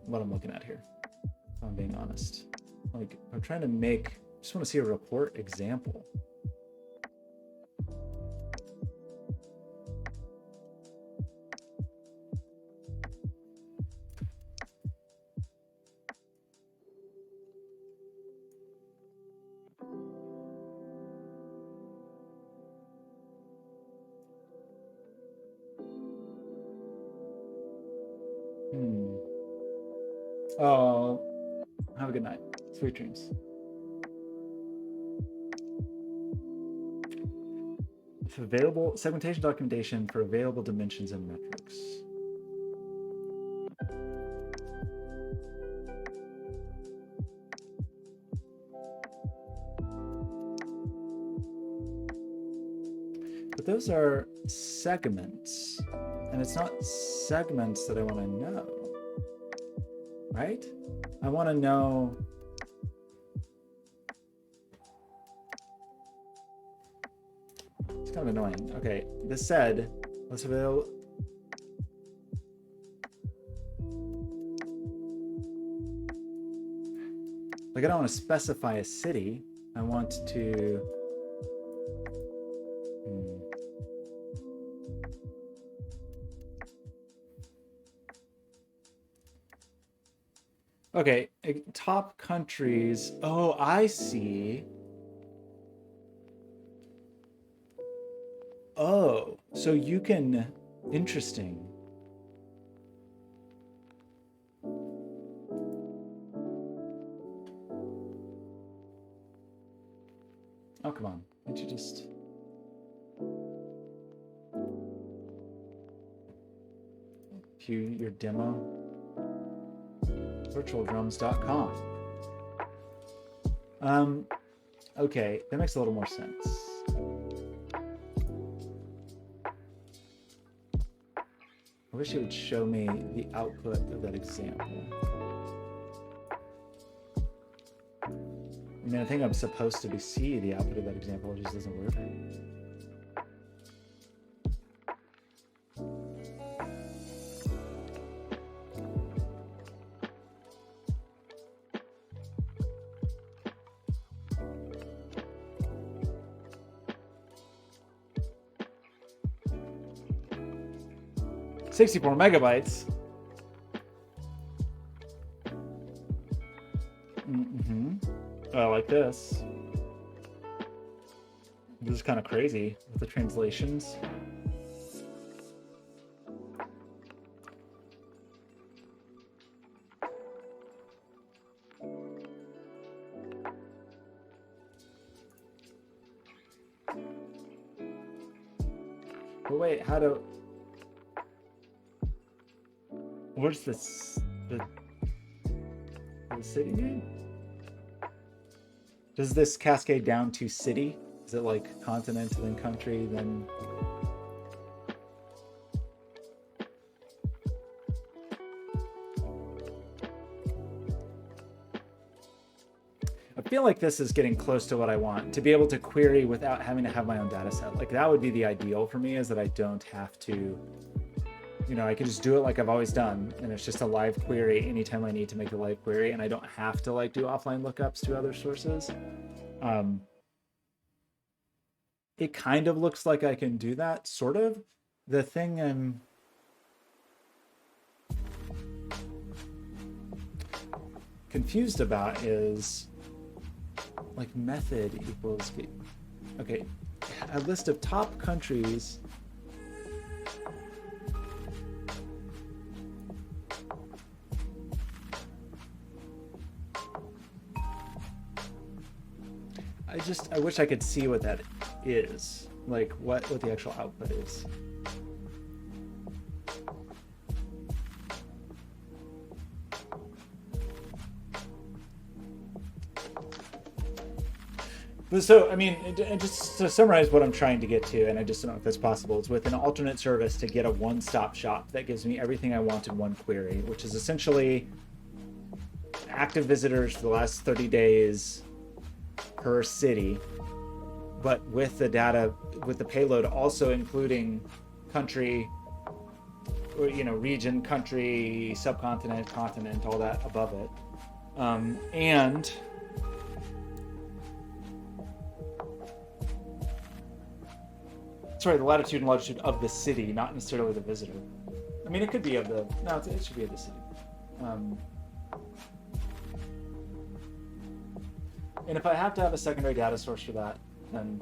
what I'm looking at here, if I'm being honest. like, I'm trying to make, just want to see a report example. Oh, have a good night. Sweet dreams. If available, segmentation documentation for available dimensions and metrics. But those are segments, and it's not segments that I want to know, right? I want to know it's kind of annoying. Okay, this said, let's avail. Like, I don't want to specify a city. I want to. Okay, top countries. Oh, I see. Oh, so you can. Interesting. Oh, come on. Can't you just. Cue your demo. virtualdrums.com. Okay, that makes a little more sense. I wish it would show me the output of that example. I mean, I think I'm supposed to see the output of that example, it just doesn't work. 64 megabytes. I like this. This is kind of crazy with the translations. But wait, how do... Where's this? The city name? Does this cascade down to city? Is it like continent, then country, then... I feel like this is getting close to what I want, to be able to query without having to have my own data set. Like, that would be the ideal for me, is that I don't have to, you know, I can just do it like I've always done, and it's just a live query anytime I need to make a live query, and I don't have to like do offline lookups to other sources. It kind of looks like I can do that, sort of. The thing I'm confused about is like method equals, okay, a list of top countries. I wish I could see what that is, like what the actual output is. But so, I mean, and just to summarize what I'm trying to get to, and I just don't know if that's possible, is with an alternate service to get a one-stop shop that gives me everything I want in one query, which is essentially active visitors for the last 30 days per city, but with the data, with the payload also including country, or, you know, region, country, subcontinent, continent, all that above it, and sorry, the latitude and longitude of the city, not necessarily the visitor. I mean, it could be of the, no, it should be of the city. And if I have to have a secondary data source for that, then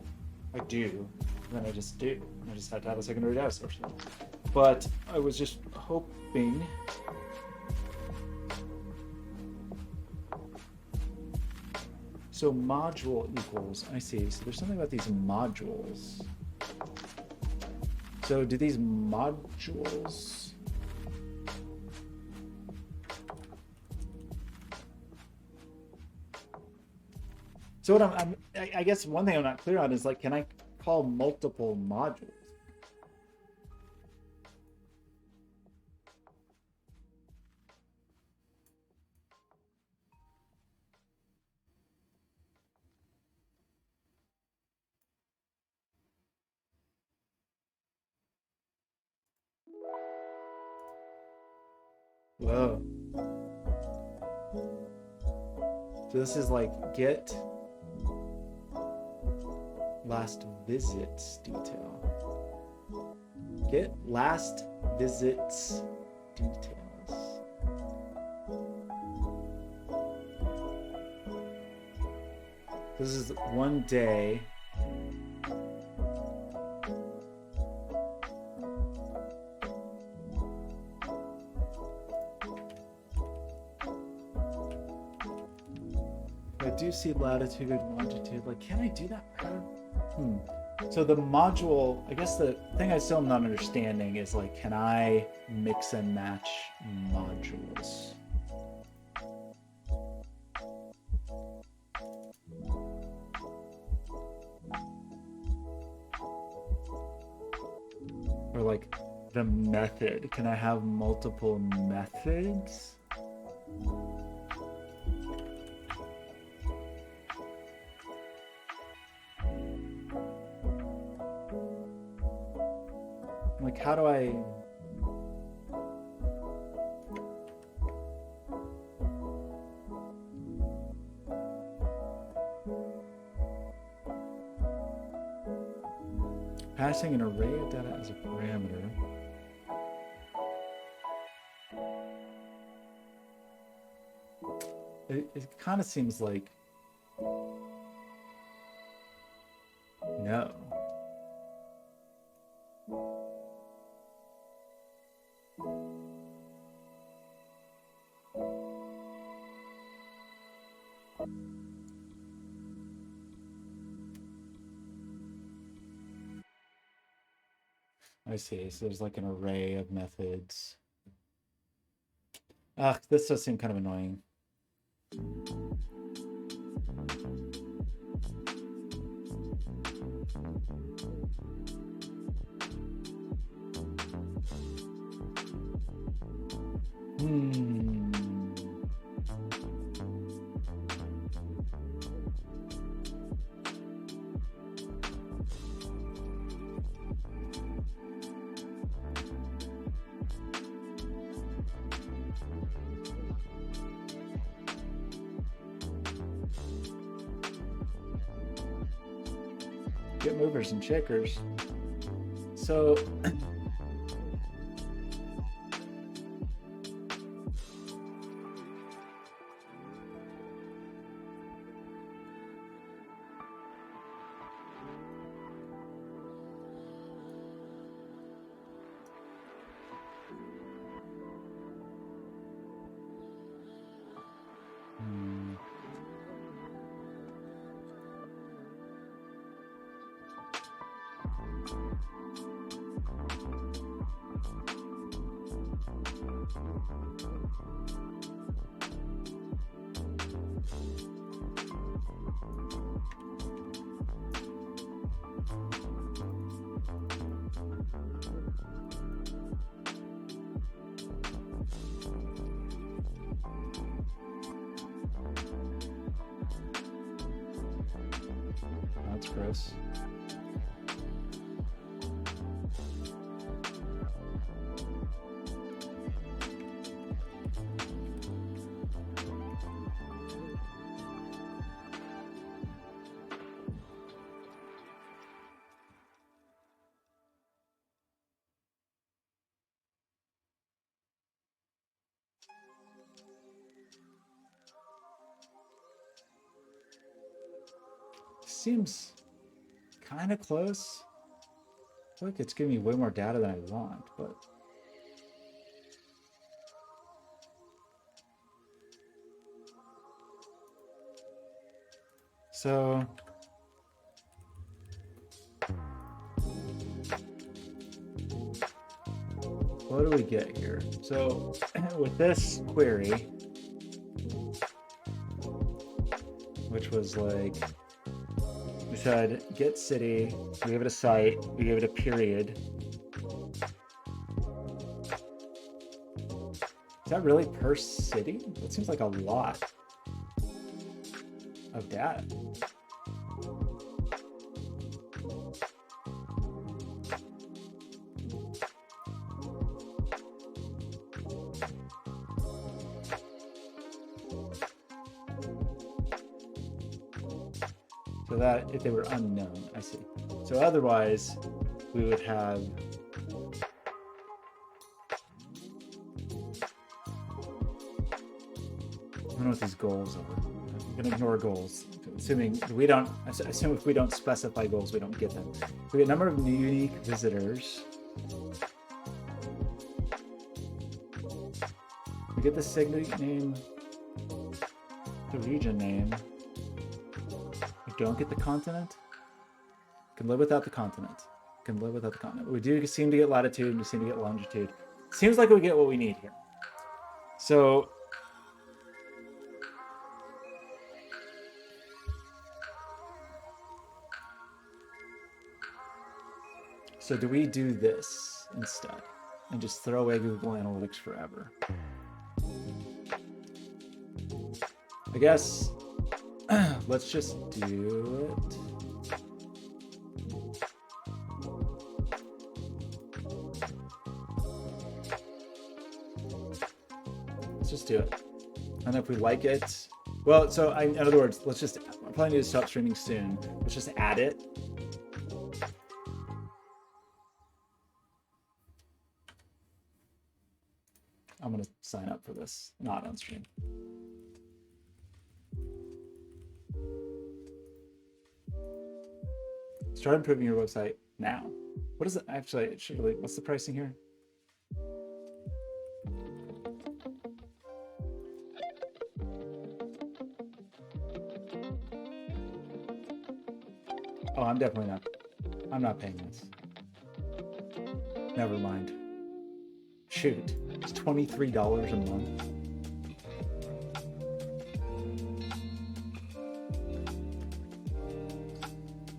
I do. Then I just do. I just have to have a secondary data source for that. But I was just hoping. So module equals, I see. So there's something about these modules. So do these modules... So what I guess one thing I'm not clear on is, like, can I call multiple modules? Whoa. So this is like get last visits detail. Get last visits details. This is one day. I do see latitude and longitude. Like, can I do that? So the module, I guess the thing I still am not understanding is, like, can I mix and match modules? Or, like, the method. Can I have multiple methods? Like, how do I... Passing an array of data as a parameter. It kind of seems like... No. I see. So there's like an array of methods. This does seem kind of annoying. Get movers and shakers. So that's gross. seems kind of close. I feel like it's giving me way more data than I want, but so what do we get here? So with this query, which was like, we said get city, we gave it a site, we gave it a period. Is that really per city? That seems like a lot of data. So that if they were unknown, I see. So otherwise, we would have I don't know what these goals are. I'm gonna ignore goals, assuming we don't. Assume if we don't specify goals, we don't get them. We get number of unique visitors. We get the signet name, the region name. We don't get the continent. Can live without the continent. Can live without the continent. We do seem to get latitude. We seem to get longitude. Seems like we get what we need here. So. So do we do this instead and just throw away Google Analytics forever? I guess let's just do it. Let's just do it. And if we like it, well, so in other words, let's just, I probably need to stop streaming soon. Let's just add it. I'm going to sign up for this, not on stream. Start improving your website now. What is it? Actually, it should really, what's the pricing here? Oh, I'm definitely not. I'm not paying this. Never mind. Shoot. It's $23 a month.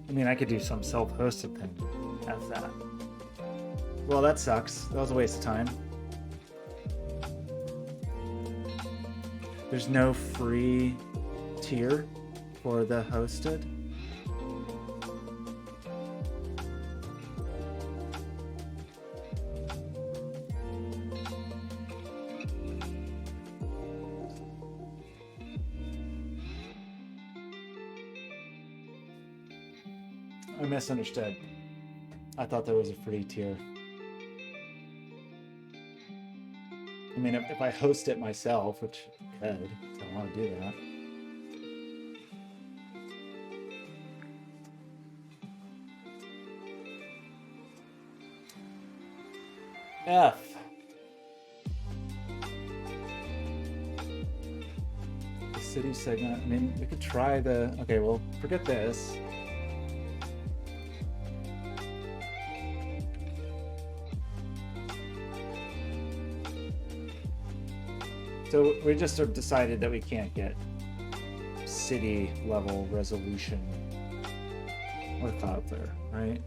I mean, I could do some self-hosted thing. That's that. Well, that sucks. That was a waste of time. There's no free tier for the hosted. I misunderstood. I thought there was a free tier. I mean, if I host it myself, which I could, so I want to do that. F. The city segment. I mean, we could try the. Okay, well, forget this. So we just sort of decided that we can't get city level resolution or Cloudflare, right?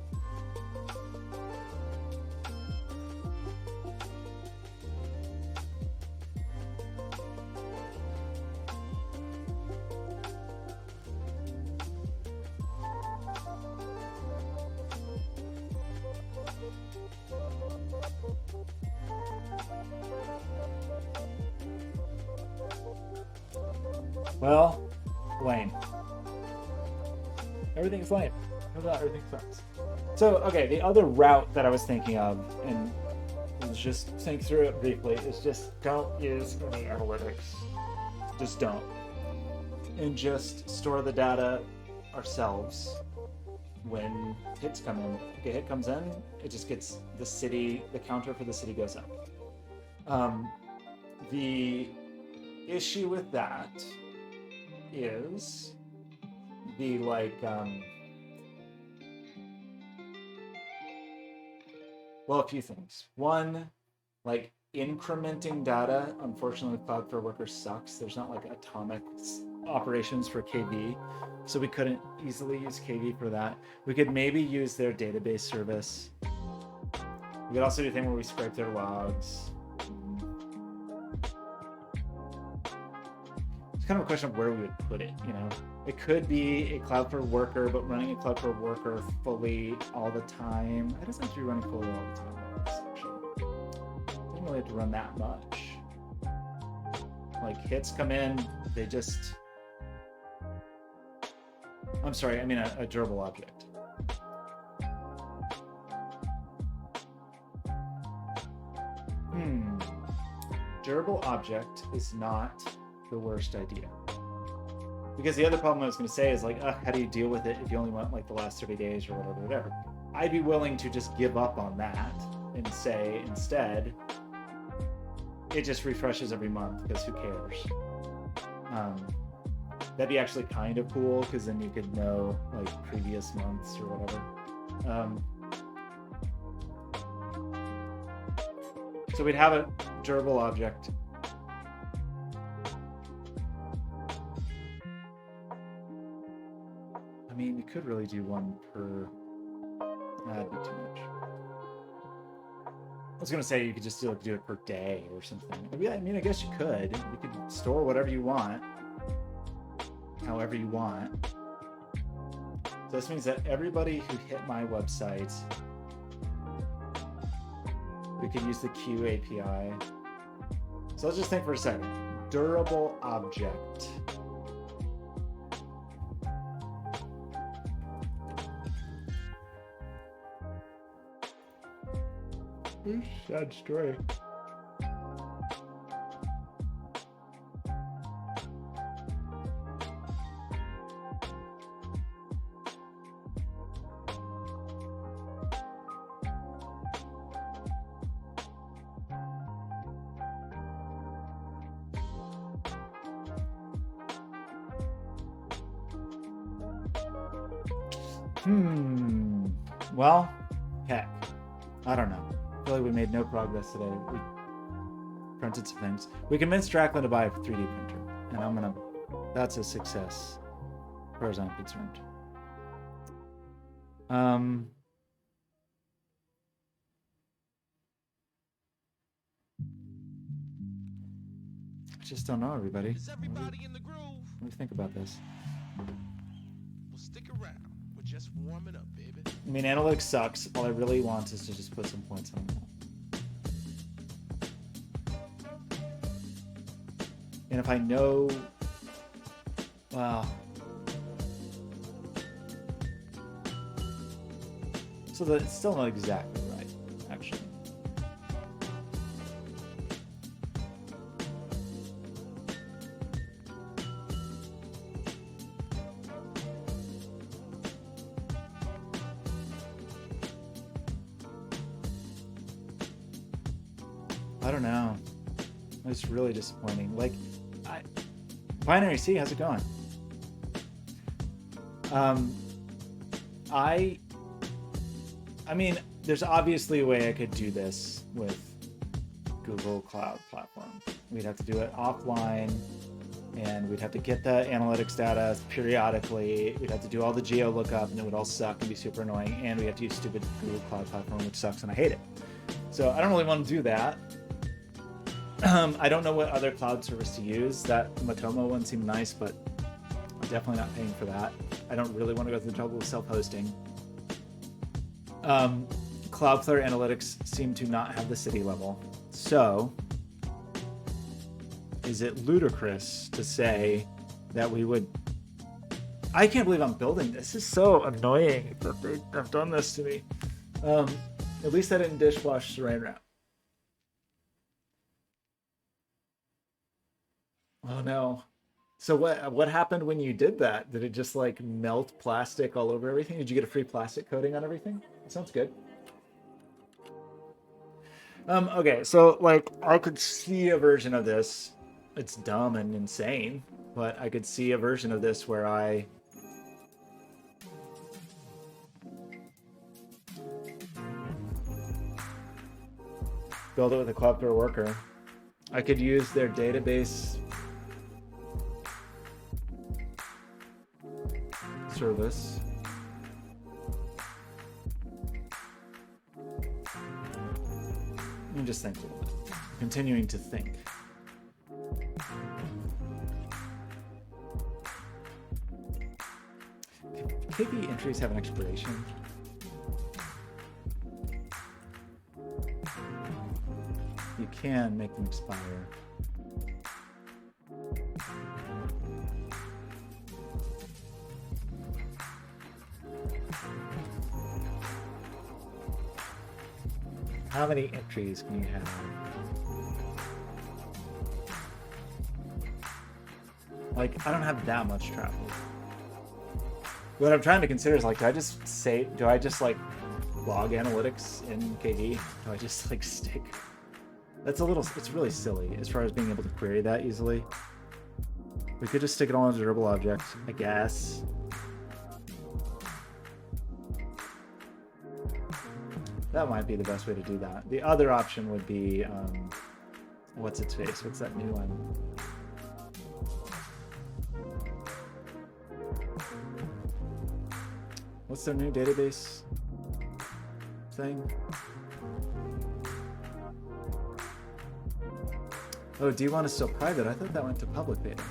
Well, lame. Everything's lame. Everything sucks. So, okay, the other route that I was thinking of, and let's just think through it briefly, is just don't use any analytics. Just don't. And just store the data ourselves when hits come in. If a hit comes in, it just gets the counter for the city goes up. The issue with that is the well, a few things. One, like incrementing data, unfortunately, Cloudflare Worker sucks. There's not like atomic operations for KV, so we couldn't easily use KV for that. We could maybe use their database service. We could also do a thing where we scrape their logs. It's kind of a question of where we would put it, you know? It could be a Cloudflare Worker, but running a Cloudflare Worker fully all the time. It doesn't have to be running fully all the time, actually. It doesn't really have to run that much. Like, hits come in, they just... I'm sorry, I mean a durable object. Durable object is not the worst idea. Because the other problem I was going to say is like, how do you deal with it if you only want like the last 30 days or whatever. I'd be willing to just give up on that and say instead, it just refreshes every month because who cares? That'd be actually kind of cool because then you could know like previous months or whatever. So we'd have a durable object. I mean, we could really do one per... That'd be too much. I was going to say you could just do it per day or something. I mean, I guess you could. You could store whatever you want, however you want. So this means that everybody who hit my website, we could use the Q API. So let's just think for a second. Durable object. Sad story. Well, heck, I don't know. I feel like we made no progress today. We printed some things. We convinced Draclin to buy a 3D printer, and that's a success, as far as I'm concerned. I just don't know, everybody. What do you think about this? Well, stick around. We're just warming up, baby. I mean, analytics sucks. All I really want is to just put some points on it. And if I know... Wow. So that it's still not exactly right, actually. I don't know. It's really disappointing. Like, Binary C, how's it going? I mean, there's obviously a way I could do this with Google Cloud Platform. We'd have to do it offline, and we'd have to get the analytics data periodically. We'd have to do all the geo lookup, and it would all suck and be super annoying. And we have to use stupid Google Cloud Platform, which sucks, and I hate it. So I don't really want to do that. I don't know what other cloud service to use. That Matomo one seemed nice, but I'm definitely not paying for that. I don't really want to go through the trouble of self-hosting. Cloudflare Analytics seem to not have the city level. So, is it ludicrous to say that we would... I can't believe I'm building this. This is so annoying that they have done this to me. At least I didn't dishwash saran wrap. Oh no. So what happened when you did that? Did it just like melt plastic all over everything? Did you get a free plastic coating on everything? That sounds good. Okay, so like I could see a version of this. It's dumb and insane, but I could see a version of this where I build it with a Cloudflare worker. I could use their database service. I'm just thinking, continuing to think. KP entries have an expiration. You can make them expire. How many entries can you have? Like, I don't have that much traffic. What I'm trying to consider is like, do I just like log analytics in KD? Do I just like stick? It's really silly as far as being able to query that easily. We could just stick it all as a durable object, I guess. That might be the best way to do that. The other option would be, what's its face? What's that new one? What's their new database thing? Oh, D1 is still private. I thought that went to public beta.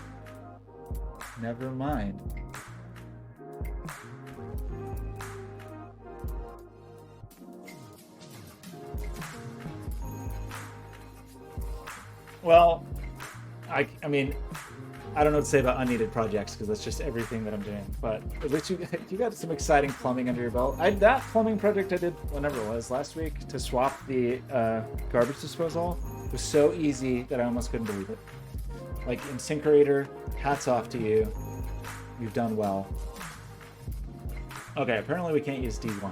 Never mind. Well, I mean, I don't know what to say about unneeded projects because that's just everything that I'm doing. But at least you got some exciting plumbing under your belt. That plumbing project I did whenever it was last week to swap the garbage disposal was so easy that I almost couldn't believe it. Like InSinkErator, hats off to you. You've done well. Okay, apparently we can't use D1.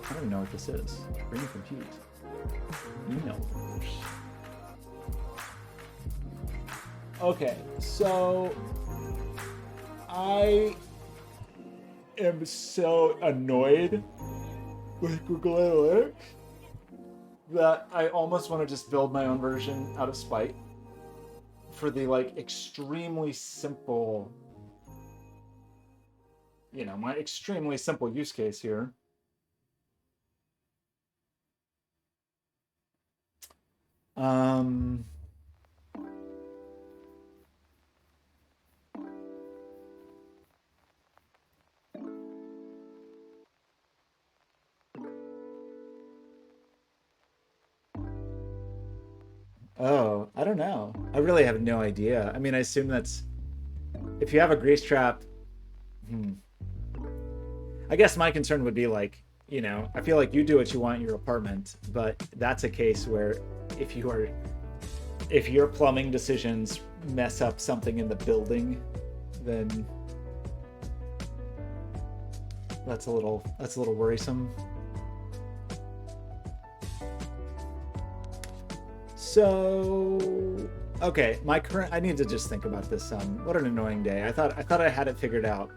I don't even know what this is. Bring compute. Email. Okay, so I am so annoyed with Google Analytics that I almost want to just build my own version out of spite for the like extremely simple, my extremely simple use case here. Oh, I don't know. I really have no idea. I mean, I assume that's if you have a grease trap. I guess my concern would be like, I feel like you do what you want in your apartment, but that's a case where if your plumbing decisions mess up something in the building, then that's a little worrisome. So, okay, I need to just think about this. What an annoying day. I thought I had it figured out,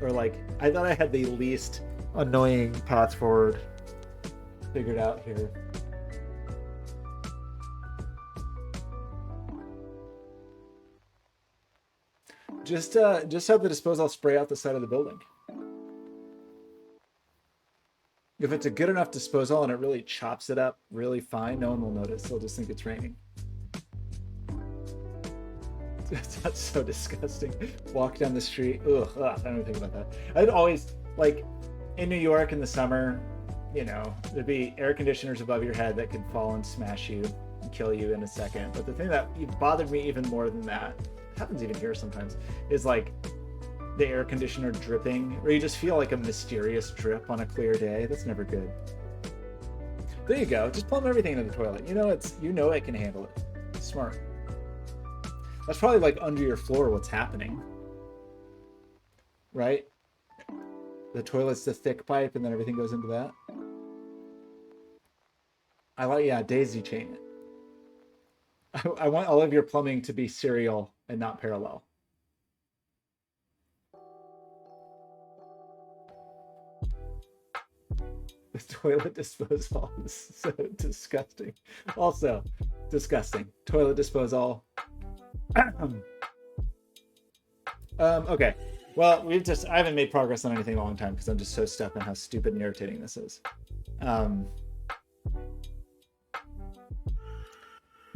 or like I thought I had the least annoying path forward figured out here. Just have the disposal spray out the side of the building. If it's a good enough disposal and it really chops it up really fine, no one will notice. They'll just think it's raining. That's so disgusting. Walk down the street. Ugh, I don't even think about that. I'd always, like, in New York in the summer, there'd be air conditioners above your head that could fall and smash you and kill you in a second. But the thing that bothered me even more than that, happens even here sometimes, is like the air conditioner dripping, or you just feel like a mysterious drip on a clear day. That's never good. There you go. Just plumb everything into the toilet. It can handle it. Smart. That's probably like under your floor what's happening. Right? The toilet's the thick pipe and then everything goes into that. I like, yeah, daisy chain it. I want all of your plumbing to be serial and not parallel. The toilet disposal is so disgusting. Also, disgusting. Toilet disposal. Okay. Well, I haven't made progress on anything in a long time because I'm just so stuck on how stupid and irritating this is.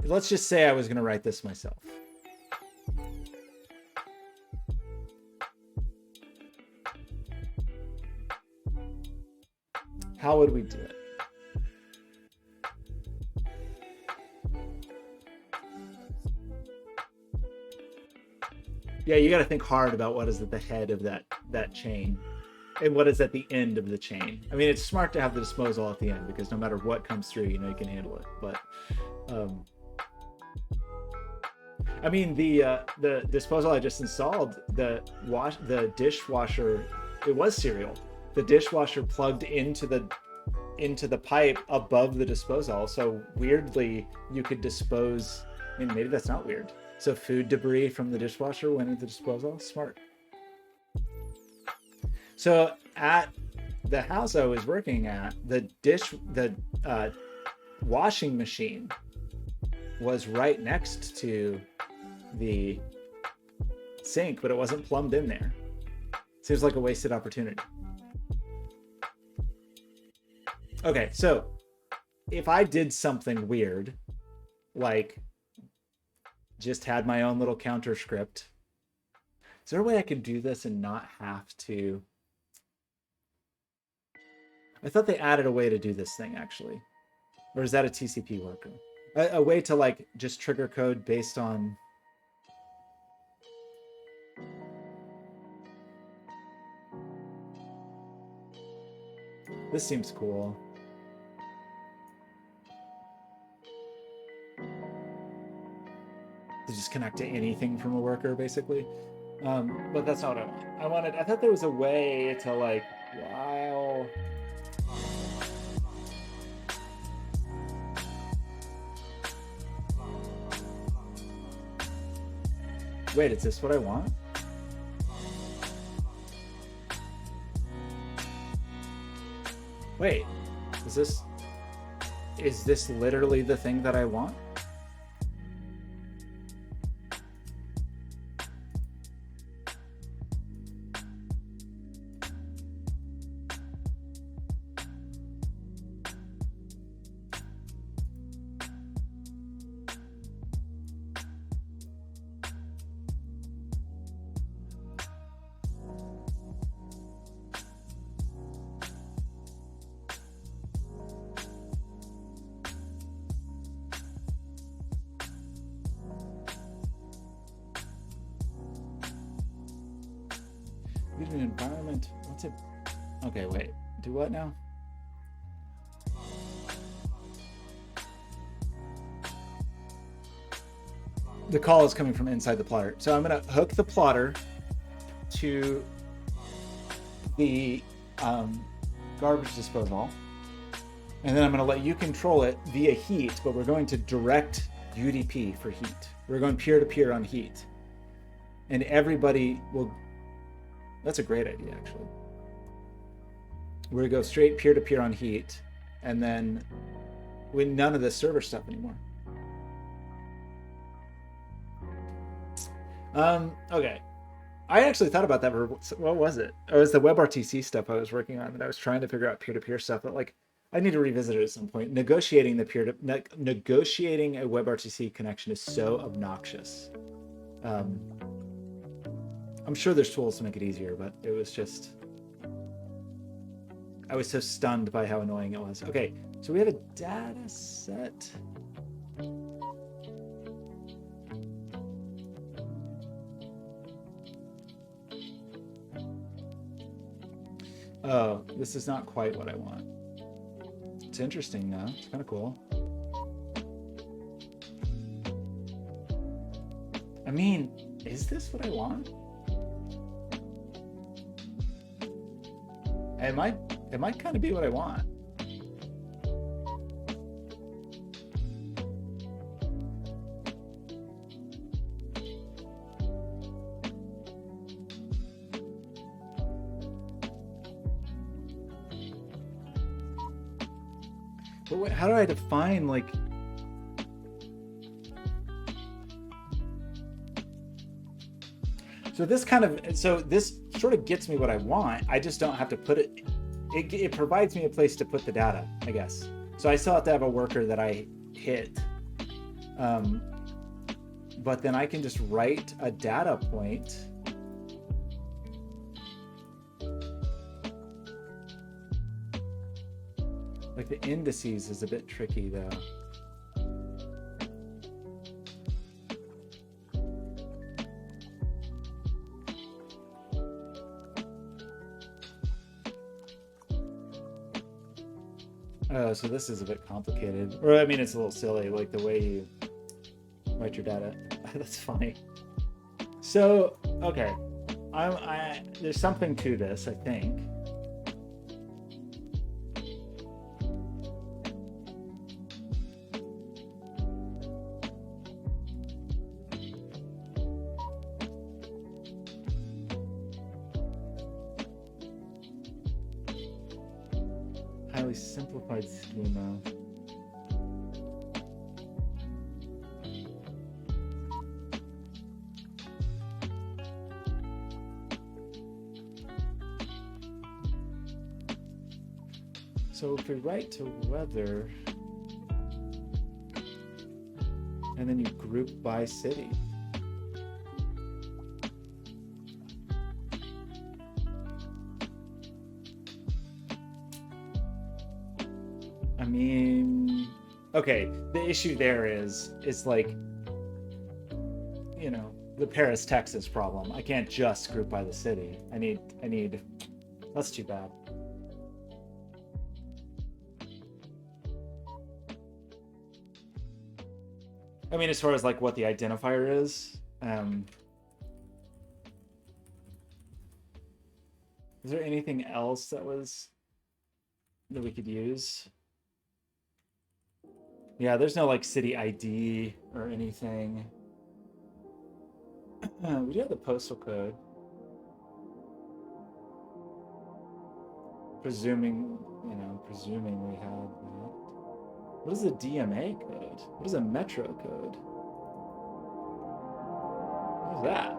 Let's just say I was going to write this myself. How would we do it? Yeah, you got to think hard about what is at the head of that chain and what is at the end of the chain. I mean, it's smart to have the disposal at the end because no matter what comes through, you know you can handle it. But I mean, the disposal I just installed, the dishwasher, it was serial. The dishwasher plugged into the pipe above the disposal. So weirdly, you could dispose. I mean, maybe that's not weird. So food debris from the dishwasher went into the disposal. Smart. So at the house I was working at, the washing machine was right next to the sink, but it wasn't plumbed in there. Seems like a wasted opportunity. Okay, so if I did something weird, like just had my own little counter script, is there a way I can do this and not have to? I thought they added a way to do this thing actually. Or is that a TCP worker? A way to like just trigger code based on. This seems cool. To just connect to anything from a worker, basically. But that's not what I want. I thought there was a way to like, while. Wait, is this what I want? Wait, is this literally the thing that I want? Environment. What's it? Okay, wait. Do what now? The call is coming from inside the plotter. So I'm going to hook the plotter to the garbage disposal. And then I'm going to let you control it via heat, but we're going to direct UDP for heat. We're going peer-to-peer on heat. And everybody will. That's a great idea, actually. We're going to go straight peer-to-peer on heat, and then none of this server stuff anymore. Okay. I actually thought about that. What was it? It was the WebRTC stuff I was working on, and I was trying to figure out peer-to-peer stuff. But like, I need to revisit it at some point. Negotiating a WebRTC connection is so obnoxious. I'm sure there's tools to make it easier, but it was just. I was so stunned by how annoying it was. Okay, so we have a data set. Oh, this is not quite what I want. It's interesting though. It's kind of cool. I mean, is this what I want? It might kind of be what I want. But wait, how do I define like? So this sort of gets me what I want. I just don't have to put it. It provides me a place to put the data, I guess. So I still have to have a worker that I hit. But then I can just write a data point. Like the indices is a bit tricky though. Oh, so this is a bit complicated. Or I mean, it's a little silly, like the way you write your data. That's funny. So, okay. There's something to this, I think. Highly simplified schema. So if we write to weather, and then you group by city. I mean, okay, the issue there is like, you know, the Paris, Texas problem. I can't just group by the city. I need, that's too bad. I mean, as far as like what the identifier is there anything else that we could use? Yeah, there's no like city ID or anything. We do have the postal code. Presuming we have that. What is a DMA code? What is a metro code? What is that?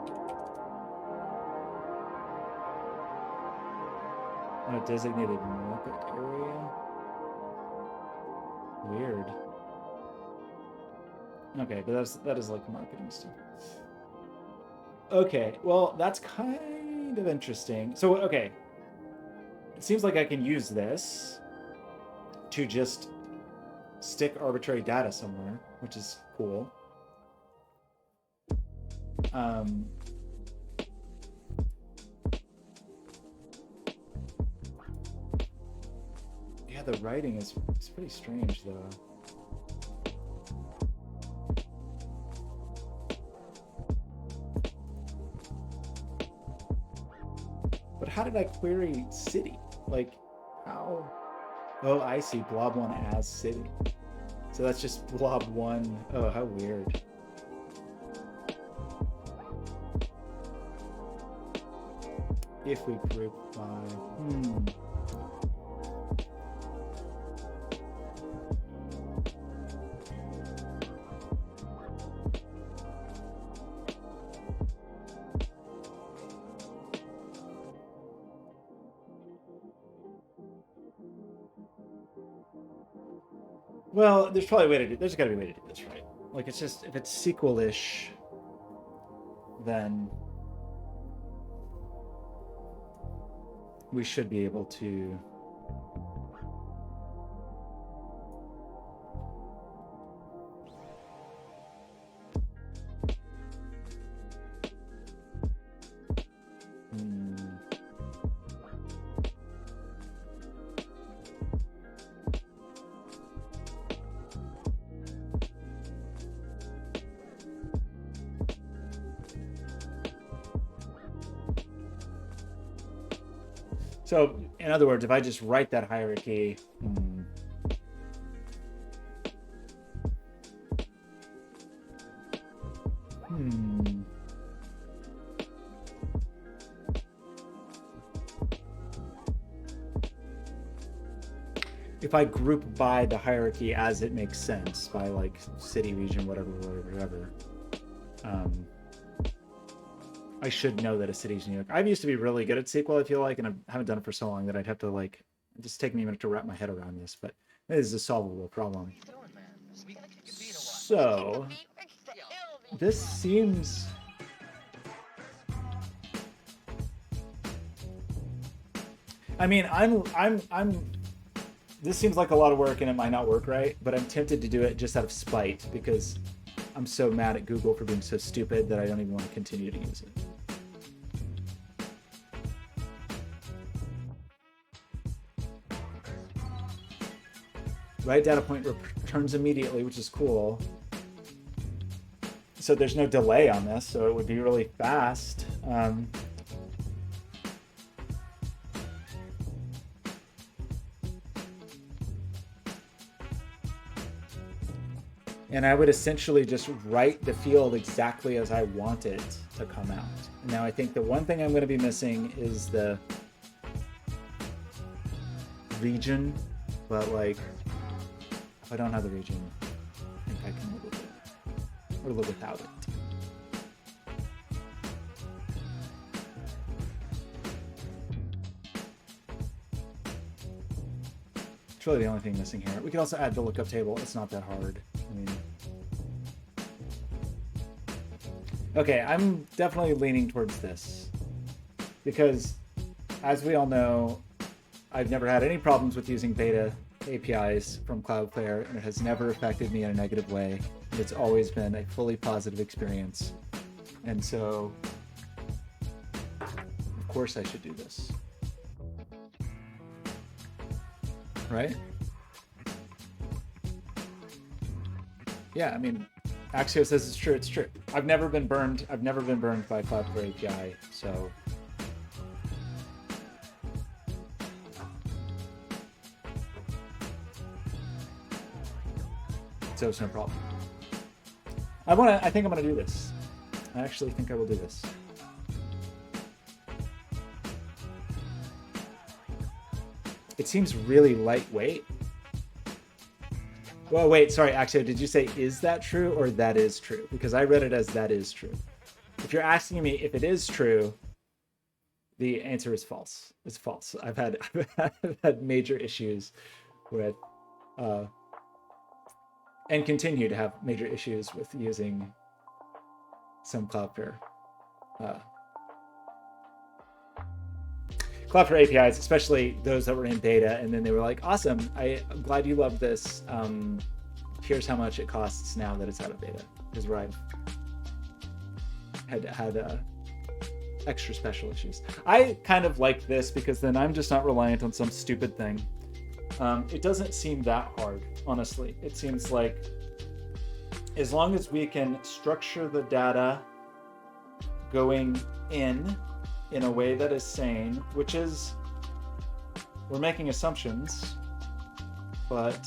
A designated market area? Weird. Okay, but that is like marketing stuff. Okay, well, that's kind of interesting. So, okay. It seems like I can use this to just stick arbitrary data somewhere, which is cool. Yeah, the writing is pretty strange though. But how did I query city? Like, how? Oh, I see. Blob 1 as city. So that's just blob 1. Oh, how weird. If we group by... Well, there's probably a way to do. There's got to be a way to do this, right? Like, it's just if it's SQL-ish, then we should be able to. So, in other words, if I just write that hierarchy, if I group by the hierarchy as it makes sense, by like city, region, whatever, I should know that a city's New York. I used to be really good at SQL, I feel like, and I haven't done it for so long that I'd have to like, just take me a minute to wrap my head around this, but it is a solvable problem. So, this seems... I mean, this seems like a lot of work and it might not work right, but I'm tempted to do it just out of spite because I'm so mad at Google for being so stupid that I don't even want to continue to use it. Right data point returns immediately, which is cool. So there's no delay on this, so it would be really fast. And I would essentially just write the field exactly as I want it to come out. Now I think the one thing I'm going to be missing is the region, but like, if I don't have the region, I think I can live with it, or live without it. It's really the only thing missing here. We can also add the lookup table. It's not that hard. I mean, okay, I'm definitely leaning towards this because, as we all know, I've never had any problems with using beta APIs from Cloudflare, and it has never affected me in a negative way. It's always been a fully positive experience. And so, of course I should do this. Right? Yeah, I mean, Axio says it's true. It's true. I've never been burned. I've never been burned by Cloudflare API. So it's no problem. I think I'm gonna do this. I actually think I will do this. It seems really lightweight. Well, wait, sorry, Axio, did you say is that true or that is true? Because I read it as that is true. If you're asking me if it is true, the answer is false. It's false. I've had major issues with, and continue to have major issues with using some Cloudflare Cloudflare APIs, especially those that were in beta, and then they were like, awesome, I'm glad you love this. Here's how much it costs now that it's out of beta. Is where I've had extra special issues. I kind of like this because then I'm just not reliant on some stupid thing. It doesn't seem that hard, honestly. It seems like as long as we can structure the data going in a way that is sane, which is, we're making assumptions, but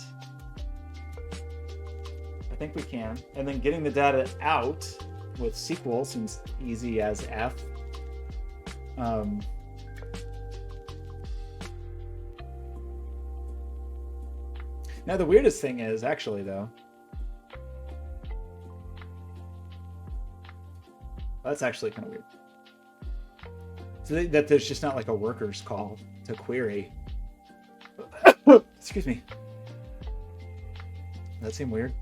I think we can. And then getting the data out with SQL seems easy as F. Now the weirdest thing is, actually though, that's actually kind of weird. So that there's just not like a worker's call to query. Excuse me. That seemed weird.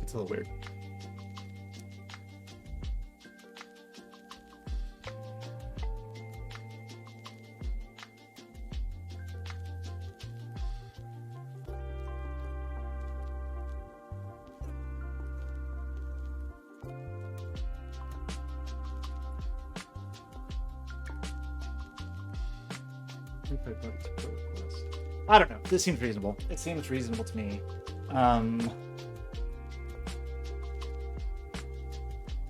It's a little weird. I don't know. This seems reasonable. It seems reasonable to me.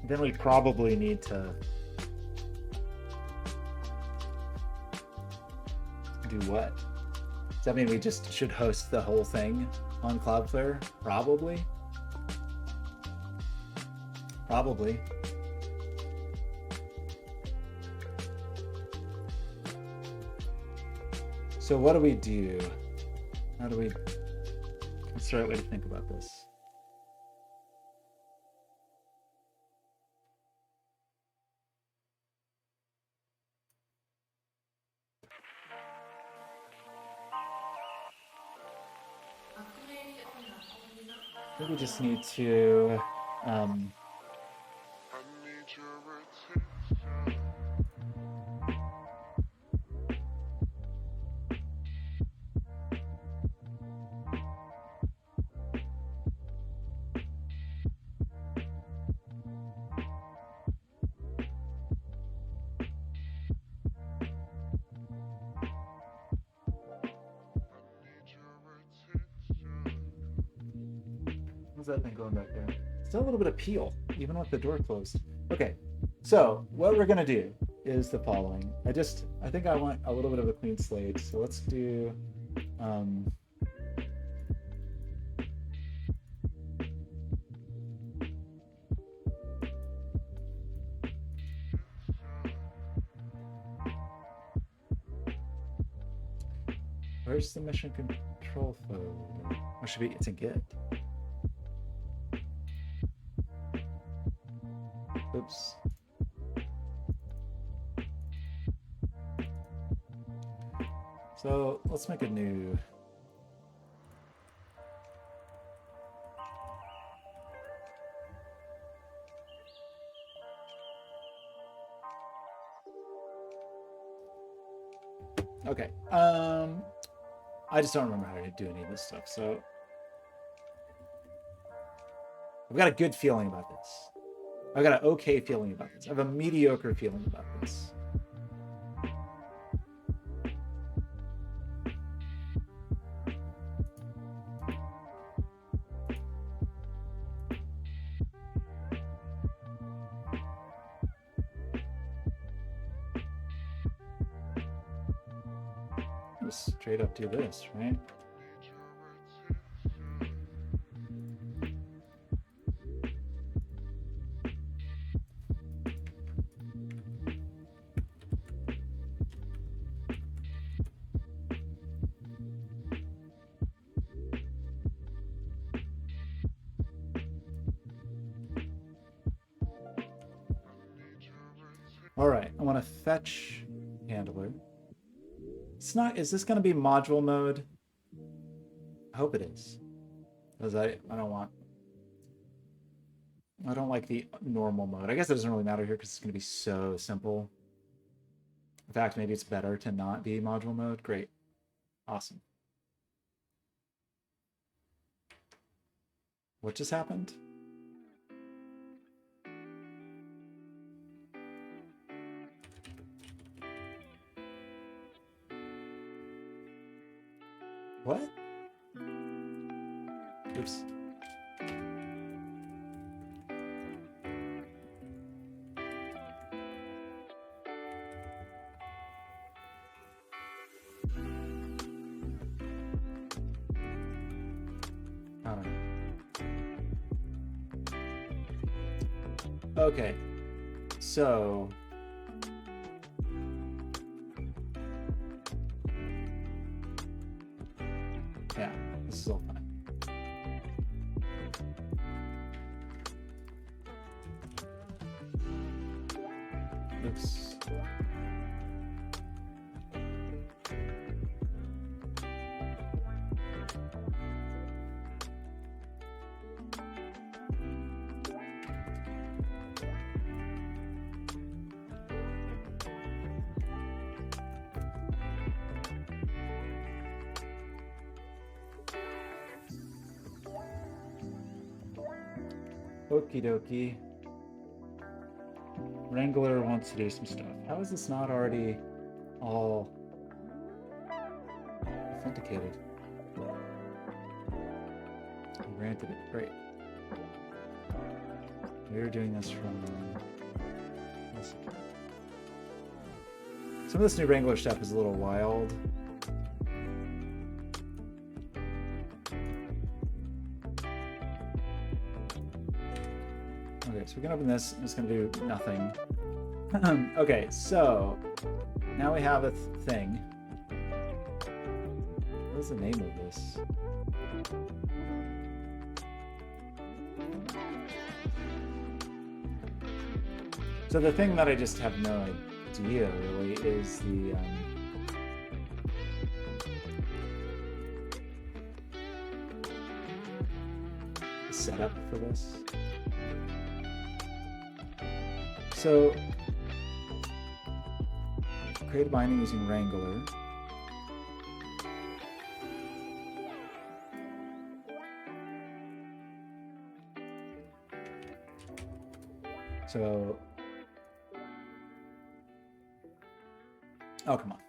Then we probably need to do what? Does that mean we just should host the whole thing on Cloudflare? Probably. Probably. So what do we do? How do we... What's the right way to think about this? I think we just need to How's that thing going back there? Still a little bit of peel, even with the door closed. Okay, so what we're gonna do is the following. I think I want a little bit of a clean slate. So let's do where's the mission control folder? Or should be, it's in Git. Oops. So let's make a new. Okay. I just don't remember how to do any of this stuff. So I've got a good feeling about this. I've got an okay feeling about this. I have a mediocre feeling about this. Just straight up do this, right? All right, I want to fetch handler. It's not, is this going to be module mode? I hope it is. Because I don't like the normal mode. I guess it doesn't really matter here because it's going to be so simple. In fact, maybe it's better to not be module mode. Great. Awesome. What just happened? What? Oops. I don't know. Okay. So yeah, this is all fine. Oops. Okie dokie. Wrangler wants to do some stuff. How is this not already all authenticated. I granted it. Great. We're doing this from this account. Some of this new Wrangler stuff is a little wild. Okay, so we can open this. I'm just going to do nothing. Okay, so now we have a thing. What is the name of this? So the thing that I just have no idea really is the setup for this. So create a binding using Wrangler. So, oh, come on.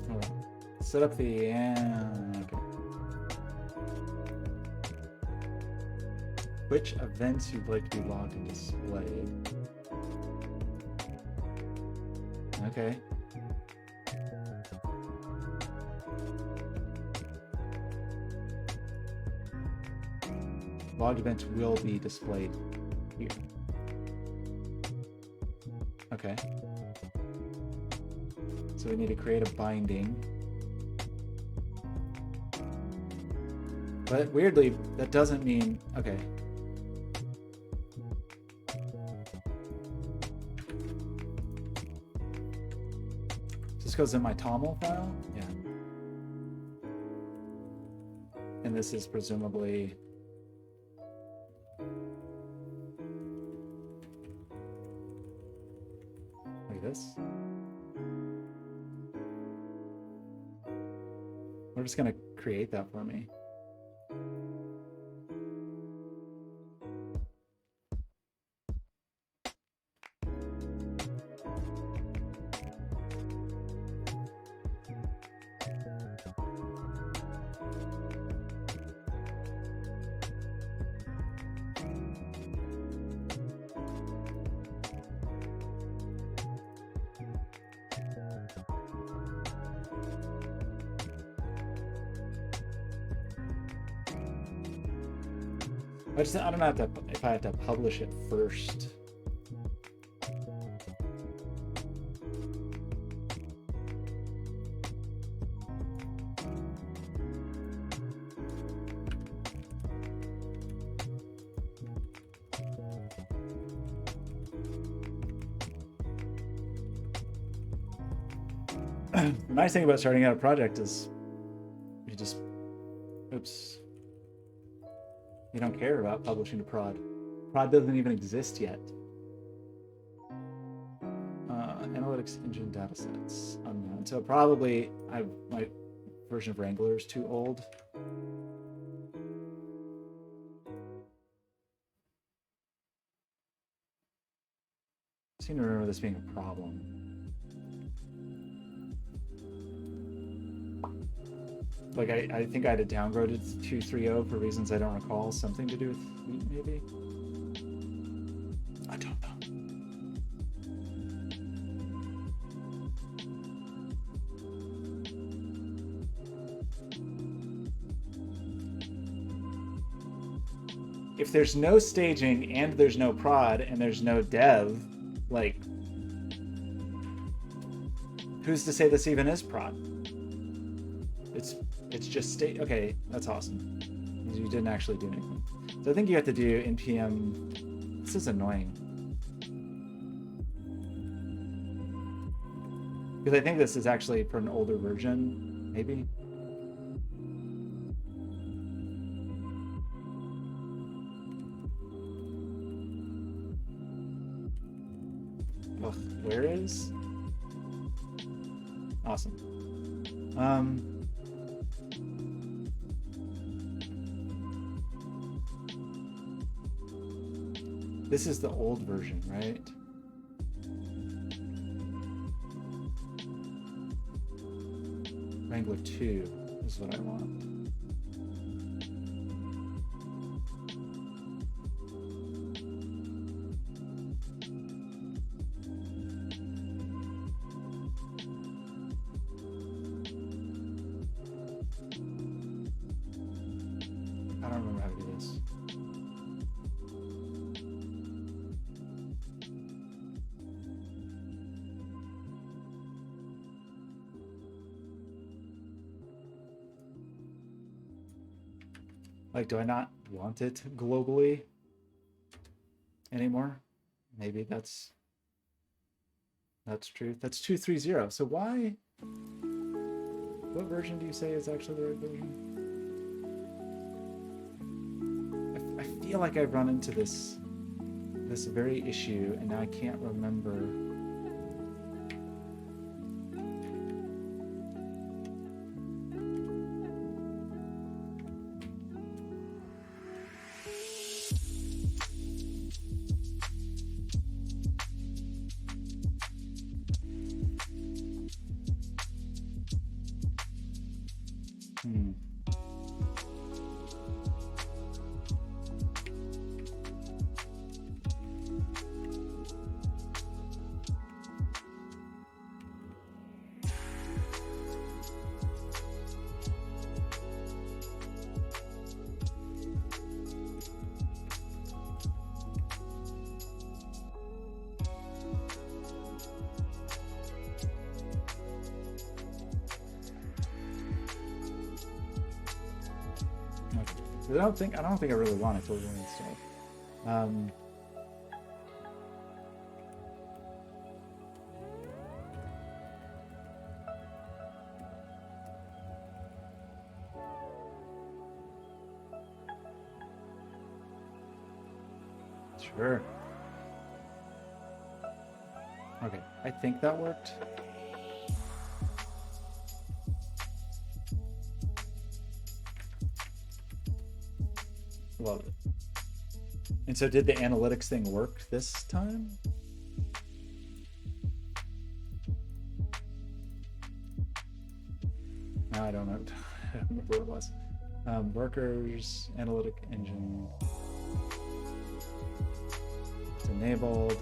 All right. Set up the okay. Which events you'd like to be logged and displayed. Okay. Logged events will be displayed here. Okay. So we need to create a binding. But weirdly, that doesn't mean, okay. This goes in my TOML file? Yeah. And this is presumably like this. We're just gonna create that for me. I don't know if I have to publish it first. The nice thing about starting out a project is you just, oops. You don't care about publishing to prod. Prod doesn't even exist yet. Analytics engine datasets unknown. So probably my version of Wrangler is too old. I seem to remember this being a problem. Like I think I had to downgrade it to 2.3.0 for reasons I don't recall. Something to do with heat, maybe? I don't know. If there's no staging and there's no prod and there's no dev, like, who's to say this even is prod? It's just state. Okay, that's awesome. You didn't actually do anything. So I think you have to do npm. This is annoying. Because I think this is actually for an older version, maybe. Ugh, where is? Awesome. This is the old version, right? Wrangler 2 is what I want. I don't remember how to do this. Like, do I not want it globally anymore? Maybe that's true. That's 230. So why? What version do you say is actually the right version? I feel like I've run into this very issue, and now I can't remember. I don't think I really want it to win stuff. Sure. Okay, I think that worked. Love it. And so did the analytics thing work this time? No, I don't know. I don't remember what it was. Workers, analytic engine. It's enabled.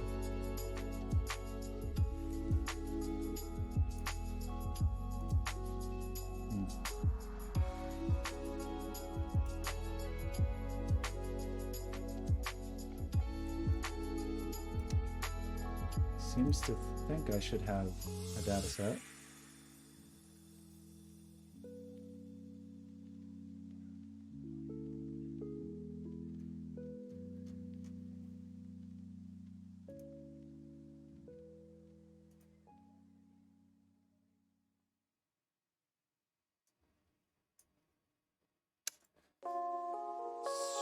Seems to think I should have a data set.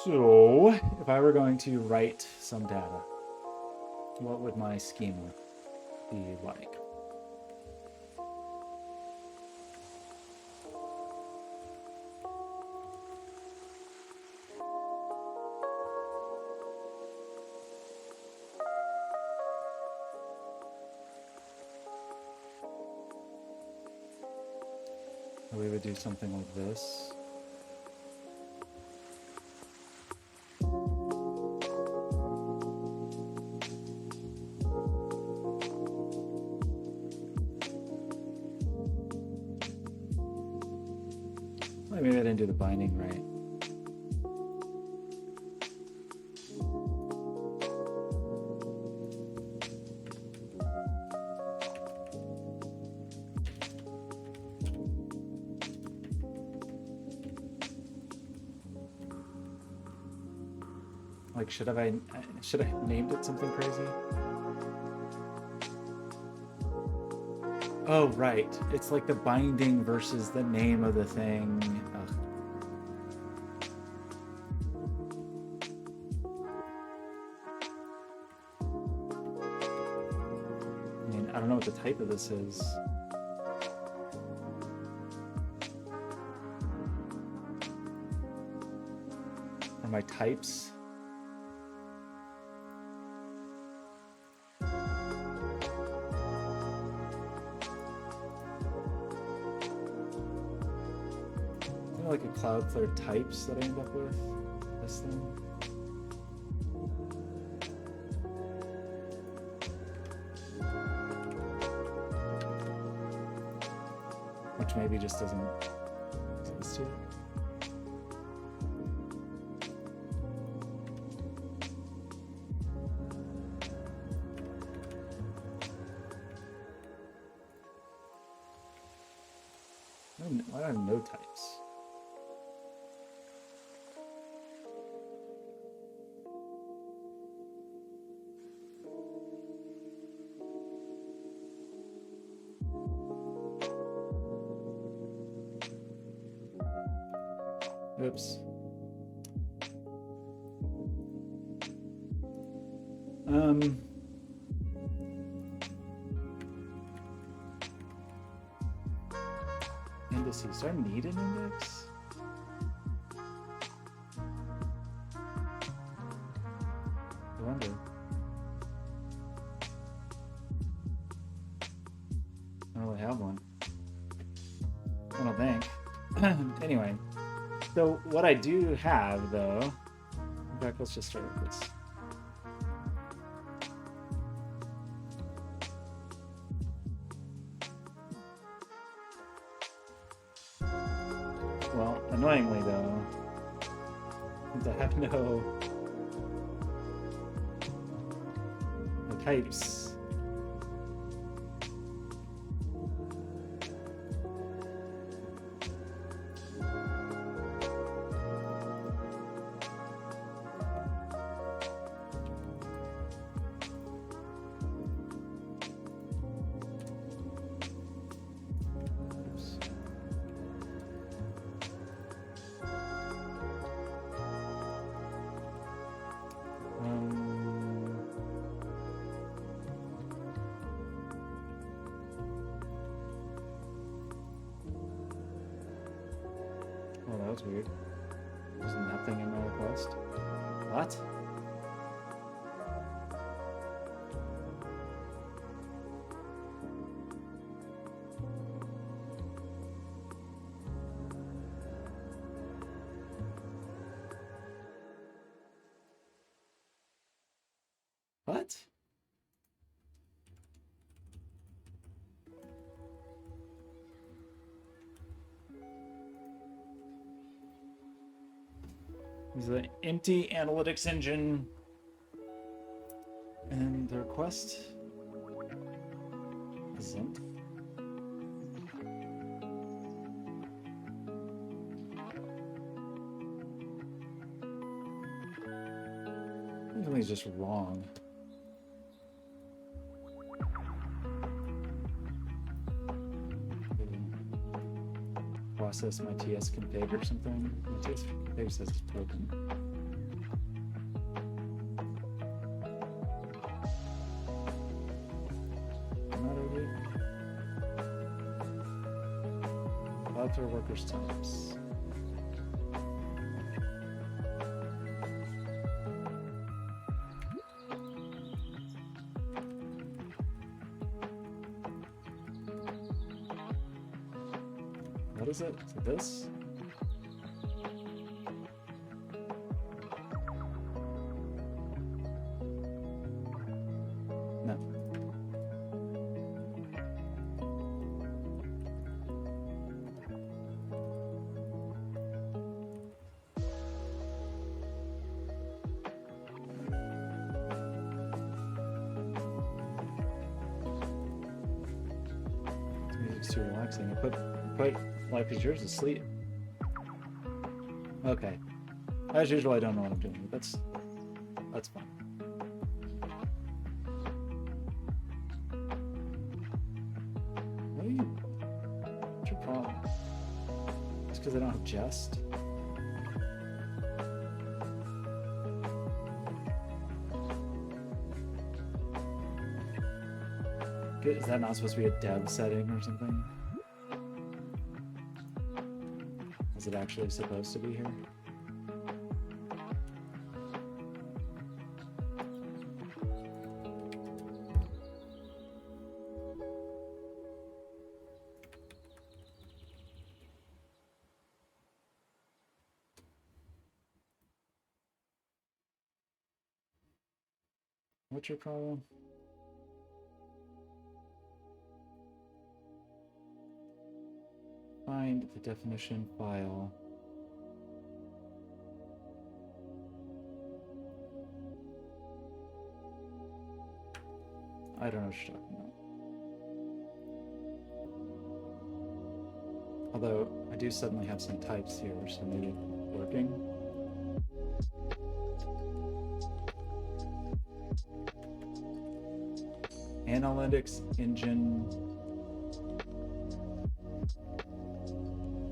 So, if I were going to write some data, what would my schema be like? We would do something like this. Maybe I didn't do the binding right. Like, should I have named it something crazy? Oh, right. It's like the binding versus the name of the thing. Ugh. I don't know what the type of this is. Are my types? Like a Cloudflare types that I end up with this thing. Which maybe just doesn't exist yet. Why do I have no types? Oops. Indices. Do I need an index? I wonder. I don't really have one. I don't think. Anyway. So what I do have, though, in fact, let's just start with this. Well, annoyingly, though, since I have no types, oh, that was weird. There's nothing in my request. What? What? This is an empty analytics engine. And the request is empty. Something's just wrong. Process my TS config or something. My TS config says it's broken. Not over. Cloudflare workers types. What is it? Is it this? No. This music's too relaxing. I put Life is Yours to sleep. Okay. As usual, I don't know what I'm doing, but that's fine. What are you? What's your problem? It's because I don't have Jest? Is that not supposed to be a dev setting or something? Is it actually supposed to be here? What's your problem? Find the definition file. I don't know what you're talking about. Although I do suddenly have some types here, so maybe it's working. Analytics engine.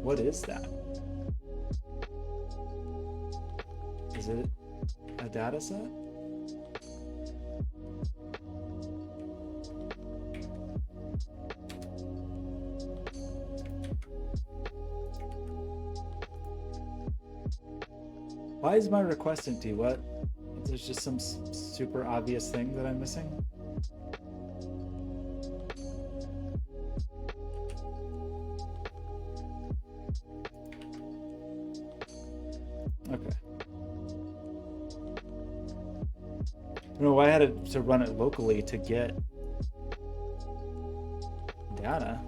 What is that? Is it a data set? Why is my request empty? What? There's just some super obvious thing that I'm missing? Okay. I don't know why I had to run it locally to get data.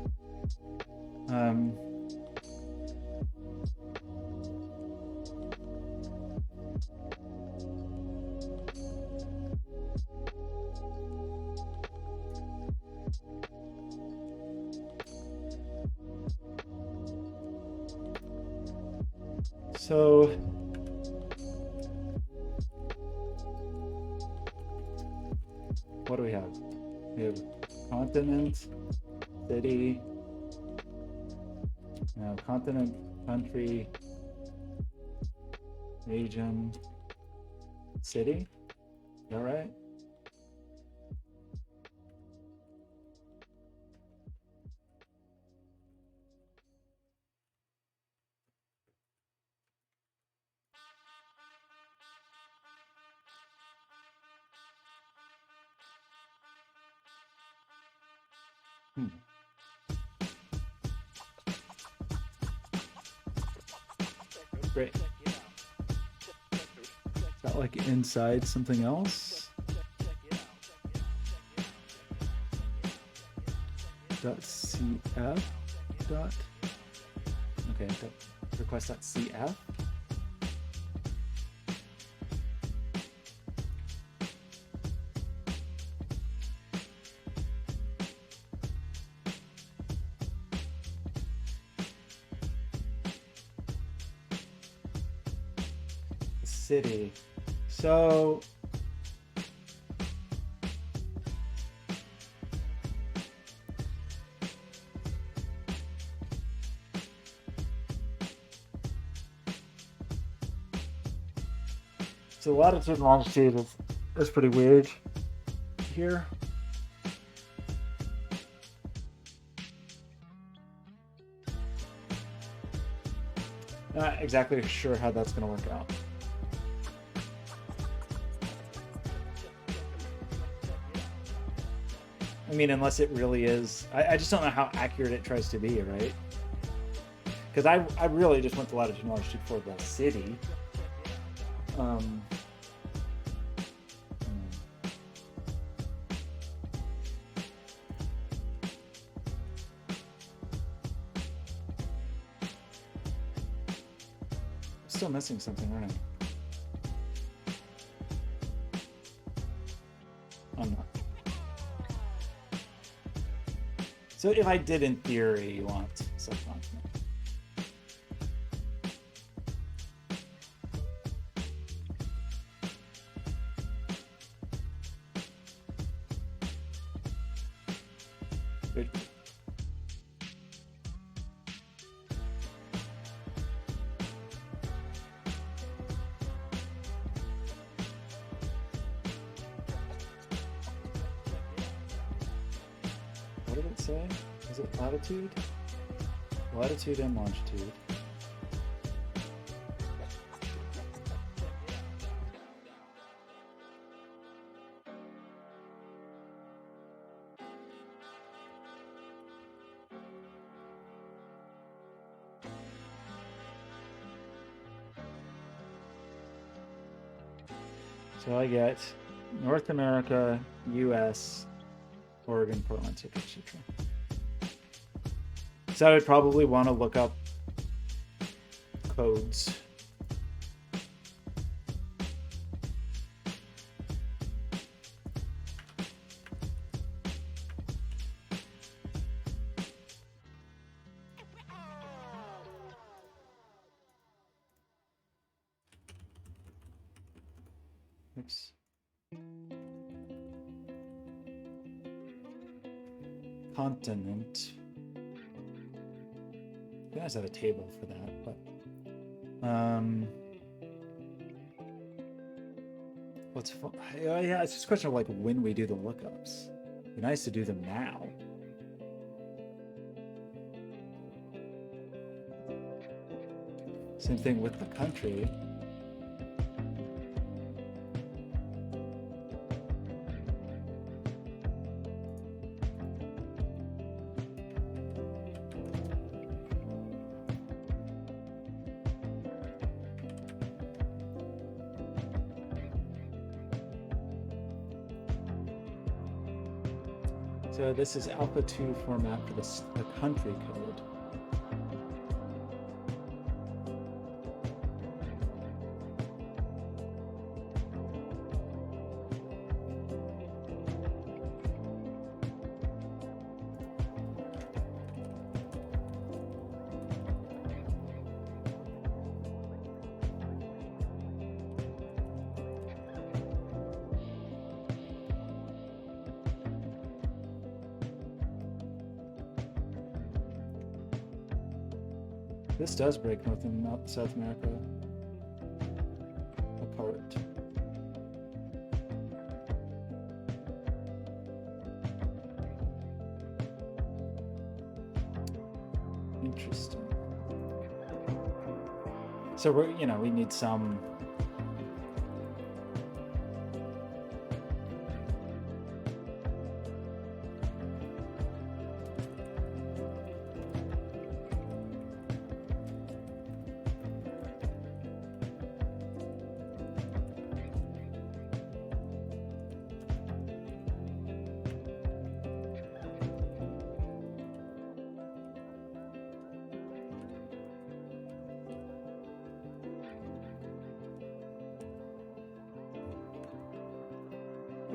So what do we have? We have continent, city, now continent, country, region, city. Is that right? Great. Is that like inside something else? .cf dot. Okay, request.cf. City. So latitude and longitude is pretty weird here. Not exactly sure how that's going to work out. I mean, unless it really is. I just don't know how accurate it tries to be, right? Because I really just went to latitude and longitude for the city. Still missing something, aren't I? I'm not. So if I did, in theory, want subcontinent. Good. What did it say? Is it latitude? Latitude and longitude. So I get North America, US, Oregon, Portland, etc. So I would probably want to look up codes. Oops. Continent. You guys have a table for that, but what's fun? Yeah, it's just a question of like when we do the lookups. It'd be nice to do them now. Same thing with the country. So this is Alpha 2 format for the country code. This does break North and South America apart. Interesting. So we need some.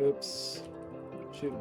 Oops. Shoot.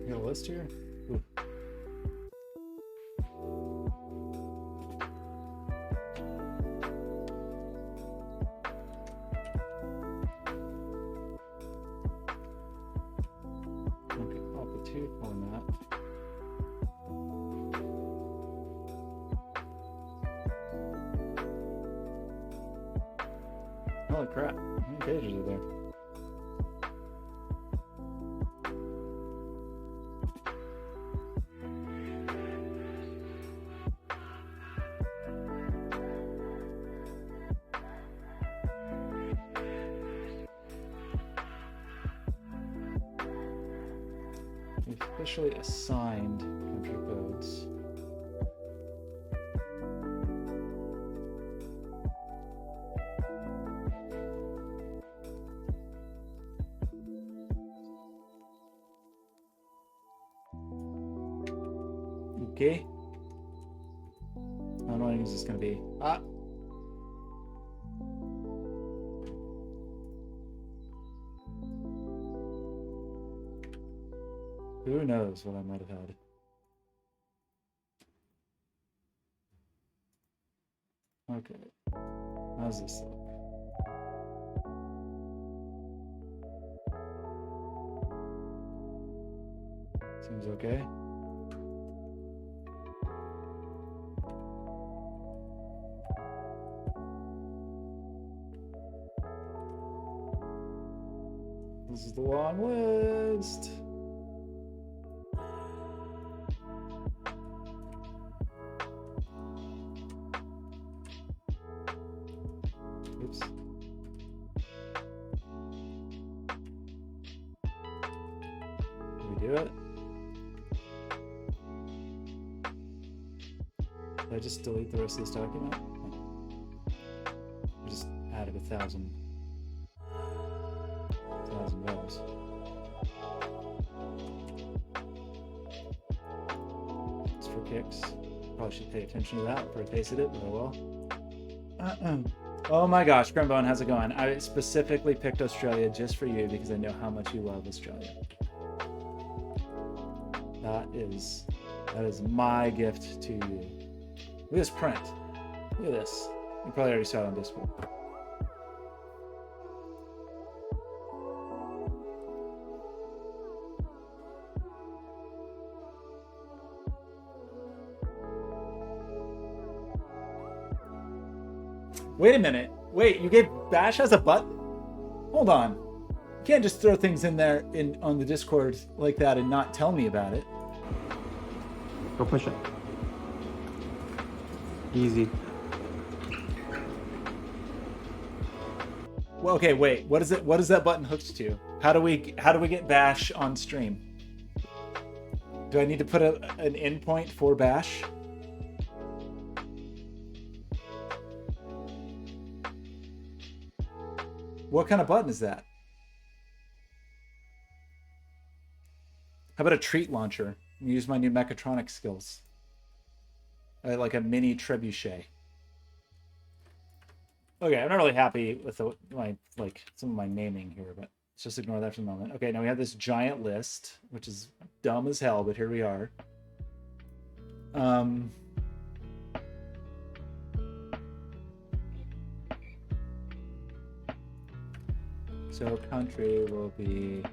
You got a list here? Ooh. Okay, Alpha 2 format. Holy crap, how many pages are there? Officially assigned country codes. Okay. How annoying is this going to be? Ah! Who knows what I might have had. Okay. How's this look? Seems okay. This is the long list. Oops. Did we do it? Did I just delete the rest of this document? I just added 1,000 rows. Just for kicks. Probably should pay attention to that before I pasted it, but oh well. Oh my gosh, Grimbone, how's it going? I specifically picked Australia just for you because I know how much you love Australia. That is my gift to you. Look at this print. Look at this. You probably already saw it on Discord. Wait a minute. Wait, you gave Bash as a button? Hold on. You can't just throw things in there on the Discord like that and not tell me about it. Go push it. Easy. Well, okay, wait. What is it? What is that button hooked to? How do we get Bash on stream? Do I need to put an endpoint for Bash? What kind of button is that? How about a treat launcher? Use my new mechatronic skills. Like a mini trebuchet. Okay, I'm not really happy with some of my naming here, but let's just ignore that for the moment. Okay, now we have this giant list, which is dumb as hell, but here we are. So country will be.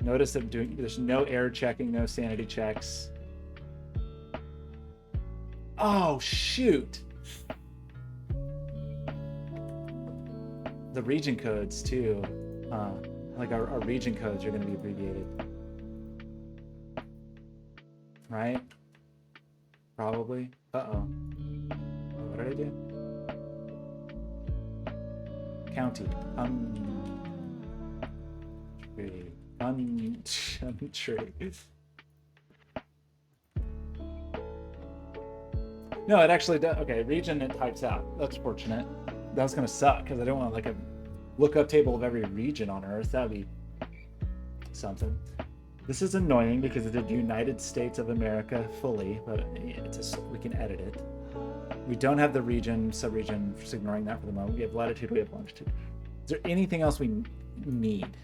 Notice that there's no error checking, no sanity checks. Oh shoot! The region codes too. Like our region codes are going to be abbreviated, right? Probably. Uh-oh. What did I do? County. Country. No, it actually does. Okay, region it types out. That's fortunate. That was gonna suck because I don't want like a lookup table of every region on Earth. That'd be something. This is annoying because it did United States of America fully, but we can edit it. We don't have the region, sub-region, just ignoring that for the moment. We have latitude, we have longitude. Is there anything else we need?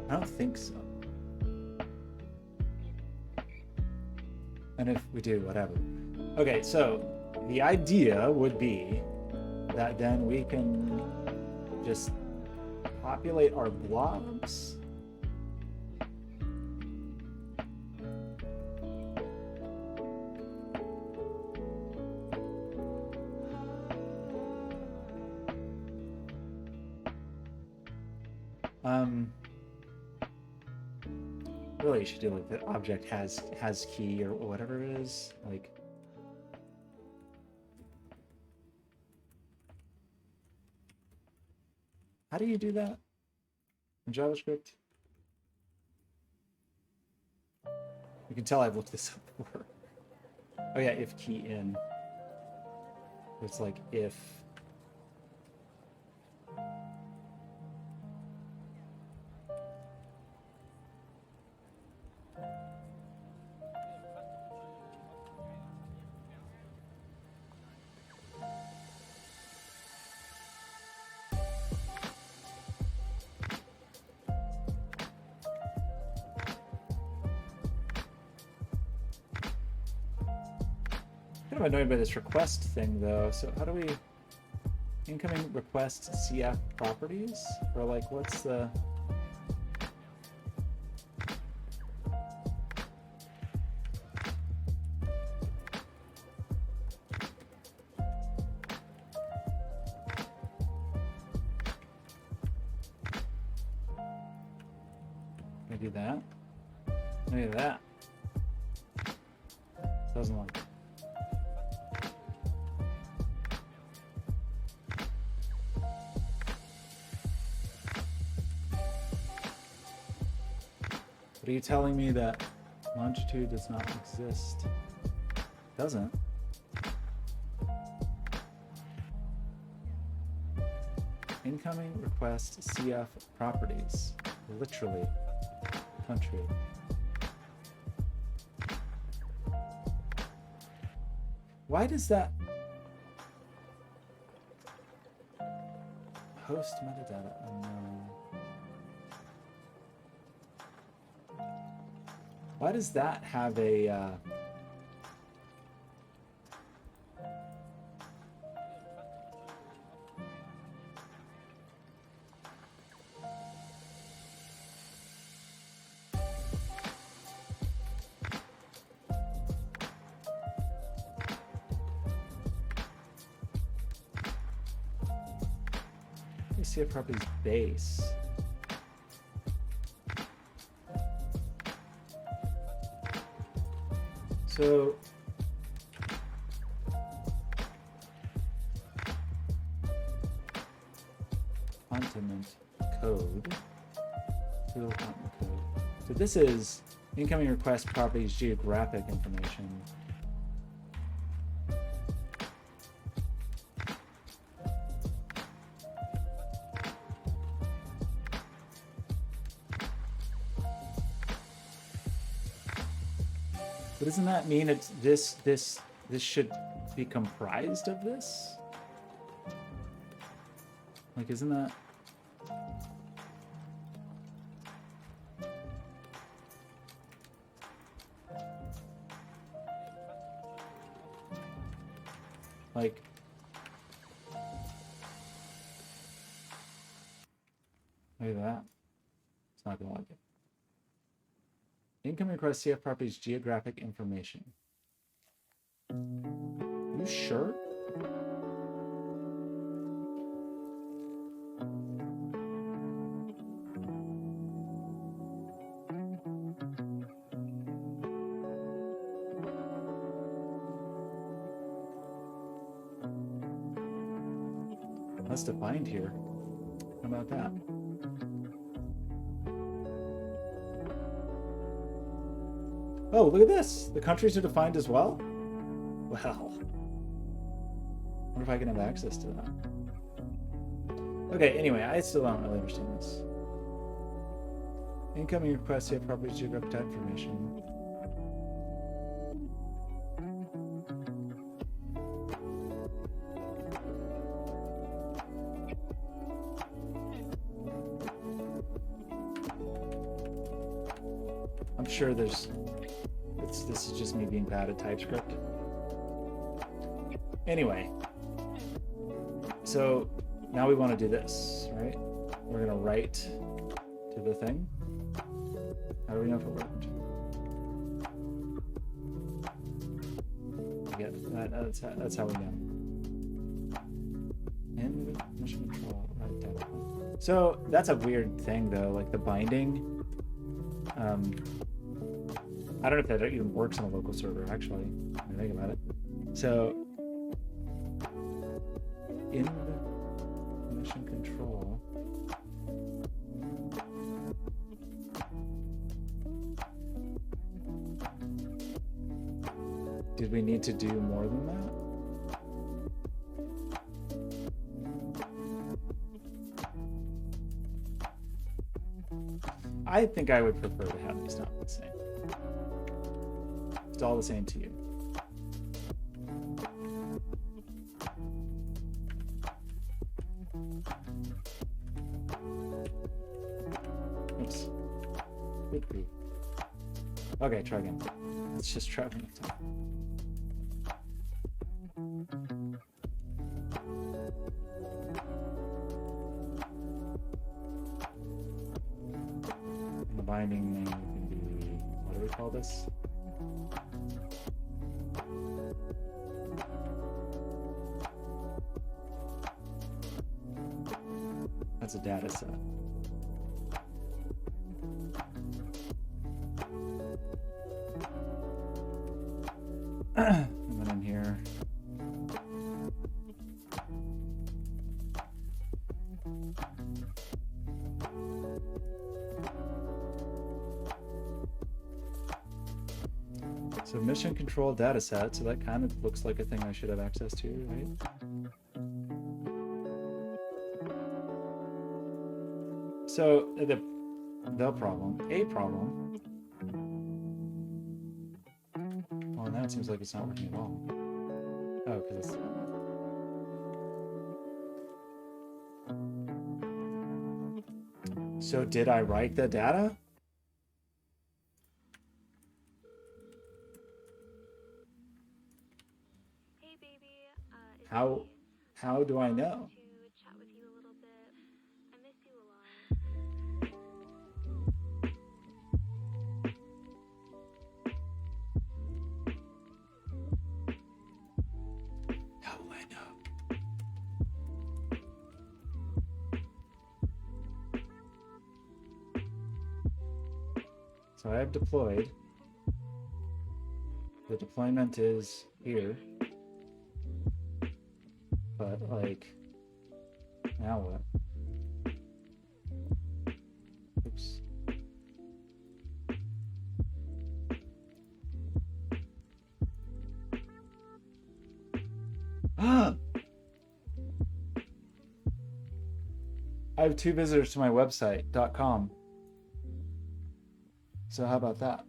I don't think so. And if we do, whatever. Okay, so the idea would be that then we can just populate our blobs. Really, you should do like the object has key or whatever it is. Like, How do you do that in JavaScript? You can tell I've looked this up before. Oh yeah, if key in. It's like if. Kind of annoyed by this request thing though. So how do we incoming request CF properties? Or like what's the Can I do that? Can I do that? Doesn't like it. Are you telling me that longitude does not exist? Doesn't. Incoming request CF properties. Literally. Country. Why does that host metadata unknown? Why does that have a let me see a properties base. So continent code. Field continent code. So this is incoming request properties geographic information. But doesn't that mean it's this should be comprised of this? Like, isn't that? Like, look at that. It's not gonna like it. Incoming request CF properties geographic information. You sure? That's defined here. How about that? Oh, look at this. The countries are defined as well? Well, I wonder if I can have access to that. Okay, anyway, I still don't really understand this. Incoming request CF properties geographic type information. I'm sure this is just me being bad at TypeScript. Anyway, so now we want to do this, right? We're gonna write to the thing. How do we know if it worked? Yeah, that's how we know. And mission control, right down. So that's a weird thing though, like the binding. I don't know if that even works on a local server, actually, when I think about it. So, in the mission control, Did we need to do more than that? I think I would prefer to have these not the same. It's all the same to you. Oops. Good grief. Okay, try again. Let's just try one more time. And the binding name can be, what do we call this? That's a data set. And then in here, so mission control data set, so that kind of looks like a thing I should have access to, right? So a problem. Well, now it seems like it's not working at all. Oh, because it's. So did I write the data? Hey baby, it's How me. do I know? To chat with you a little bit. I miss you a lot. How will I know? So I have deployed. The deployment is here. But like, now what? Oops. I have 2 visitors to my website.com. So how about that?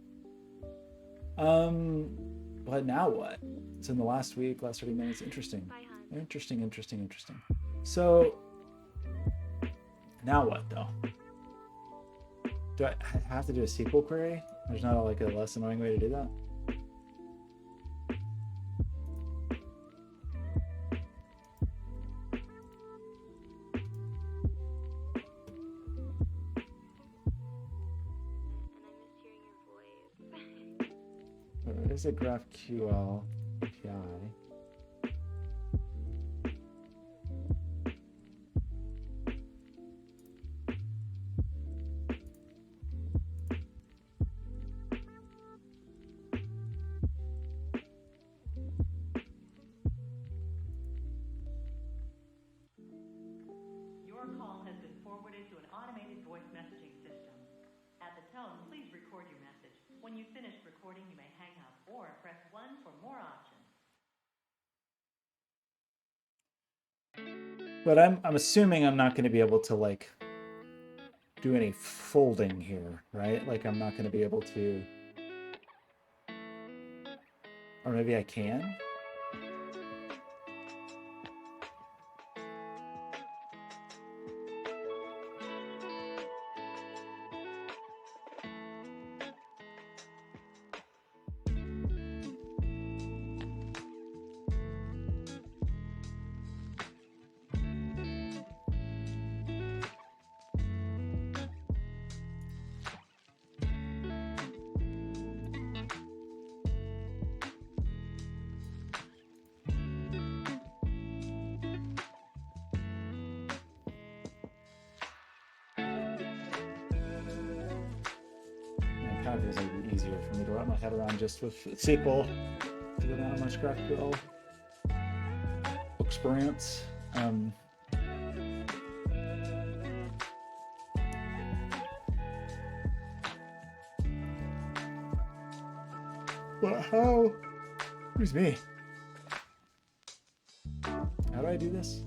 But now what? It's in the last week, last 30 minutes. Interesting. Bye, hon. Interesting. So now what though? Do I have to do a SQL query? There's not like a less annoying way to do that? And I miss hearing your voice. There is a GraphQL API. Your call has been forwarded to an automated voice messaging system. At the tone, please record your message. When you've finished recording, you may hang up or press 1 for more options. But I'm assuming I'm not going to be able to like do any folding here, right? Like I'm not going to be able to, or maybe I can. It kind of feels like it'd be easier for me to wrap my head around just with SQL without much GraphQL experience. But how Excuse me. How do I do this?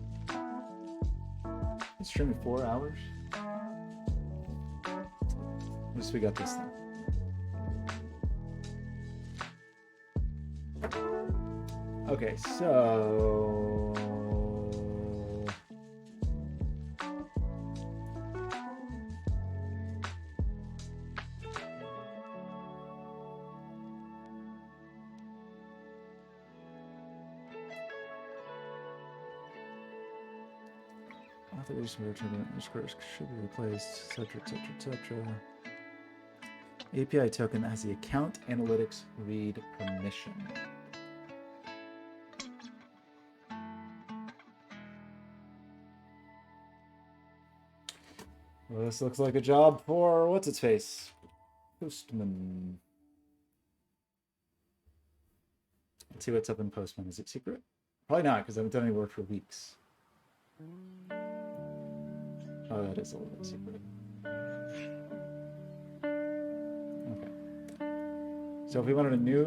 It's streaming 4 hours. At least we got this thing. Okay, so authorization should be replaced, etc., etc., etc. API token has the account analytics read permission. Well, this looks like a job for what's its face? Postman. Let's see what's up in Postman. Is it secret? Probably not, because I haven't done any work for weeks. Oh, that is a little bit secret. Okay. So if we wanted a new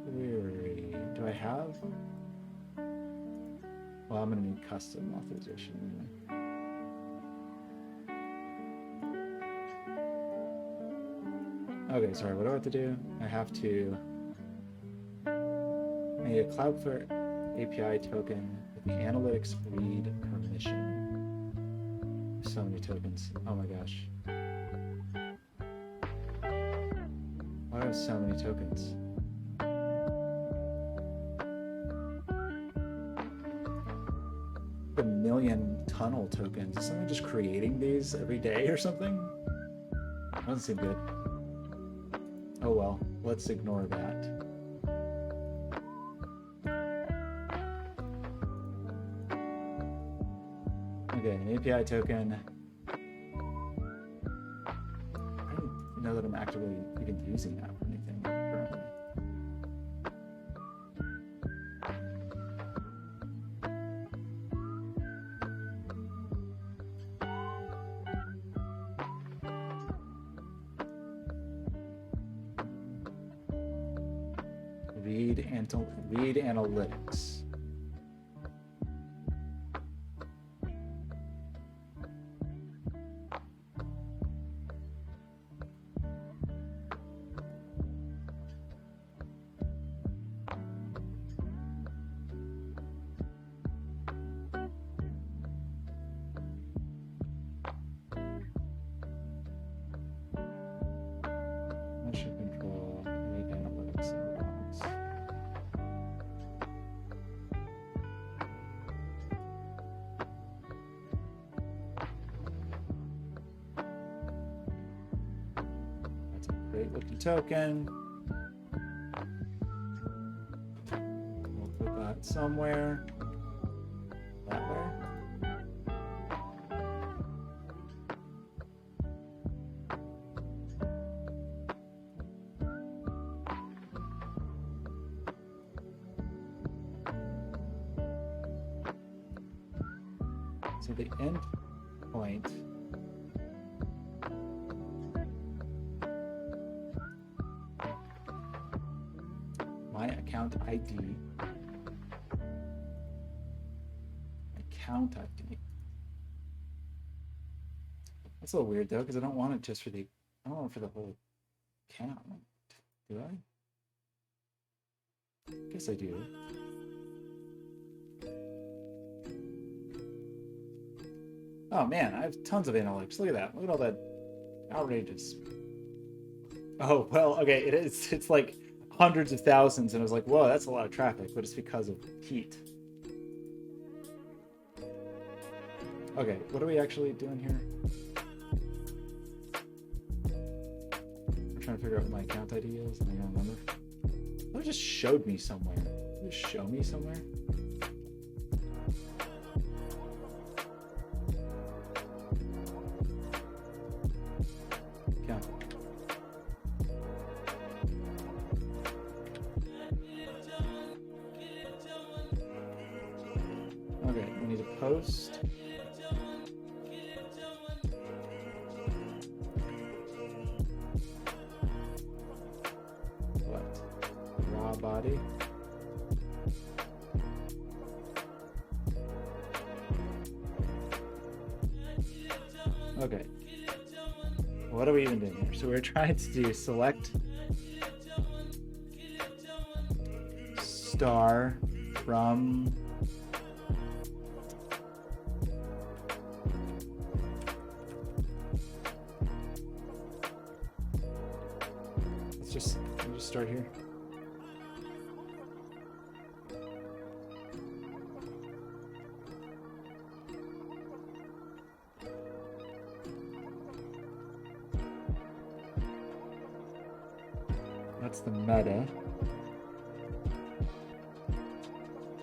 query, do I have? Well, I'm gonna need custom authorization anyway. Okay, sorry, what do I have to do? I have to need a Cloudflare API token with the analytics read permission. So many tokens. Oh my gosh. Why do I have so many tokens? A million tunnel tokens. Is someone just creating these every day or something? Doesn't seem good. Oh well, let's ignore that. Okay, an API token. I don't know that I'm actively even using that for anything currently. Read analytics. Mission control, read analytics and logs. That's a great looking token. We'll put that somewhere. That where? So the end point my account ID. Account ID. That's a little weird though, because I don't want it just for the I don't want it for the whole account. Do I? Guess I do. Oh man, I have tons of analytics. Look at that. Look at all that. Outrageous. Oh, well, okay, it is. It's like hundreds of thousands, and I was like, whoa, that's a lot of traffic, but it's because of heat. Okay, what are we actually doing here? I'm trying to figure out what my account ID is, and I don't remember. Oh, it just showed me somewhere. Did it show me somewhere? Okay, we need a post. What? Raw body. are we even doing here? So we're trying to do select star from let's just start here. That's the meta.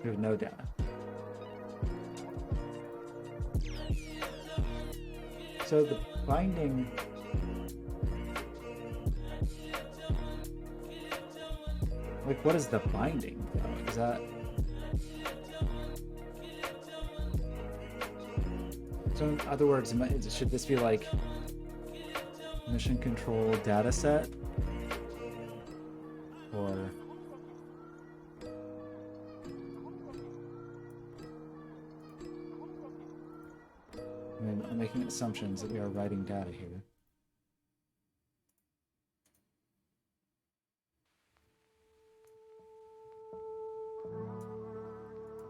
We have no data. So the binding. Like, what is the binding, though? Is that. So, in other words, should this be like mission control data set? Or. I mean, I'm making assumptions that we are writing data here.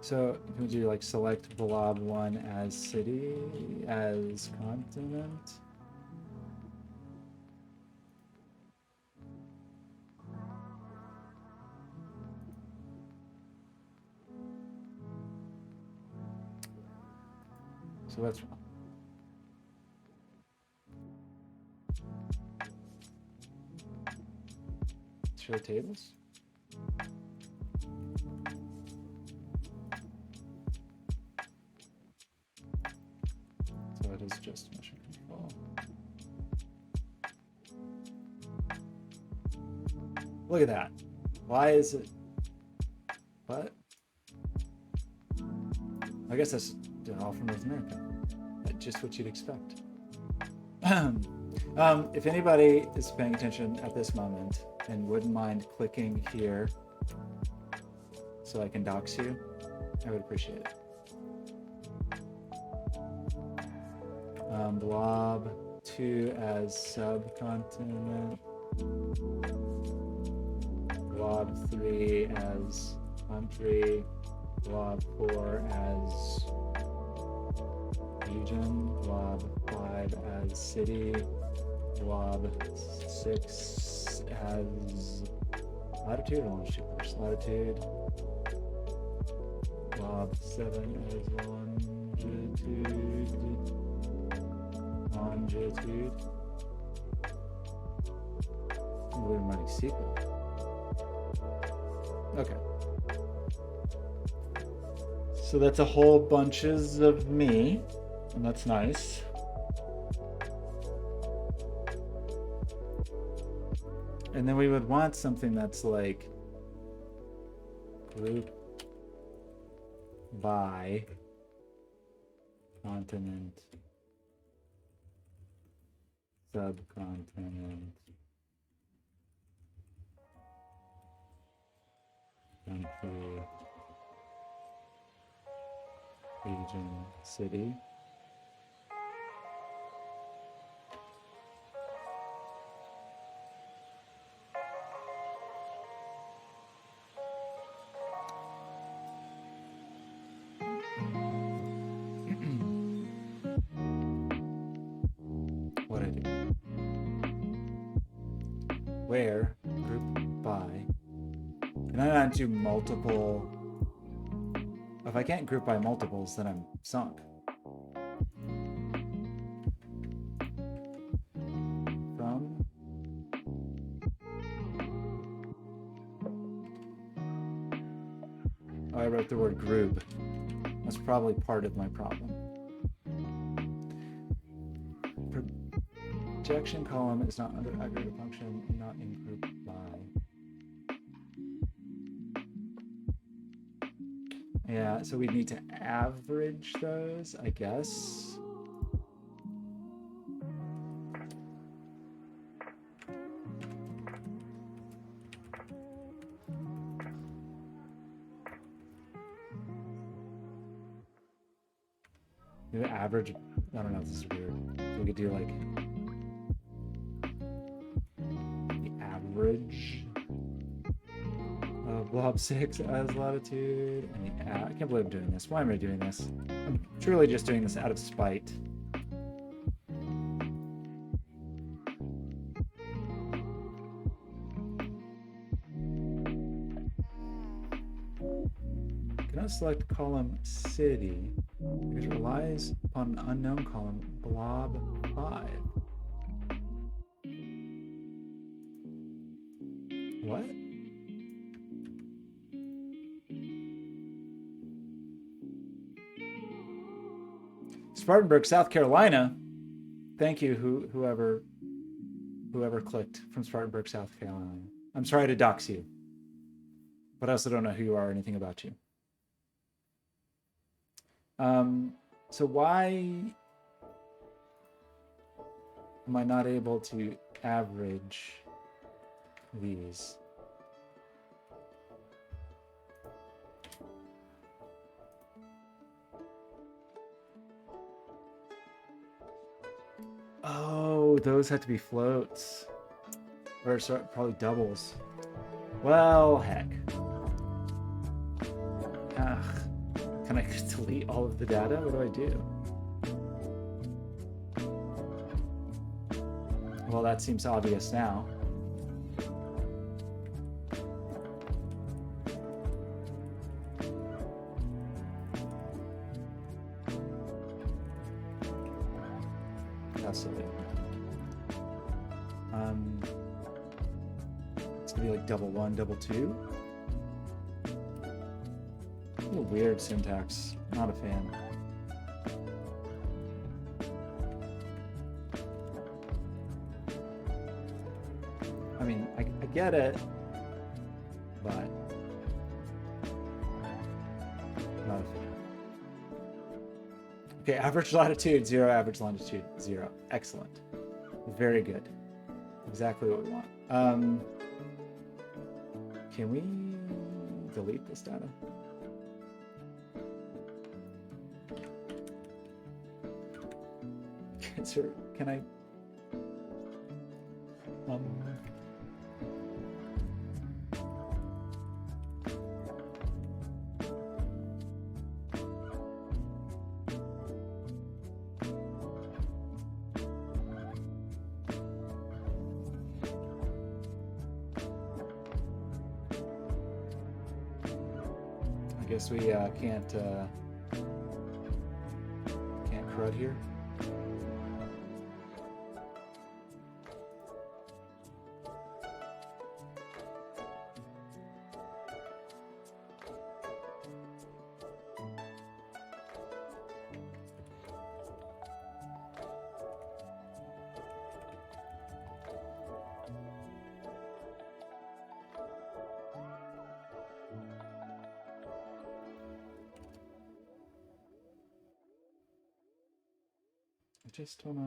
So, can we do like select blob 1 as city, as continent? So that's wrong. Show tables. So it is just mission control. Look at that. Why is it? What? I guess that's all from North America. That's just what you'd expect. If anybody is paying attention at this moment and wouldn't mind clicking here so I can dox you, I would appreciate it. Blob 2 as subcontinent. Blob 3 as country. Blob 4 as region. Blob 5 as city. Blob 6 as latitude or longitude first? Latitude. Blob 7 as longitude. Longitude. I believe I'm writing SQL. Okay. So that's a whole bunches of me, and that's nice. And then we would want something that's like group by continent, subcontinent, country, region, city. What I do? Where group by? Can I not do multiple? If I can't group by multiples, then I'm sunk. From oh, I wrote the word group. That's probably part of my problem. Projection column is not under aggregate function, not in group by. Yeah, so we need to average those, I guess. Maybe average, I don't know if this is weird. So we could do like average of blob 6 as latitude. And I can't believe I'm doing this. Why am I doing this? I'm truly just doing this out of spite. Cannot select column city because it relies upon an unknown column blob 5. What? Spartanburg, South Carolina. Thank you, whoever clicked from Spartanburg, South Carolina. I'm sorry to dox you, but I also don't know who you are or anything about you. So why am I not able to average these? Oh, those have to be floats. Or sorry, probably doubles. Well, heck. Ugh. Can I delete all of the data? What do I do? Well, that seems obvious now. That's silly. It's gonna be like double 1, double 2. A little weird syntax. Not a fan. I mean, I get it, but not a fan. Okay, average latitude 0, average longitude 0. Excellent. Very good. Exactly what we want. Can we delete this data? Can I? I guess we can't CRUD here. I just wanna.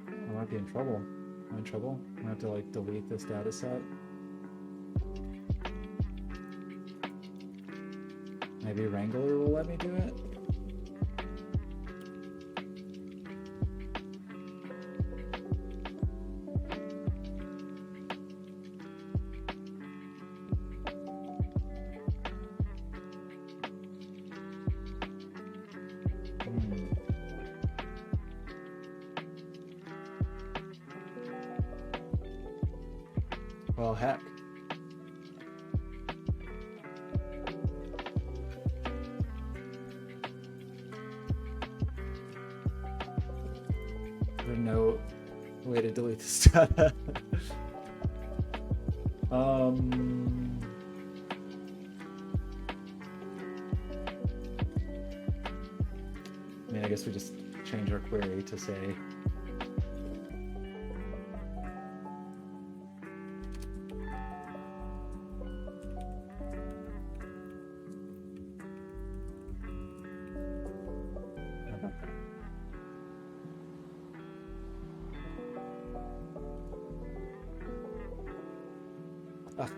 I might be in trouble. Am I in trouble? I have to like delete this data set. Maybe Wrangler will let me do it. Well, heck. There's no way to delete this data. I mean, I guess we just change our query to say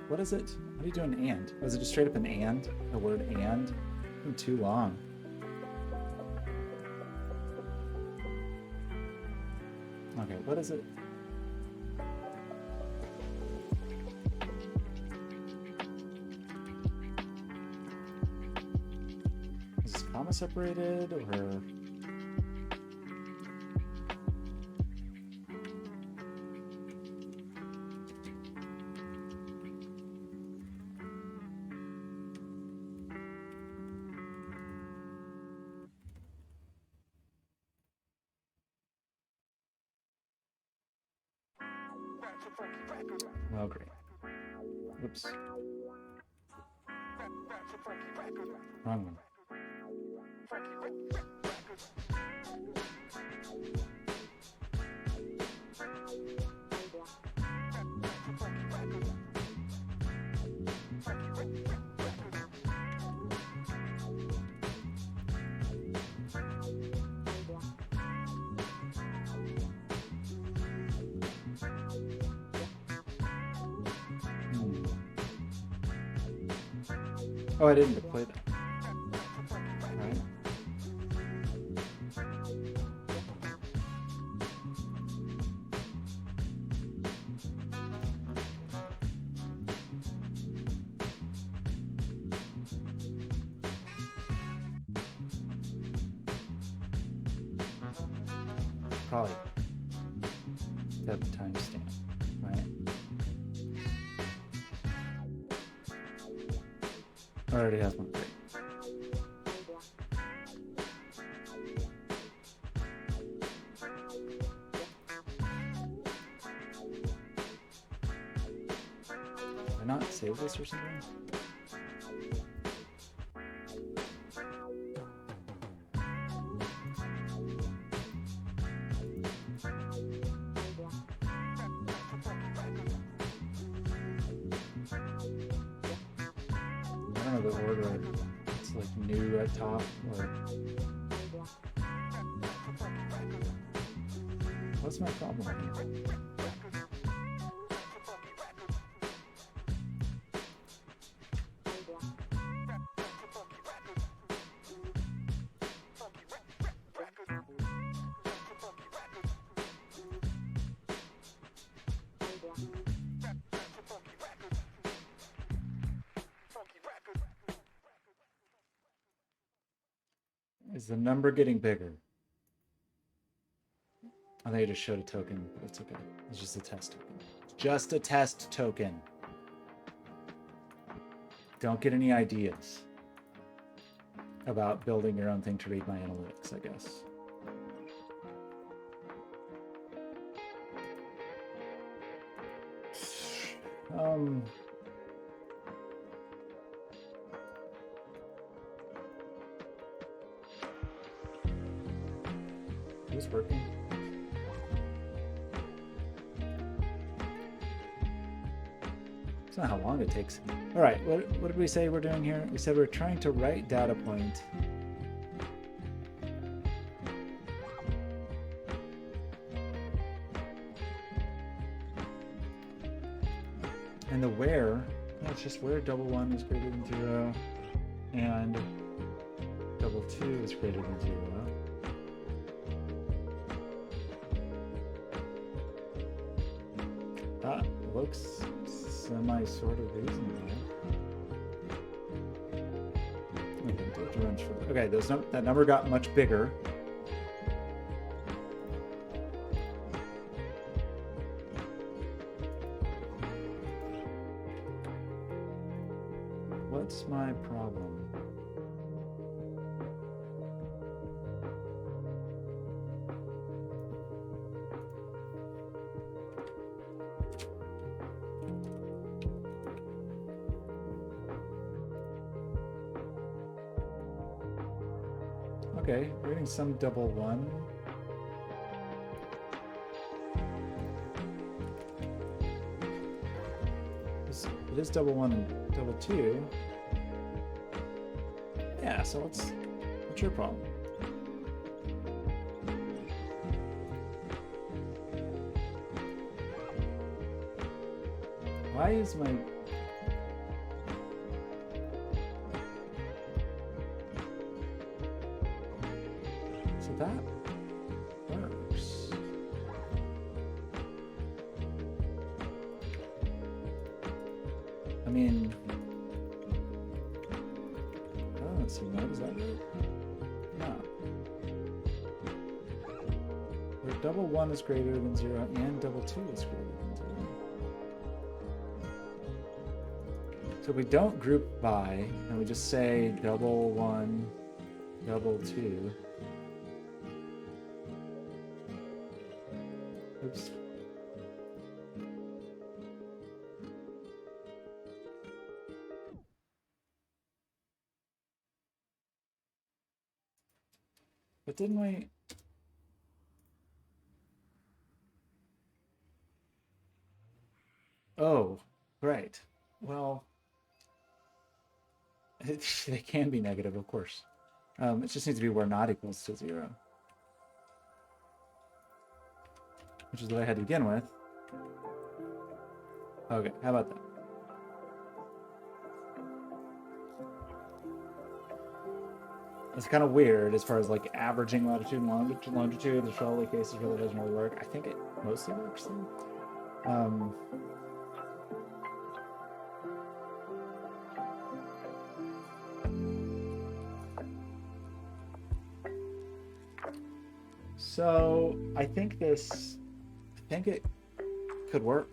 what is it? How do you do an and? Was it just straight up an and? A word and? taking too long. Okay, what is it? Is this comma separated or? Oh, great. Whoops. Wrong one. Oh, I didn't deploy that. Right. Probably have the timestamp, right? Already has one. Great. Did I not save this or something? I don't know the order. It's like new at top or. What's my problem here? Is the number getting bigger? I think I just showed a token, but it's okay. It's just a test token. Just a test token. Don't get any ideas about building your own thing to read my analytics, I guess. Who's working? It's not how long it takes. All right, what did we say we're doing here? We said we're trying to write data point. And the where, no, it's just where double 1 is greater than 0 and double 2 is greater than 0. That looks semi sort of reasonable. Okay, that number got much bigger. What's my problem? Okay, we're getting some double 1. It is double 1 and double 2. Yeah, so what's your problem? Why is my... So that works. I mean, oh, let's see, what is that? No. Where double 1 is greater than 0 and double 2 is greater than 0. So if we don't group by and we just say double 1, double 2. Oops. But didn't we? Oh, right. Well, they can be negative, of course. It just needs to be where not equals to 0. Which is what I had to begin with. Okay, how about that? It's kind of weird as far as like averaging latitude and longitude. There's probably cases where that doesn't really work. I think it mostly works though. So I think it could work.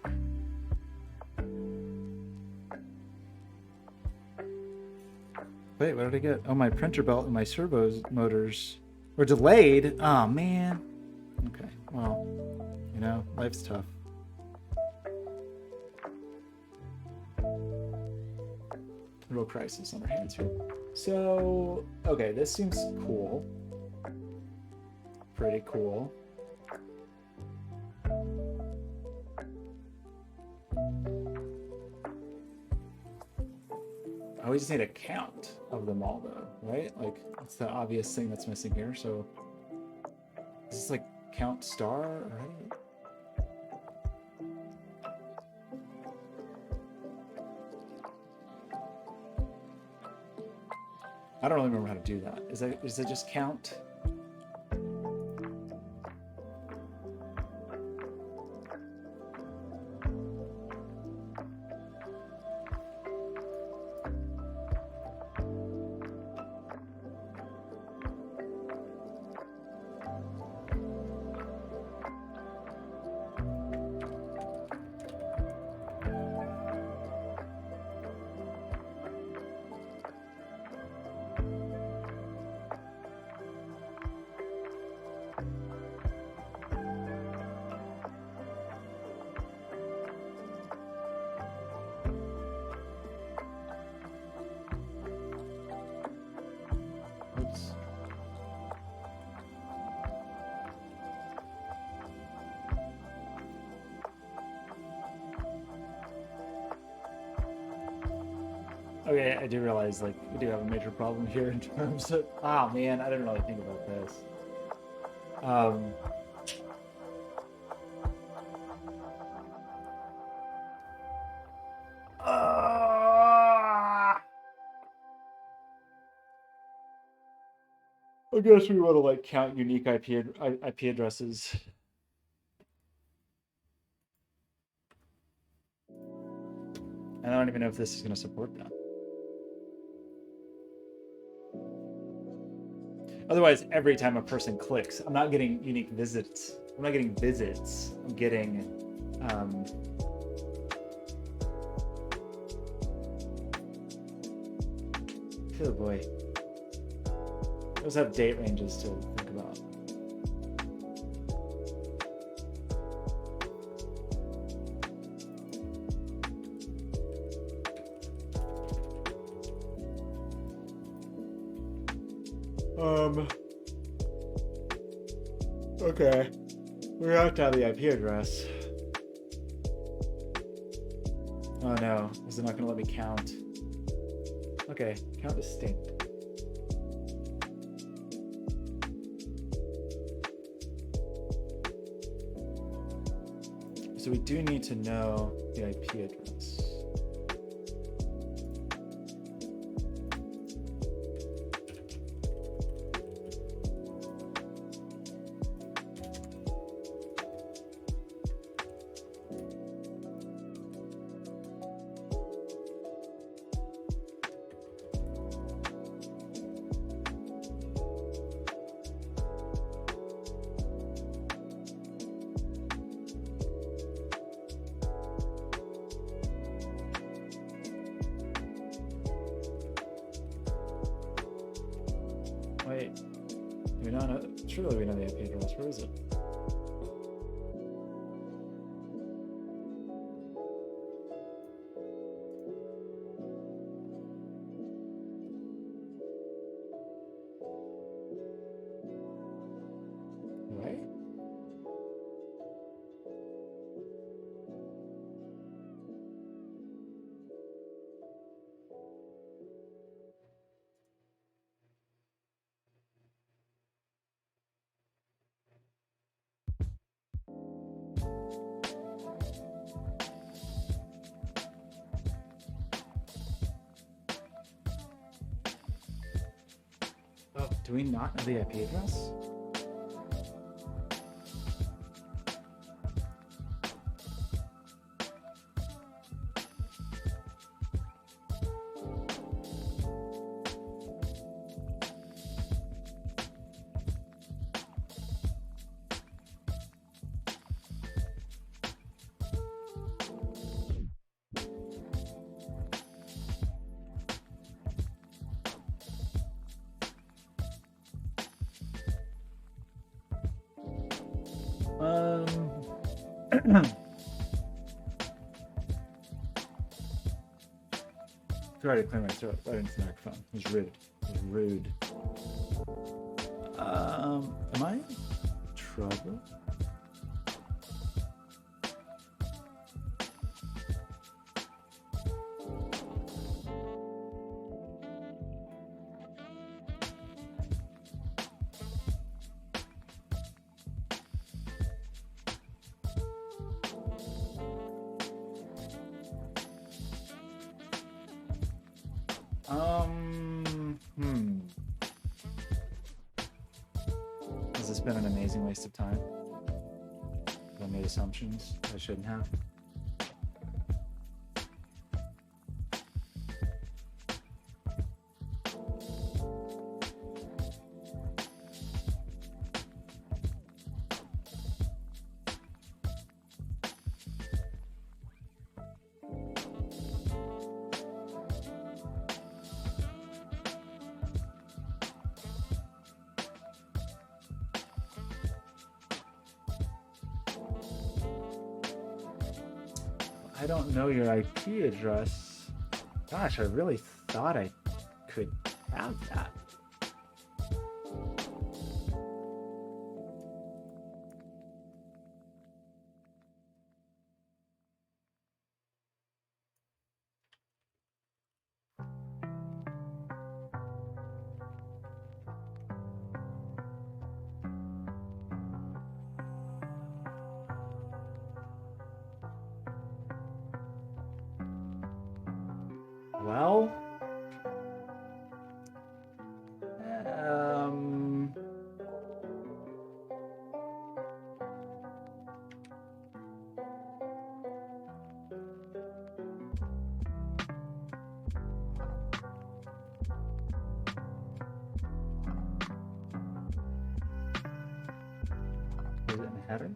Wait, what did I get? Oh, my printer belt and my servo motors were delayed. Oh, man. Okay, well, you know, life's tough. Real crisis on our hands here. So, okay, this seems cool. Pretty cool. Oh, we just need a count of them all, though, right? Like, that's the obvious thing that's missing here. So, is this like count star, right? I don't really remember how to do that. Is it just count? Oops. Okay, I do realize, like, we do have a major problem here in terms of... Oh, man, I didn't really think about this. I guess we want to, like, count unique IP addresses. And I don't even know if this is going to support that. Otherwise, every time a person clicks, I'm not getting unique visits. I'm not getting visits. I'm getting, oh boy. Those have date ranges to think about. Okay. We have to have the IP address. Oh no, is it not going to let me count? Okay, count distinct. So we do need to know the IP address. Do we not know? Surely we know the IP address. Where is it? Right? Oh, do we not know the IP address? Try to clear my throat right into the microphone. It was rude. It was rude. Am I in trouble? Has this been an amazing waste of time? Have I made assumptions I shouldn't have? I don't know your IP address. Gosh, I really thought I could have that. Well, is it in the header?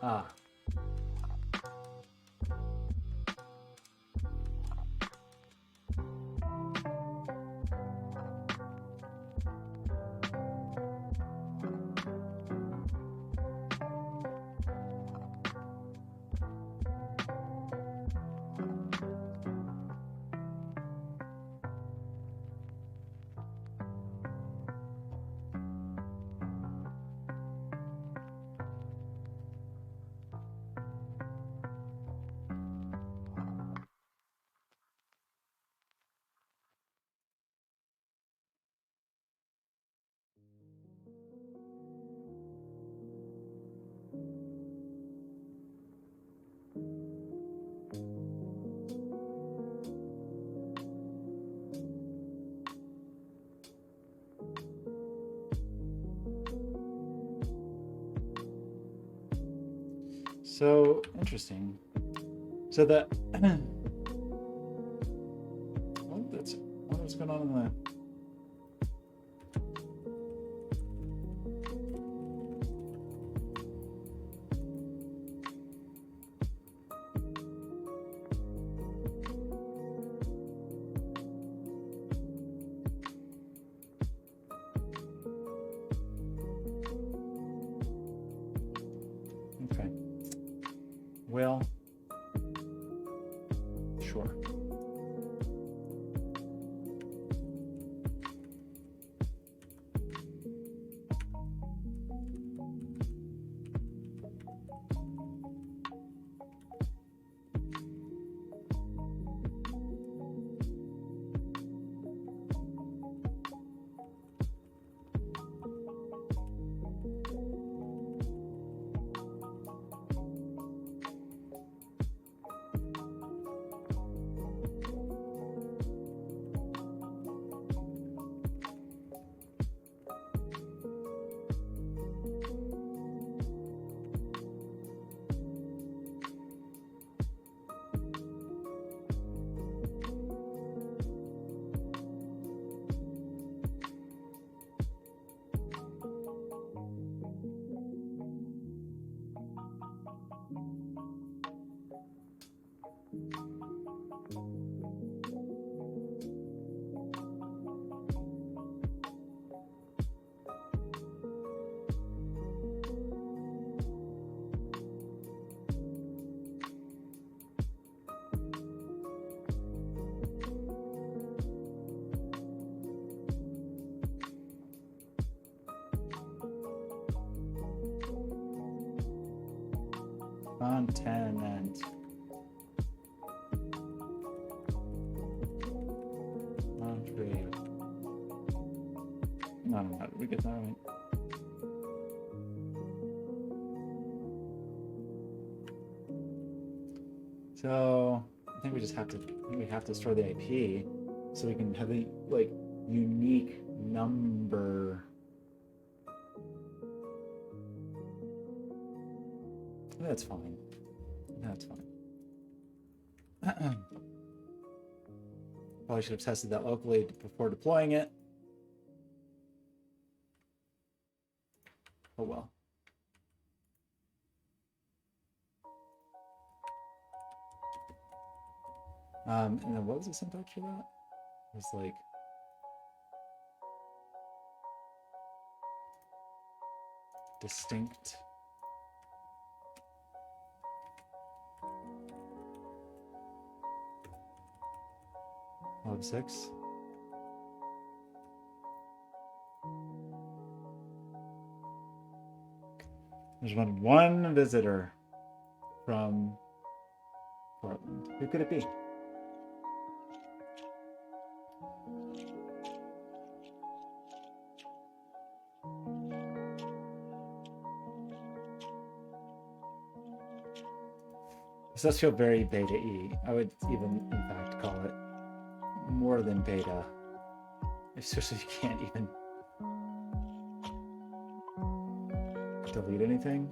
Ah. So interesting. So that what's going on in the okay. Well, sure. Continent. Country. I don't know. Did we get that right? So I think we just have to. We have to store the IP so we can have the like unique number. That's fine. That's fine. Probably should have tested that locally before deploying it. Oh well. And then what was the syntax for that? It was like distinct. Log 6. There's one visitor from Portland. Who could it be? This does feel very beta-y. I would even, in fact, call it more than beta. Especially if you can't even delete anything.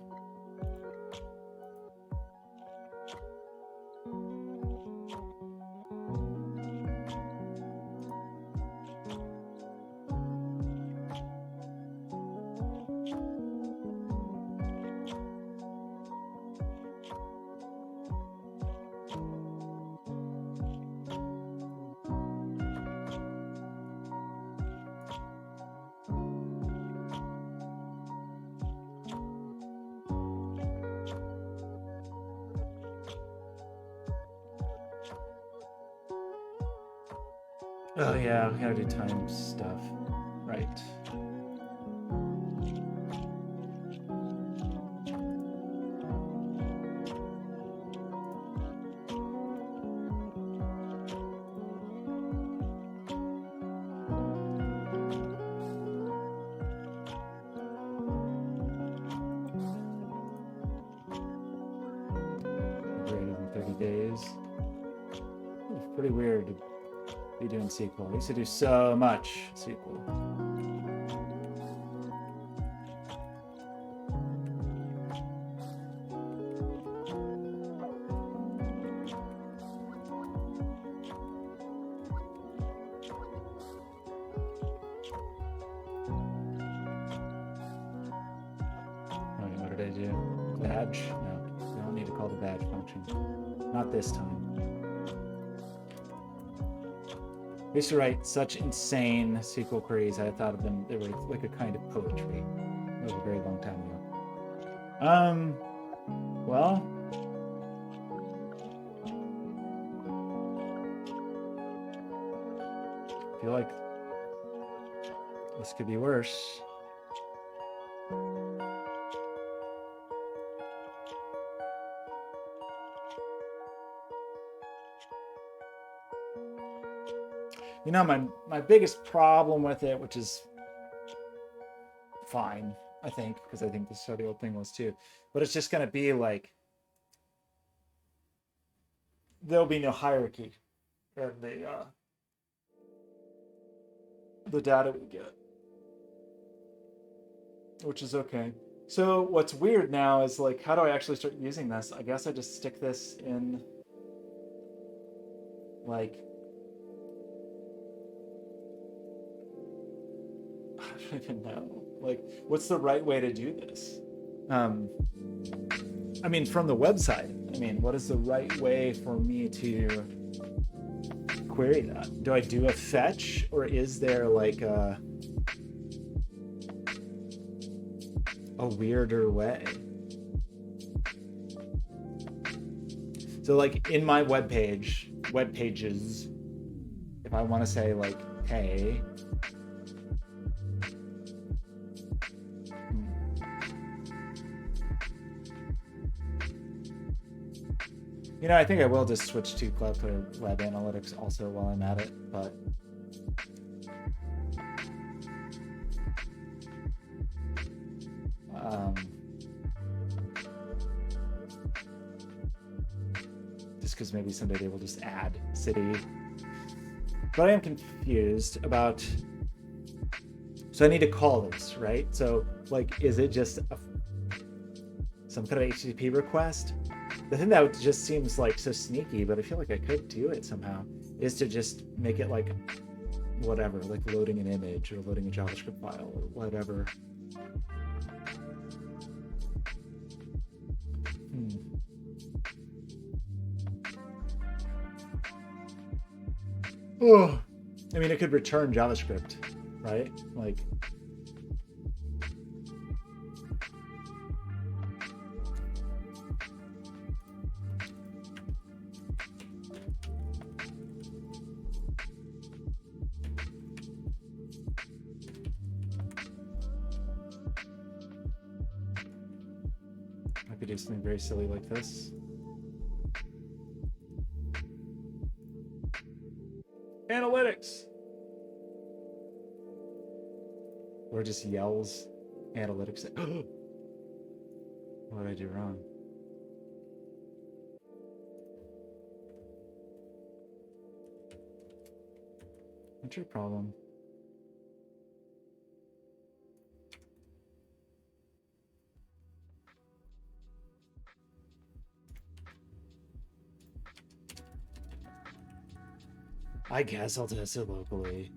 Oh yeah, we gotta do time stuff. Right. Greater than 30 days. It's pretty weird to be doing SQL. I used to do so much SQL. did I do? Badge? No, I don't need to call the badge function. Not this time. I used to write such insane SQL queries. I thought of them, they were like a kind of poetry. That was a very long time ago. Well, I feel like this could be worse. You know, my biggest problem with it, which is fine, I think, because I think the study old thing was too, but it's just going to be like, there'll be no hierarchy in the data we get, which is okay. So what's weird now is like, how do I actually start using this? I guess I just stick this in like, I don't even know. Like, what's the right way to do this? I mean, from the website, I mean, what is the right way for me to query that? Do I do a fetch, or is there like a weirder way? So like in my web pages, if I want to say like, hey, you know, I think I will just switch to Cloudflare Web Analytics also while I'm at it, but just because maybe someday they will just add city. But I am confused about, so I need to call this, right? So like, is it just some kind of HTTP request? The thing that just seems like so sneaky, but I feel like I could do it somehow, is to just make it like whatever, like loading an image or loading a JavaScript file or whatever. Oh, I mean, it could return JavaScript, right? Like, I could do something very silly like this. Analytics. Or just yells analytics. What did I do wrong? What's your problem? I guess I'll test it locally.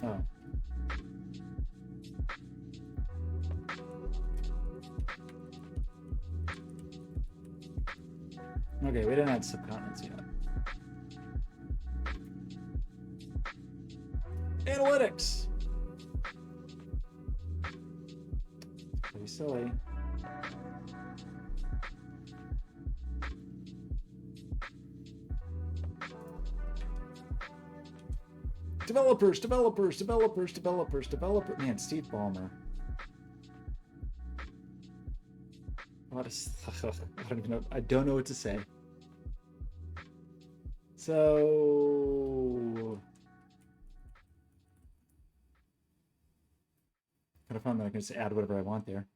Oh. Okay, we didn't add subcontinents yet. Analytics! Pretty silly. Developers. Man, Steve Ballmer. What is... I don't even know. I don't know what to say. So... kind of fun that I can just add whatever I want there.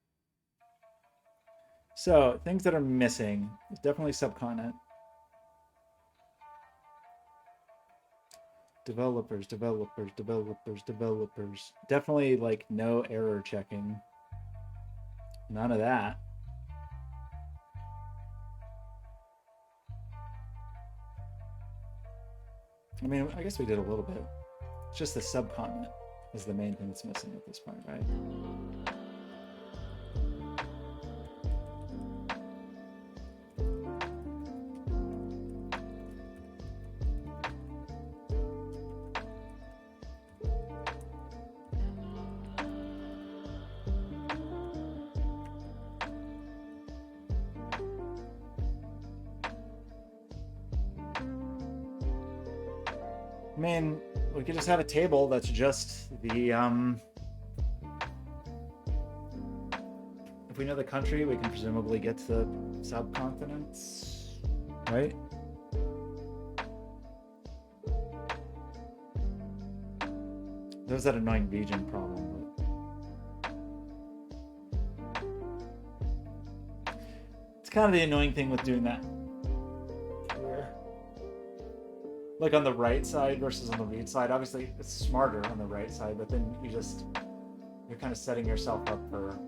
So, things that are missing. It's definitely subcontinent. Developers. Definitely, like, no error checking. None of that. I mean, I guess we did a little bit. It's just the subcontinent is the main thing that's missing at this point, right? I mean, we could just have a table that's just the if we know the country, we can presumably get to the subcontinents, right? There's that annoying region problem, but it's kind of the annoying thing with doing that. Like on the right side versus on the read side, obviously it's smarter on the right side, but then you're kind of setting yourself up for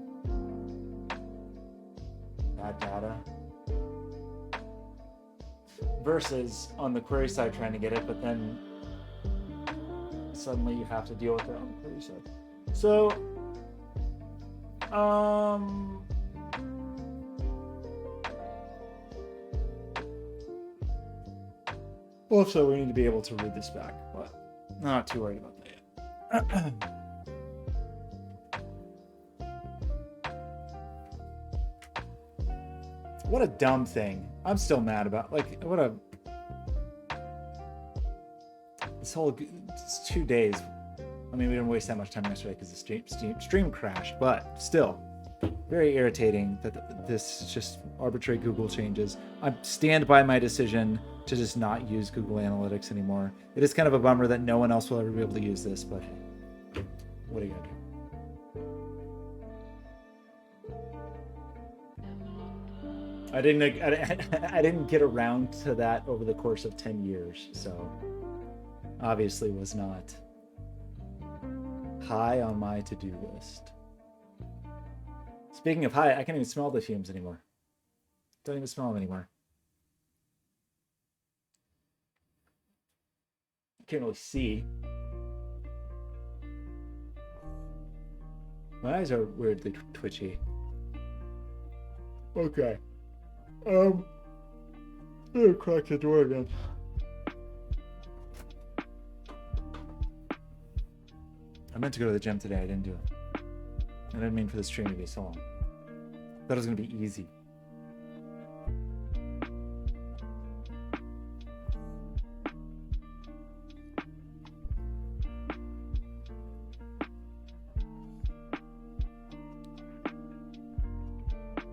bad data. Versus on the query side trying to get it, but then suddenly you have to deal with it on the query side. So, also, we need to be able to read this back, but I'm not too worried about that yet. What a dumb thing. I'm still mad about, like, this whole, it's 2 days. I mean, we didn't waste that much time yesterday because the stream crashed, but still, very irritating that this is just arbitrary Google changes. I stand by my decision to just not use Google Analytics anymore. It is kind of a bummer that no one else will ever be able to use this, but hey, what are you gonna do? I didn't get around to that over the course of 10 years, so obviously was not high on my to-do list. Speaking of high, I can't even smell the fumes anymore. Don't even smell them anymore. I can't really see. My eyes are weirdly twitchy. Okay. I'm gonna crack the door again. I meant to go to the gym today. I didn't do it. I didn't mean for the stream to be so long. Thought it was gonna be easy.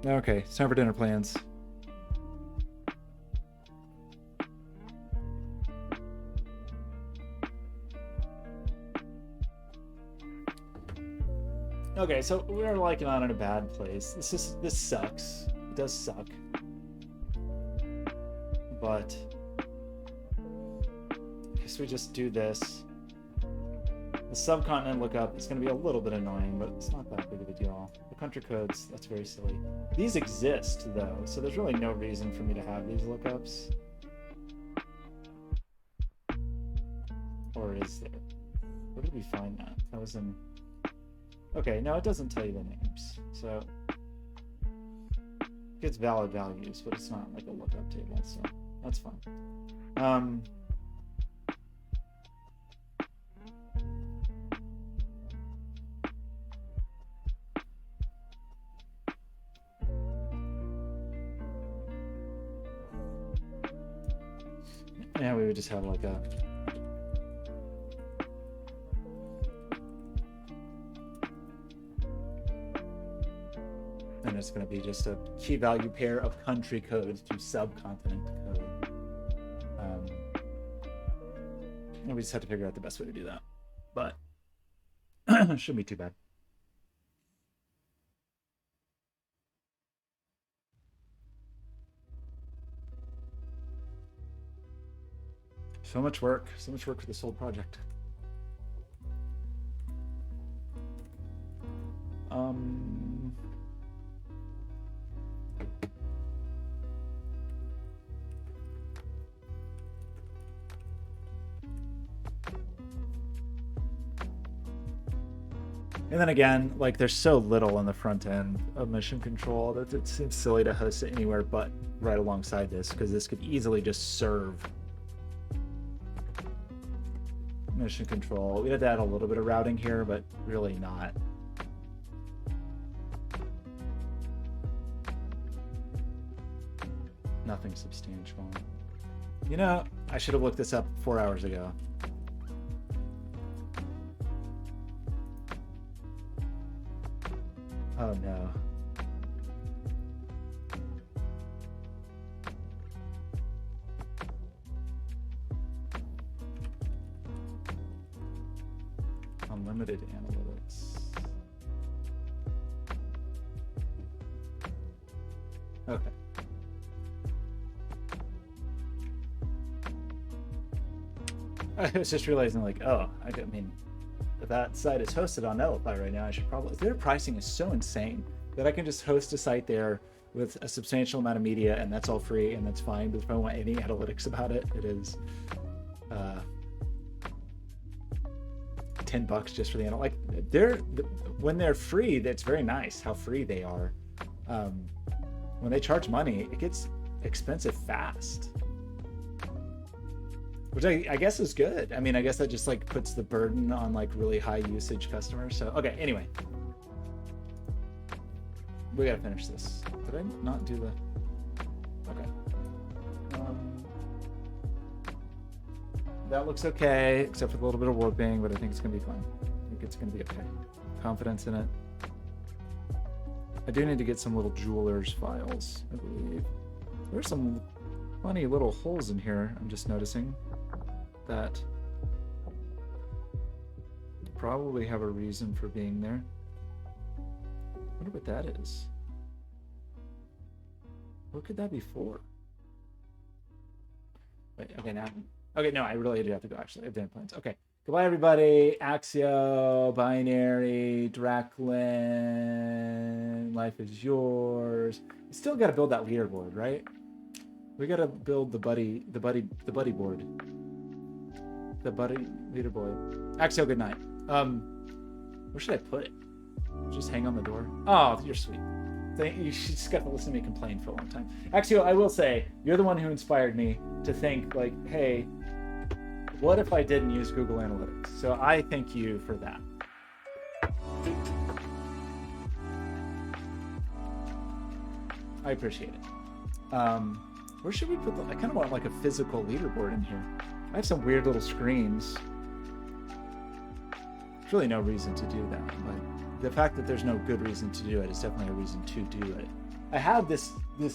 Okay, it's time for dinner plans. Okay, so we're like not in a bad place. This sucks. It does suck. But I guess we just do this. The subcontinent lookup is going to be a little bit annoying, but it's not that big of a deal. The country codes, that's very silly. These exist though, so there's really no reason for me to have these lookups. Or is there? Where did we find that? That was in... Okay, no, it doesn't tell you the names, so it gets valid values, but it's not like a lookup table, so that's fine. Yeah, we would just have like a... And it's going to be just a key value pair of country codes to subcontinent code. And we just have to figure out the best way to do that. But it shouldn't be too bad. So much work for this whole project. And then again, like there's so little on the front end of Mission Control that it seems silly to host it anywhere but right alongside this, because this could easily just serve Mission Control. We had to add a little bit of routing here, but really not. Nothing substantial. You know, I should have looked this up 4 hours ago. Oh no. Unlimited analytics. Okay. I was just realizing, like, oh, I mean, if that site is hosted on Netlify right now, I should probably, their pricing is so insane that I can just host a site there with a substantial amount of media, and that's all free, and that's fine. But if I want any analytics about it, it is $10 just for the like when they're free, that's very nice how free they are. When they charge money, it gets expensive fast, which I guess is good. I mean, I guess that just like puts the burden on like really high usage customers. So okay, anyway, we gotta finish this. Did I not do the? Okay. That looks okay, except for a little bit of warping, but I think it's gonna be fine. I think it's gonna be okay. Confidence in it. I do need to get some little jewelers files, I believe. There's some funny little holes in here, I'm just noticing, that probably have a reason for being there. I wonder what that is. What could that be for? Wait, okay, now. Okay, no, I really do have to go, actually. I have dinner plans. Okay. Goodbye, everybody. Axio, Binary, Draklin, Life is Yours. We still got to build that leaderboard, right? We got to build the buddy board. The buddy leaderboard. Axio, good night. Where should I put it? Just hang on the door? Oh, you're sweet. You just got to listen to me complain for a long time. Axio, I will say, you're the one who inspired me to think, like, hey, what if I didn't use Google Analytics? So I thank you for that. I appreciate it. Where should we put the, I kind of want like a physical leaderboard in here. I have some weird little screens. There's really no reason to do that, but the fact that there's no good reason to do it is definitely a reason to do it. I have this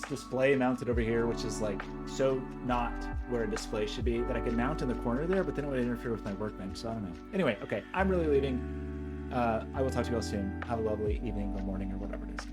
display mounted over here, which is like so not where a display should be, that I could mount in the corner there, but then it would interfere with my workbench, so I don't know. Anyway, okay, I'm really leaving. I will talk to you all soon. Have a lovely evening or morning or whatever it is.